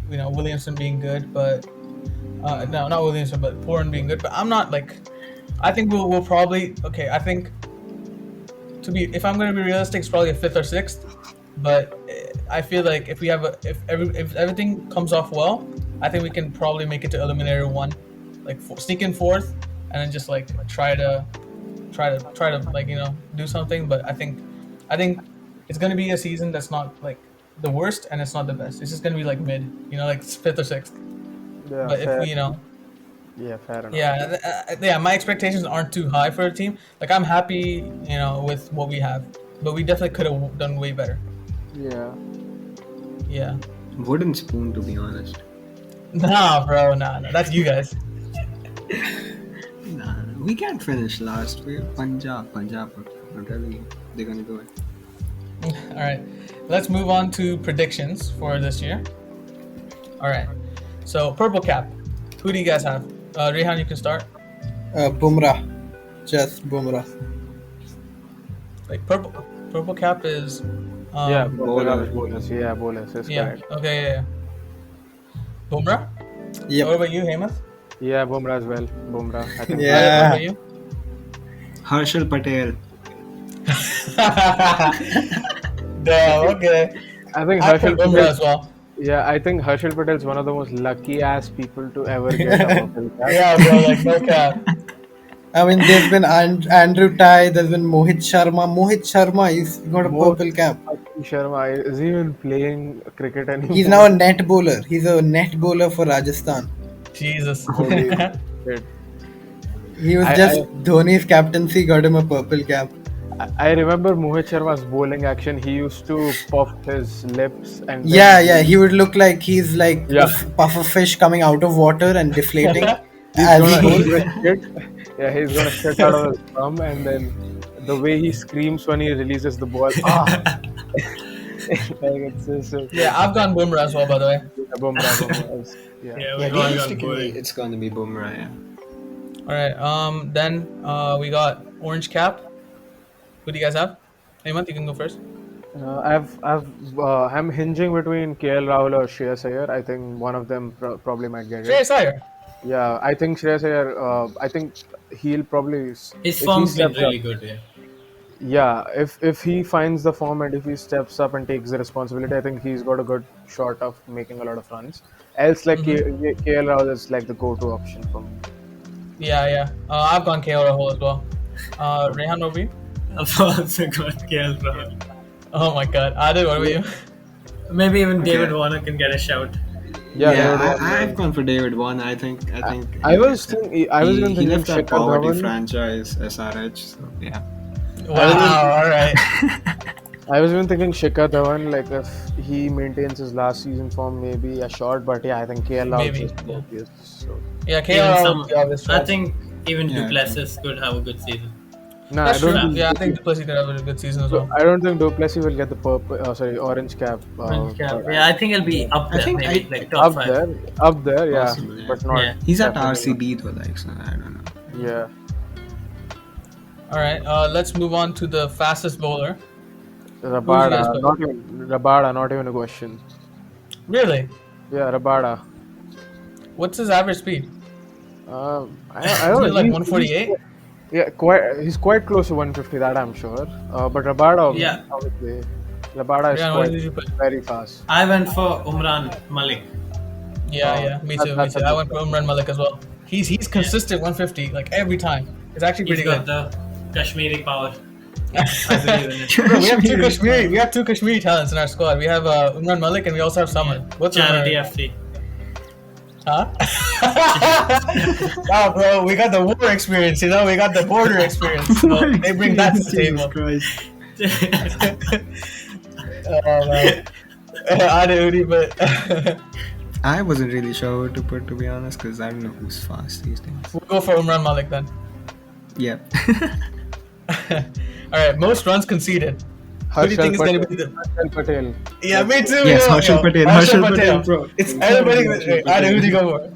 Williamson being good, but no, not Williamson, but Puran being good. But I'm not like, I think we'll probably I think if I'm going to be realistic, it's probably a 5th or 6th. But I feel like if everything comes off well, I think we can probably make it to Eliminator 1, like sneak in 4th, and then just like try to like do something. But I think it's going to be a season that's not like the worst and it's not the best. It's just going to be like mid, like 5th or 6th. Yeah, but if we yeah, fair enough. Yeah, my expectations aren't too high for a team. Like I'm happy, with what we have, but we definitely could have done way better. Yeah. Wooden spoon, to be honest. Nah, bro, nah. That's you guys. Nah, we can't finish last. We're Punjab. I'm telling you, they're gonna do it. All right, let's move on to predictions for this year. All right, So purple cap. Who do you guys have? Rehaan, you can start. Bumrah. Just Bumrah. Like purple cap is. Yeah, bowler. bowlers. Yeah, bowlers. Is Yeah. correct. Okay. Yeah. Bumrah. Yep. What about you, Hemanth? Yeah, Bumrah as well. Bumrah. I think. Aadit, Yeah. what about you? Harshal Patel. Damn. Okay. I think I Harshal put Bumrah Patel. as well. Yeah, I think Harshal Patel is one of the most lucky ass people to ever get a purple cap. Yeah, bro. Like no cap. I mean, there's been Andrew Ty, there's been Mohit Sharma. Mohit Sharma, he's got a purple cap. Sharma, is he even playing cricket anymore? He's now a net bowler. He's a net bowler for Rajasthan. Jesus. Holy shit. He was Dhoni's captaincy got him a purple cap. I remember Mohit Sharma's bowling action. He used to puff his lips and then Yeah, he would look like he's like Yeah. a puffer fish coming out of water and deflating. he's as gonna, he he's bowls. gonna shit. Yeah, he's gonna shit out of his thumb, and then the way he screams when he releases the ball. Like it's just Yeah, I've gone Bumrah as well, by the way. Bumrah. Yeah. Yeah, Yeah, we all got realistically, boring. It's gonna be Bumrah, yeah. All right. Then we got orange cap. Who do you guys have? Hemanth, you can go first. I'm hinging between KL Rahul or Shreyas Iyer. I think one of them probably might get it. Shreyas Iyer. Yeah, I think Shreyas Iyer. I think he'll probably. His if he form's been steps really up- good, yeah. Yeah, if he finds the form and if he steps up and takes the responsibility, I think he's got a good shot of making a lot of runs. Else, like KL Rahul is like the go-to option for me. Yeah. I've gone KL Rahul as well. Rehaan, what about you? I've also got KL Rahul. Oh my God. Aadit, what about you? Maybe even David Okay. Warner can get a shout. I've gone for David Warner. I think. I was even he thinking left that Shikhar poverty Dhawan. franchise SRH. So yeah. Wow. All right. I was even thinking Shikhar Dhawan, like if he maintains his last season form, maybe a shot. But yeah, I think KL Rahul Maybe, is yeah. obvious. So. Yeah, KL Even Rahul. some, would be obvious I choice. think even Yeah, Duplessis could have a good season. Nah, That's I don't true. think. Yeah, I think Duplessis could have a good season as well. I don't think Duplessis will get the orange cap. Orange cap. but Yeah, I think he'll be up there, think maybe like top up 5. there, yeah, Possible, yeah. but not. Yeah. He's at definitely RCB though, like, so I don't know. not. Yeah, All right. Let's move on to the fastest bowler. guys Rabada, pick? not even a question. Really? Yeah, Rabada. What's his average speed? I Is don't it know. like he's- 148? Yeah, he's quite close to 150. That I'm sure. But Rabada, Yeah. obviously, Rabada is Yeah, what did you quite put? very fast. I went for Umran Malik. Yeah. Me too. that's a I good went for Umran Malik as well. He's consistent 150 like every time. It's actually He's pretty got good. the Kashmiri power. I believe in it. Bro, we have two Kashmiri talents in our squad. We have Umran Malik and we also have Saman. What's Charity Umran? FC. Huh? Wow, bro, we got the war experience, you know, we got the border experience. So they bring that to the table. Oh man. I do, but I wasn't really sure what to put, to be honest, because I don't know who's fast these days. we'll go for Umran Malik then. Yeah. Alright, most runs conceded. Who do you think is going to be the? Harshal Patel. Yeah, me too. Yes, yo, Harshal yo. Patel. Harshal Harshal Patel, bro. It's Everybody, Harshal I Patel. who do you go for?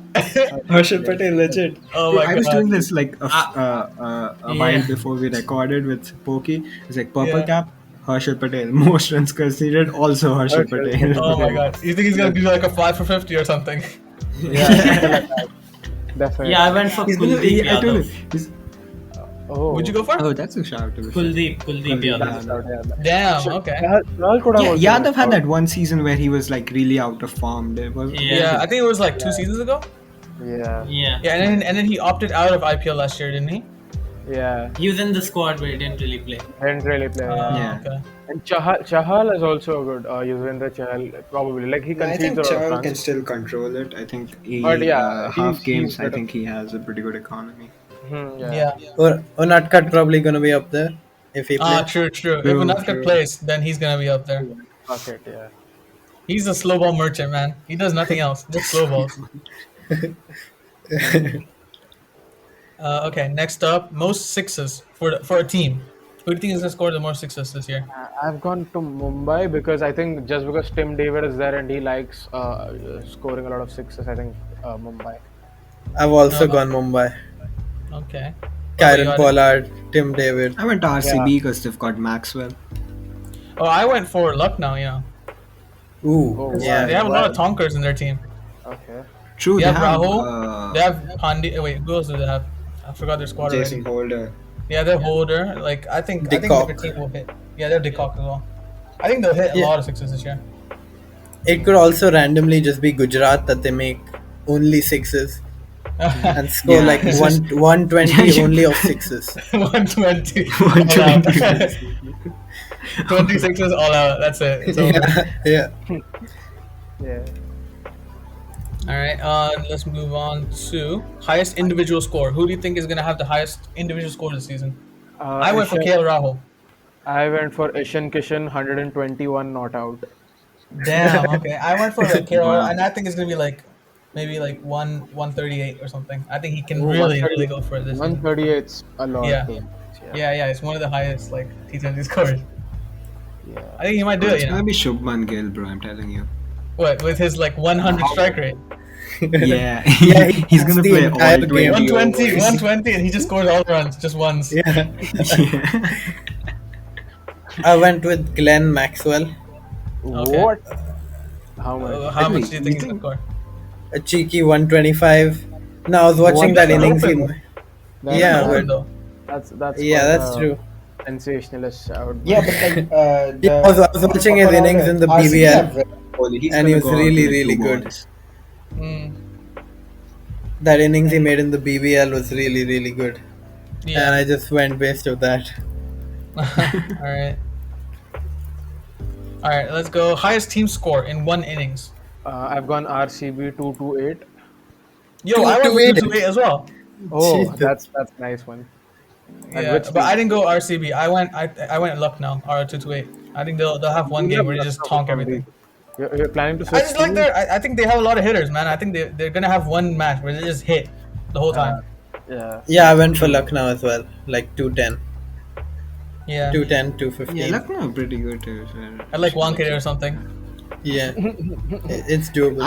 Harshal Patel, legit. Oh my I was God. doing this like a Yeah. while before we recorded with Pokey. It's like purple Yeah. cap, Harshal Patel. Most runs conceded, also Harshal Patel. Oh my God! You think he's gonna be like a 5 for 50 or something? Yeah, definitely. Yeah, I went for He's gonna, Kuldeep I told you. Yadav. Oh, Would you go for? Oh, that's a shout to be fair. Kuldeep Yadav. Damn. Okay. Rahul could have also Yeah, Yadav went had out. that one season where he was like really out of form. There was Yeah, I think it was like 2 seasons ago. Yeah, Yeah. Yeah, and then he opted out of IPL last year, didn't he? yeah. He was in the squad but he didn't really play. Didn't really play. Yeah. Okay. And Chahal is also good. Yuzvendra Chahal, probably. Like he I think concedes a lot of Chahal runs. can still control it. I think he, But yeah, half he's games, I better. think he has a pretty good economy. Yeah. Or Unatkat probably gonna be up there if he plays. True. If True, Unatkat true. plays, then he's gonna be up there. Fuck it, yeah. He's a slow ball merchant, man. He does nothing else, just slow balls. Okay, next up, most sixes for a team. Who do you think is gonna score the more sixes this year? I've gone to Mumbai because I think just because Tim David is there and he likes scoring a lot of sixes, I think Mumbai. I've also Oh, gone Mumbai. okay. What about you, Kyron Aadit? Pollard, Tim David. I went to Yeah. RCB because they've got Maxwell. Oh, I went for Lucknow. Ooh, Oh, yeah. They have a lot of wow. tonkers in their team. Okay. True, They they have have Rahul. They have Pandey. Wait, who else do they have? I forgot their squad Jason already. Holder. Yeah, they're Holder. Like I think their DeCock. team will hit. Yeah, they're DeCock as well. I think they'll hit a Yeah. lot of sixes this year. It could also randomly just be Gujarat that they make only sixes and score Yeah, like it's one, just- 120 only of sixes. 120. 120. 26 all out. That's it. It's over. Yeah. Yeah. All right. Let's move on to highest individual score. Who do you think is gonna have the highest individual score this season? I went for Ishan- KL Rahul. I went for Ishan Kishan, 121 not out. Damn. Okay. I went for like KL, Wow. and I think it's gonna be like maybe like 138 or something. I think he can Oh, really 130 go for it this season. 138's a lot. Yeah. too. Yeah. It's one of the highest like T20 scores. Yeah. I think he might do it. It's gonna be Shubman Gill, bro. I'm telling you. What with his like 100 strike rate? Yeah, Yeah, he's gonna the play all entire 20 game. 120, overs. 120, and he just scores all the runs just once. Yeah. Yeah. I went with Glenn Maxwell, Okay. What? How much? How much Wait, do you you think he's gonna think- score? a cheeky 125. No, I was watching that innings. That's- Yeah, Open but though. That's yeah, quite that's a true. sensationalist out. Yeah, but like Yeah, I was watching his innings in the RCB BBL. have He's And he gonna was go out really, with really two good. balls. Mm, That innings he made in the BBL was really, really good. And yeah. I just went based of that. All right. All right. Let's go. Highest team score in one innings. I've gone RCB 228. Yo, I went for 228. 228 as well. Oh, Jesus. that's a nice one. And Yeah, which but team? I didn't go RCB. I went Lucknow or 228. I think they'll have one game where they just tonk everything. You're planning to I switch just like teams? their. I think they have a lot of hitters, man. I think they're gonna have one match where they just hit the whole time. Yeah. Yeah, I went for Lucknow as well. Like 210. Yeah. 210, 215. Yeah, Lucknow are pretty good too. I like Wankhede or something. Yeah. It's doable.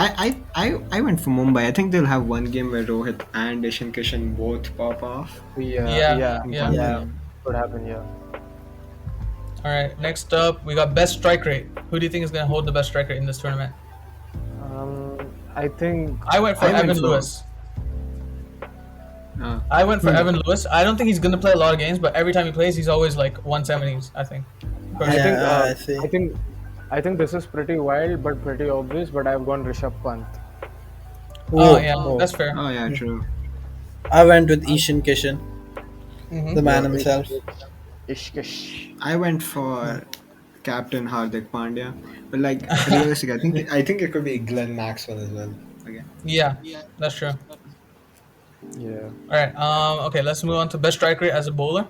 I went for Mumbai. I think they'll have one game where Rohit and Ishan Kishan both pop off. Yeah. Could happen, yeah. All right. Next up, we got best strike rate. Who do you think is gonna hold the best strike rate in this tournament? I think I went for I went Evan for- Lewis. Uh, I went for Evan Lewis. I don't think he's gonna play a lot of games, but every time he plays, he's always like 170s. I think. Yeah, I see. I think this is pretty wild but pretty obvious, but I've gone Rishabh Pant. Oh yeah, that's fair. oh yeah, true. I went with Ishan Kishan, Mhm. the man himself. Ishkish. I went for Captain Hardik Pandya, but like realistic, I think it could be Glenn Maxwell as well. Okay. Yeah, that's true. Yeah. All right. Okay, let's move on to best strike rate as a bowler.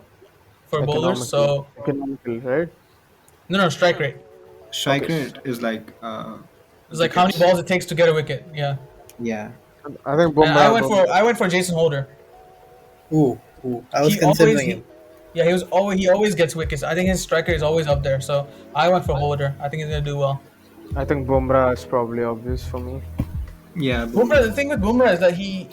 For bowlers, so Economical, right? no, strike rate. Strike rate is like It's like how many balls it takes to get a wicket. Yeah. yeah. I think And I went for Jason Holder. Ooh. I was He considering always, him. Yeah, he always gets wickets. I think his strike rate is always up there. So I went for Holder. I think he's gonna do well. I think Bumrah is probably obvious for me. Yeah. Bumrah. The thing with Bumrah is that he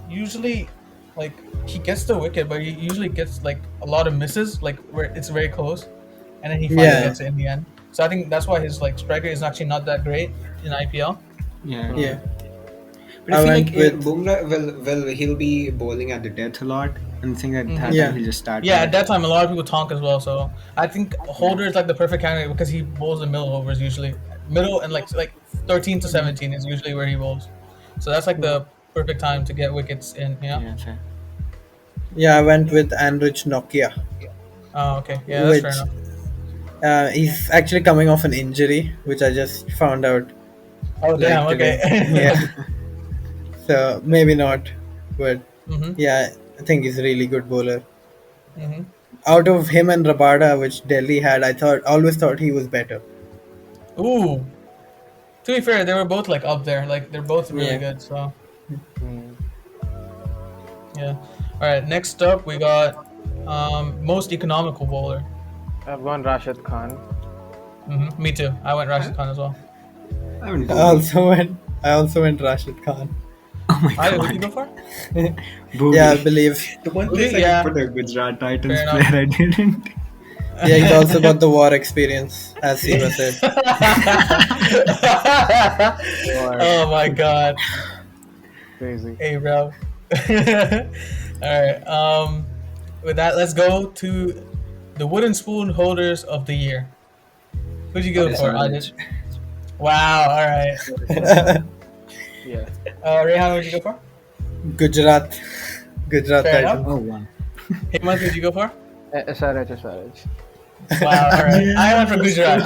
usually like he gets the wicket, but he usually gets like a lot of misses, like where it's very close, and then he finally Yeah. gets it in the end. So I think that's why his like strike rate is actually not that great in IPL. Yeah. Yeah. But I, I feel went like with- Bumrah he'll be bowling at the death a lot, and I think at that Yeah. time he'll just start. Yeah, at that time a lot of people tonk as well. So I think Holder is like the perfect candidate because he bowls the middle overs usually. Middle and like 13 to 17 is usually where he bowls. So that's like the perfect time to get wickets in. Yeah. Yeah, fair. Yeah, I went with Andrich Nokia. Oh, okay. Yeah, that's fair Which- enough. He's actually coming off an injury, which I just found out. Oh damn. today. Okay. Yeah. So maybe not, but Mhm. yeah, I think he's a really good bowler. Mhm. Out of him and Rabada, which Delhi had, I always thought he was better. Ooh. To be fair, they were both like up there. Like they're both really Yeah. good. So yeah. All right. Next up, we got most economical bowler. I've gone Rashid Khan. Me too. I went Rashid Khan as well. I went I Bobby. also went Rashid Khan. Oh my Aadit, who did you god. go for? Bobby. Yeah, I believe. The one Bobby, place I yeah. could put a Gujarat Titans Fair enough. player, I didn't. Yeah, he's also got the war experience, as Siva said. Oh my god. Crazy. Hey, bro. All right. With that, let's go to the wooden spoon holders of the year. Who'd you go for, Aadit? Wow. All right. Yeah. Rehaan, who'd you go for? Gujarat Fair Titans. Oh wow. Hemanth, who'd you go for? SRH. Wow. All right. I went for Gujarat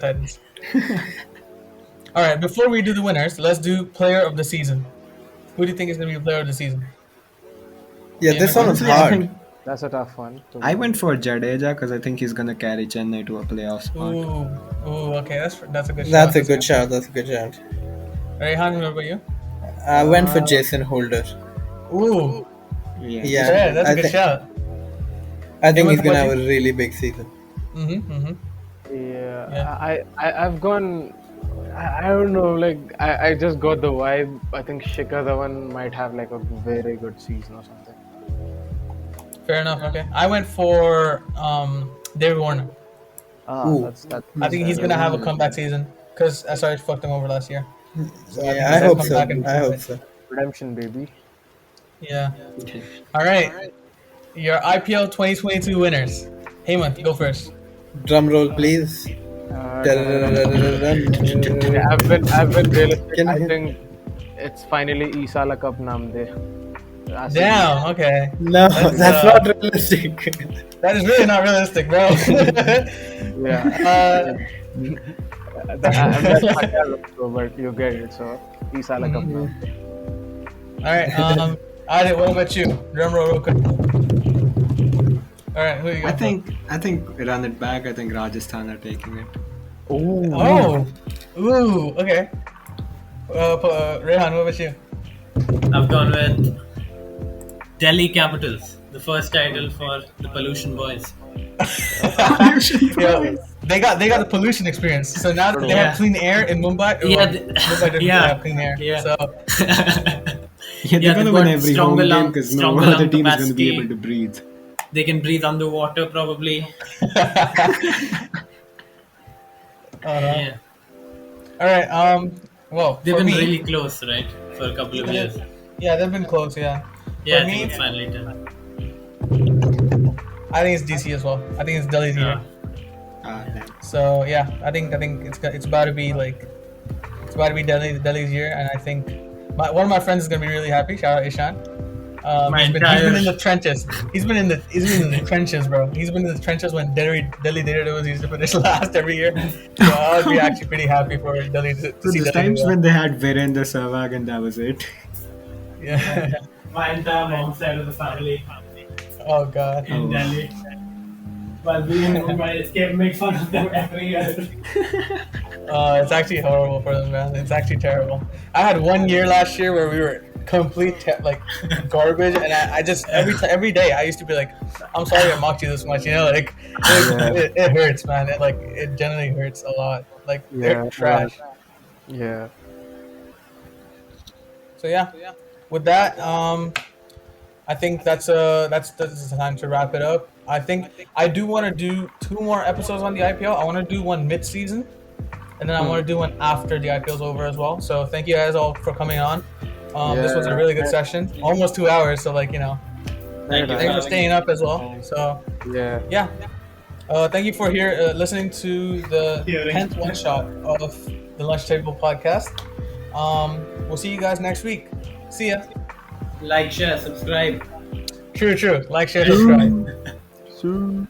Titans. All right. Before we do the winners, let's do player of the season. Who do you think is going to be player of the season? Yeah, this one was Honestly, I hard. think That's a tough one. I went for Jadeja because I think he's gonna carry Chennai to a playoff spot. Ooh. Okay. That's a good. That's shout. a good shout. That's a good shout. Rehaan, what about you? I went for Jason Holder. Ooh. Yeah. Yeah, That's a good shout. I think Hemanth, he's gonna what have a really big season. Yeah. I've gone. I don't know. Like I just got the vibe. I think Shikhar Dhawan might have like a very good season or something. Fair enough. Okay. I went for David Warner. Ooh. That's I think he's gonna have a comeback season because SRH fucked him over last year. So Yeah, think I he's hope gonna so. come back and I prove hope it. so. redemption, baby. Yeah. All right. Your IPL 2022 winners. Hemanth, go first. Drum roll, please. Yeah, I've been realistic. Can I I- think it's finally Isala Cup Namde. Damn. Okay. No, That's, that's not realistic. That is really not realistic, bro. Yeah. I'm not but you get it. So Isala Cup Namde. All right. Aadit, what about you? Drum roll real quick. All right. Who you I going think run it back. I think Rajasthan are taking it. Ooh. for? Ooh. Okay. Rehaan, what about you? I've gone with Delhi Capitals, the first title for the Pollution Boys. Yeah, they got the pollution experience. So now that they have clean air in Mumbai. Yeah, Mumbai doesn't yeah, have clean air. yeah. So Yeah, they're gonna they've win got every stronger home game lung- because no stronger other lung team is gonna be capacity. able to breathe. They can breathe underwater probably. Yeah. all right. Well, They've for been me, really close, right? For a couple of years. yeah, they've been close. Yeah. Yeah, For I me, think it's finally done. I think it's DC as well. I think it's Delhi's year. Damn. So yeah, I think it's about to be like Delhi's year, and I think one of my friends is gonna be really happy. Shout out Ishan. He's been in the trenches. He's been in the trenches, bro. He's been in the trenches when Delhi Daredevils used to finish last every year. So I would be actually pretty happy for Delhi to So see there's Delhi times do well. when they had Virendra Sehwag and that was it. Yeah. My entire mom's side of the family Oh god. in Delhi. While being in Mumbai, escape make fun of them every year. It's actually horrible for them, man. It's actually terrible. I had 1 year last year where we were complete garbage, and I just every day I used to be like, I'm sorry I mocked you this much, you know, like it hurts, man. It generally hurts a lot. Like they're trash. Yeah. So yeah, with that, I think that's the time to wrap it up. I think I do want to do 2 more episodes on the IPL. I want to do one mid-season, and then I want to do one after the IPL's over as well. So thank you guys all for coming on. This was a really good session, almost 2 hours. So like Thank you. thanks for staying up as well. So Yeah. thank you for listening to the 10th one shot of the Lunch Table podcast. We'll see you guys next week. See ya. Like, share, subscribe. True. Like, share, subscribe. Soon.